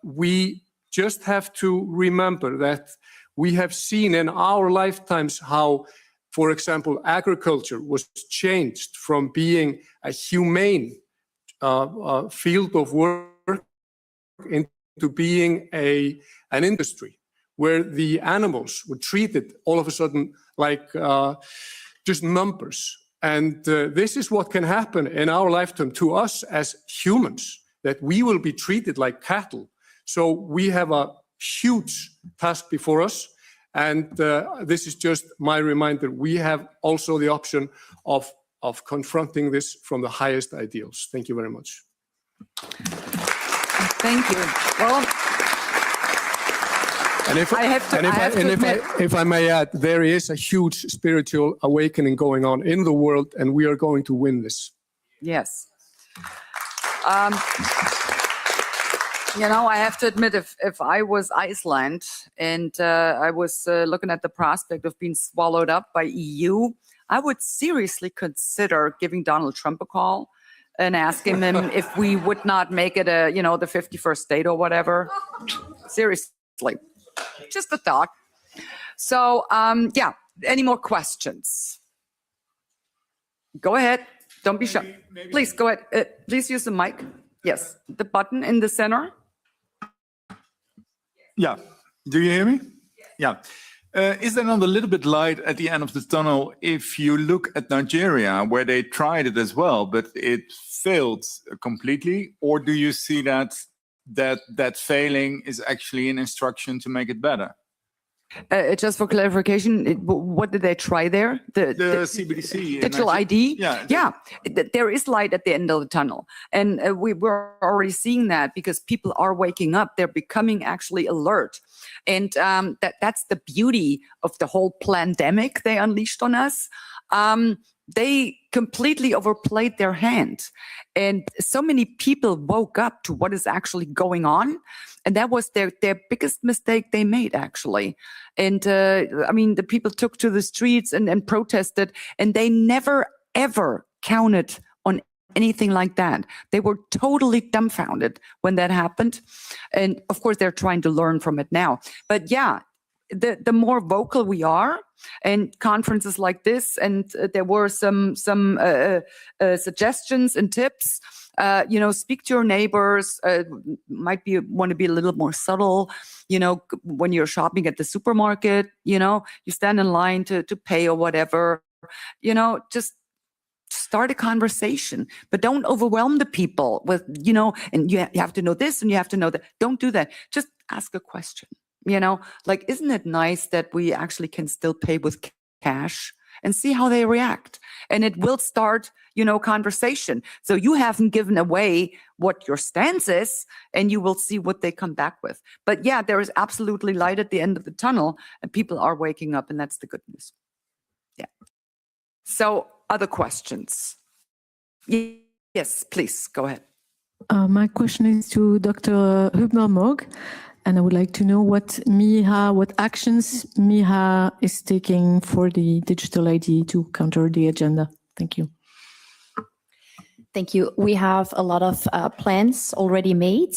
we just have to remember that we have seen in our lifetimes how, for example, agriculture was changed from being a humane field of work into being an industry where the animals were treated all of a sudden like just numbers. And this is what can happen in our lifetime to us as humans, that we will be treated like cattle. So we have a huge task before us. And this is just my reminder. We have also the option of confronting this from the highest ideals. Thank you very much. Thank you. Well, and if I may add, there is a huge spiritual awakening going on in the world, and we are going to win this. Yes. You know, I have to admit, if I was Iceland and I was looking at the prospect of being swallowed up by EU, I would seriously consider giving Donald Trump a call and asking him if we would not make it the 51st state or whatever. Seriously, just a thought. So, yeah, any more questions? Go ahead. Don't be shy. Please go ahead. Please use the mic. Yes, the button in the center. Yeah. Do you hear me? Yeah. Is there not a little bit light at the end of the tunnel if you look at Nigeria, where they tried it as well, but it failed completely? Or do you see that failing is actually an instruction to make it better? Just for clarification, what did they try there? The CBDC. Digital ID? Yeah. There is light at the end of the tunnel. And we're already seeing that because people are waking up. They're becoming actually alert. And that's the beauty of the whole pandemic they unleashed on us. They completely overplayed their hand. And so many people woke up to what is actually going on. And that was their biggest mistake they made, actually. And I mean, the people took to the streets and protested, and they never, ever counted on anything like that. They were totally dumbfounded when that happened. And of course, they're trying to learn from it now. But yeah, the more vocal we are, and conferences like this, and there were some suggestions and tips. Speak to your neighbors. Want to be a little more subtle. When you're shopping at the supermarket, you stand in line to pay or whatever. Just start a conversation, but don't overwhelm the people with and you have to know this and you have to know that. Don't do that. Just ask a question. Isn't it nice that we actually can still pay with cash, and see how they react? And it will start, conversation. So you haven't given away what your stance is, and you will see what they come back with. But yeah, there is absolutely light at the end of the tunnel, and people are waking up, and that's the good news. Yeah. So other questions? Yes, please, go ahead. My question is to Dr. Hübner-Mogg, and I would like to know what actions MIHA is taking for the digital ID to counter the agenda. Thank you. Thank you. We have a lot of plans already made.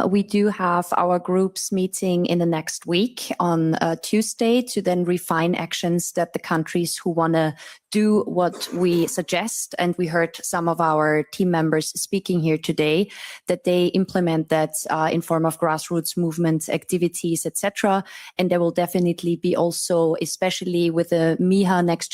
We do have our groups meeting in the next week on Tuesday to then refine actions that the countries who want to do what we suggest, and we heard some of our team members speaking here today, that they implement that in form of grassroots movement activities, etc. And there will definitely be also, especially with the MIHA Next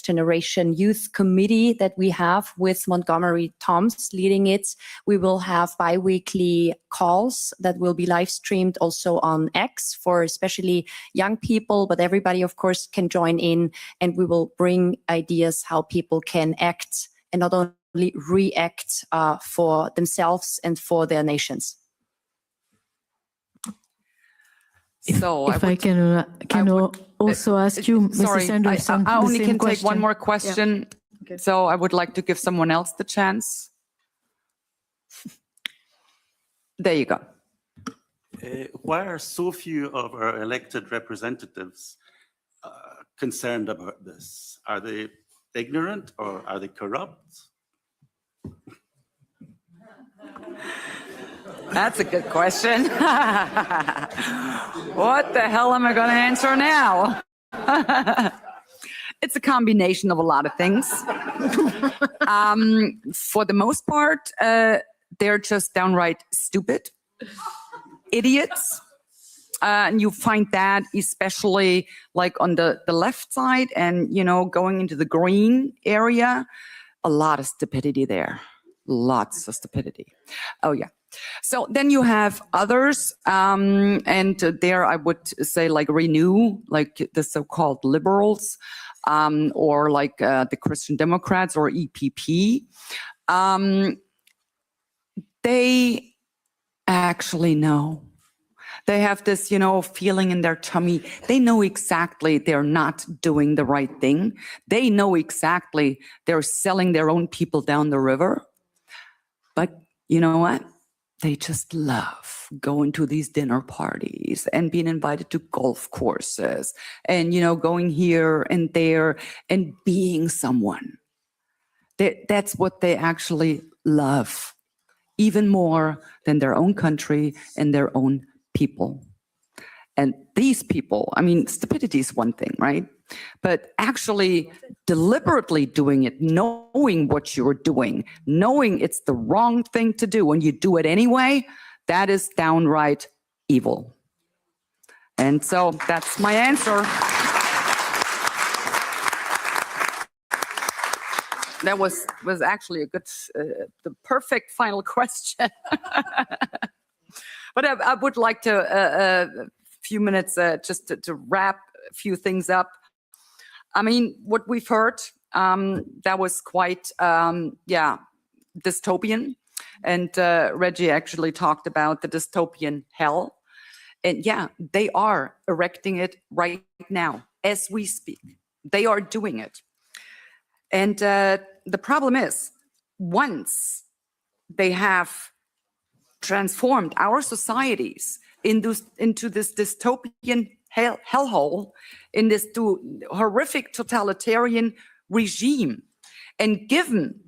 Generation Youth Committee that we have with Montgomery Toms leading it, we will have bi-weekly calls that will be live streamed also on X for especially young people, but everybody of course can join in, and we will bring ideas how people can act and not only react for themselves and for their nations. So if I can also ask you, sorry, Mr. Sanderson, I only the can same take one question. more question. Okay. So I would like to give someone else the chance. There you go. Why are so few of our elected representatives concerned about this? Are they ignorant or are they corrupt? That's a good question. What the hell am I going to answer now? It's a combination of a lot of things. For the most part, they're just downright stupid, idiots. And you find that especially like on the left side and, you know, going into the green area, a lot of stupidity there. Lots of stupidity. Oh, yeah. So then you have others, and there I would say like Renew, like the so-called liberals, or like the Christian Democrats or EPP. They actually know. They have this, you know, feeling in their tummy. They know exactly they're not doing the right thing. They know exactly they're selling their own people down the river. But you know what? They just love going to these dinner parties and being invited to golf courses and, you know, going here and there and being someone. That's what they actually love, even more than their own country and their own people. And these people, I mean, stupidity is one thing, right? But actually deliberately doing it, knowing what you're doing, knowing it's the wrong thing to do, and you do it anyway, that is downright evil. And so that's my answer. That was actually a good, the perfect final question. But I would like to, a few minutes just to wrap a few things up. I mean, what we've heard, that was quite, dystopian. And Reggie actually talked about the dystopian hell. And yeah, they are erecting it right now as we speak. They are doing it. And the problem is, once they have transformed our societies into this dystopian hellhole, in this horrific totalitarian regime, and given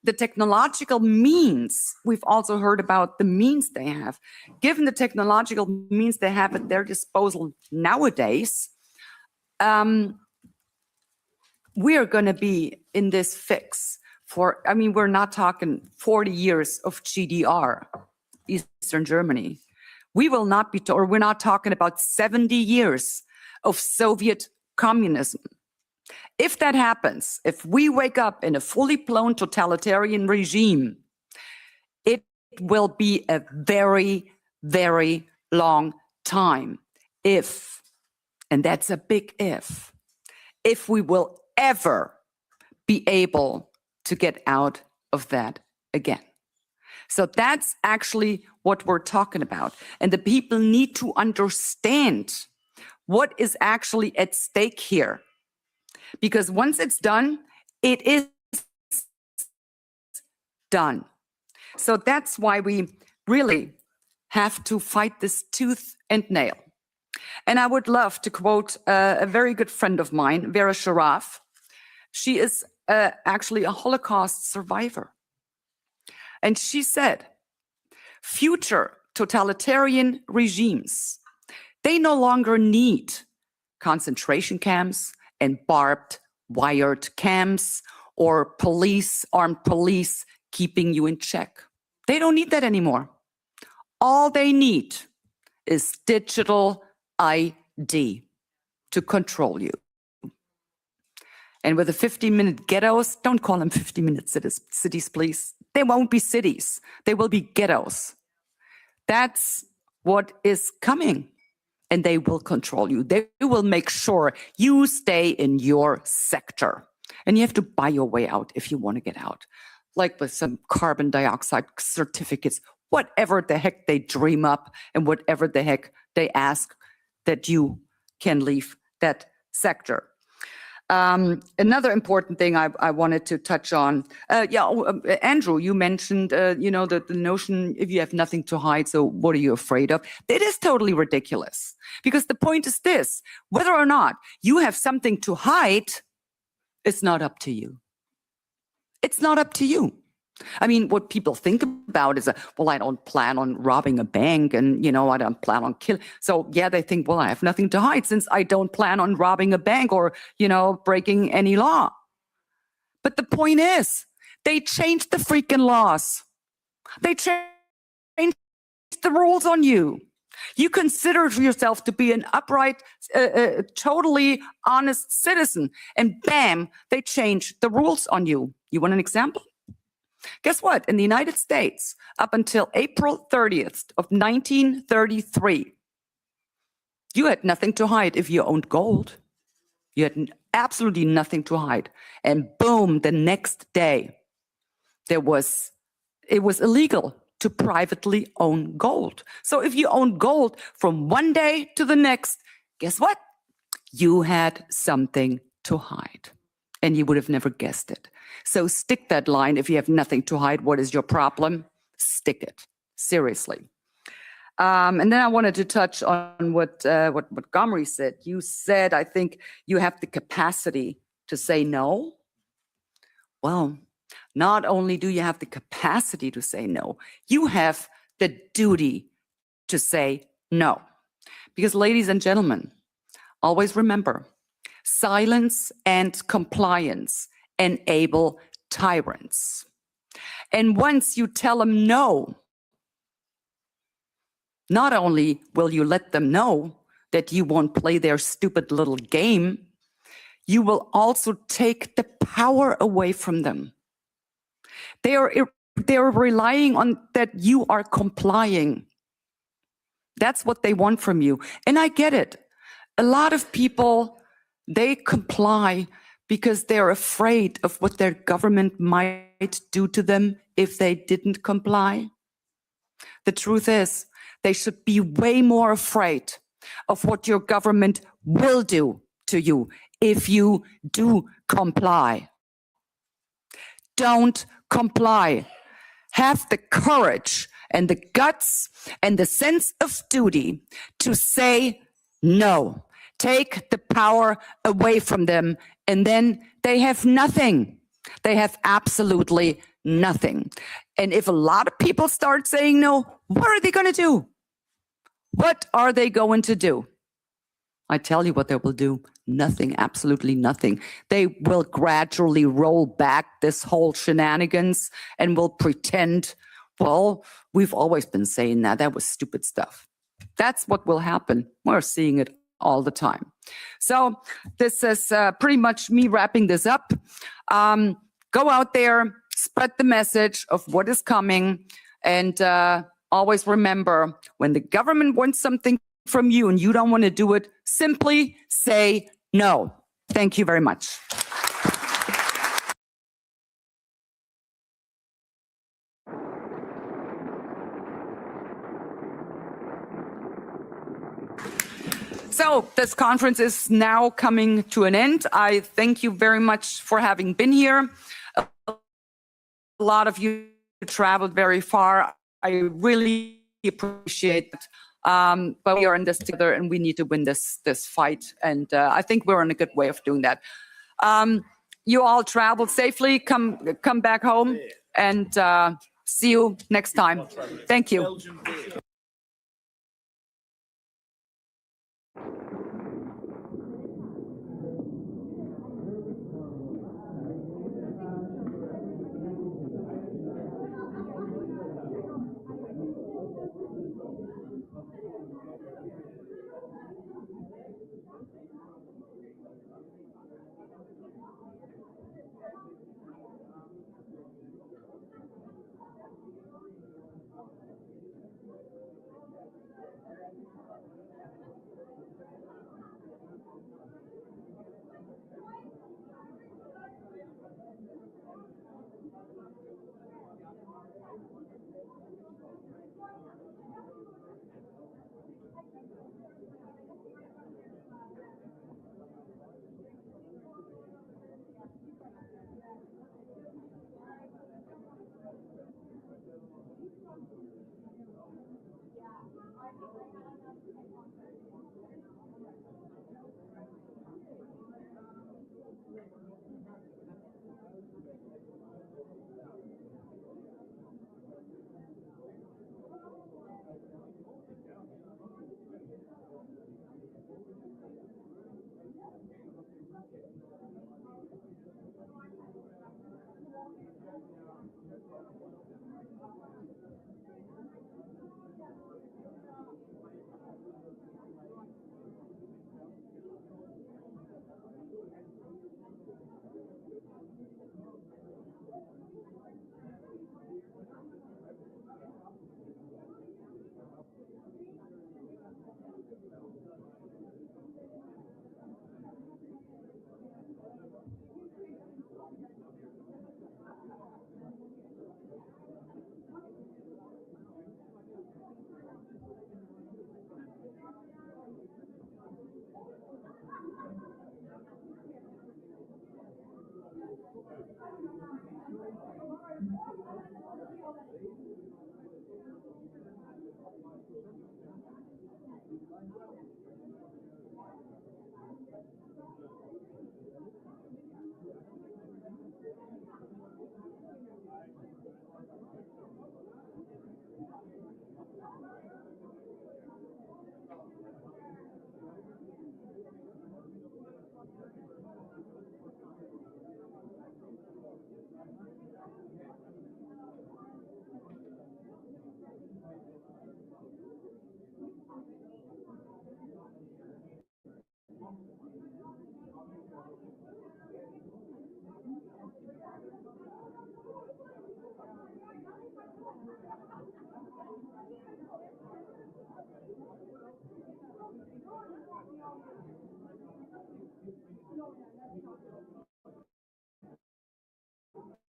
the technological means, we've also heard about the means they have, given the technological means they have at their disposal nowadays, we are going to be in this fix for, I mean, we're not talking 40 years of GDR, Eastern Germany. We will not be, or we're not talking about 70 years of Soviet communism. If that happens, if we wake up in a fully blown totalitarian regime, it will be a very, very long time. If, and that's a big if we will ever be able to get out of that again. So that's actually what we're talking about. And the people need to understand what is actually at stake here. Because once it's done, it is done. So that's why we really have to fight this tooth and nail. And I would love to quote a very good friend of mine, Vera Sharaf. She is actually a Holocaust survivor. And she said, future totalitarian regimes, they no longer need concentration camps and barbed wired camps or armed police keeping you in check. They don't need that anymore. All they need is digital ID to control you. And with the 50-minute ghettos, don't call them 50-minute cities, please. They won't be cities. They will be ghettos. That's what is coming. And they will control you. They will make sure you stay in your sector. And you have to buy your way out if you want to get out. Like with some carbon dioxide certificates, whatever the heck they dream up and whatever the heck they ask that you can leave that sector. Another important thing I wanted to touch on, Andrew, you mentioned, the notion if you have nothing to hide, so what are you afraid of? It is totally ridiculous because the point is this, whether or not you have something to hide, it's not up to you. It's not up to you. I mean, what people think about is, well, I don't plan on robbing a bank and, I don't plan on killing. So, yeah, they think, well, I have nothing to hide since I don't plan on robbing a bank or, breaking any law. But the point is, they changed the freaking laws. They changed the rules on you. You consider yourself to be an upright, totally honest citizen. And bam, they changed the rules on you. You want an example? Guess what? In the United States, up until April 30th of 1933, you had nothing to hide if you owned gold. You had absolutely nothing to hide. And boom, the next day, it was illegal to privately own gold. So if you owned gold from one day to the next, guess what? You had something to hide. And you would have never guessed it. So stick that line. If you have nothing to hide, what is your problem? Stick it. Seriously. And then I wanted to touch on what Montgomery said. You said, I think you have the capacity to say no. Well, not only do you have the capacity to say no, you have the duty to say no. Because ladies and gentlemen, always remember, silence and compliance enable tyrants. And once you tell them no, not only will you let them know that you won't play their stupid little game, you will also take the power away from them. They are relying on that you are complying. That's what they want from you. And I get it. A lot of people, they comply because they're afraid of what their government might do to them if they didn't comply. The truth is, they should be way more afraid of what your government will do to you if you do comply. Don't comply. Have the courage and the guts and the sense of duty to say no. Take the power away from them, and then they have nothing. They have absolutely nothing. And if a lot of people start saying no, what are they going to do? What are they going to do? I tell you what they will do. Nothing, absolutely nothing. They will gradually roll back this whole shenanigans and will pretend, well, we've always been saying that. That was stupid stuff. That's what will happen. We're seeing it all the time. So this is pretty much me wrapping this up. Go out there, spread the message of what is coming, and always remember, when the government wants something from you and you don't want to do it, simply say no. Thank you very much. So this conference is now coming to an end. I thank you very much for having been here. A lot of you traveled very far. I really appreciate it. But we are in this together and we need to win this fight. And I think we're in a good way of doing that. You all travel safely, come back home, and see you next time. Thank you.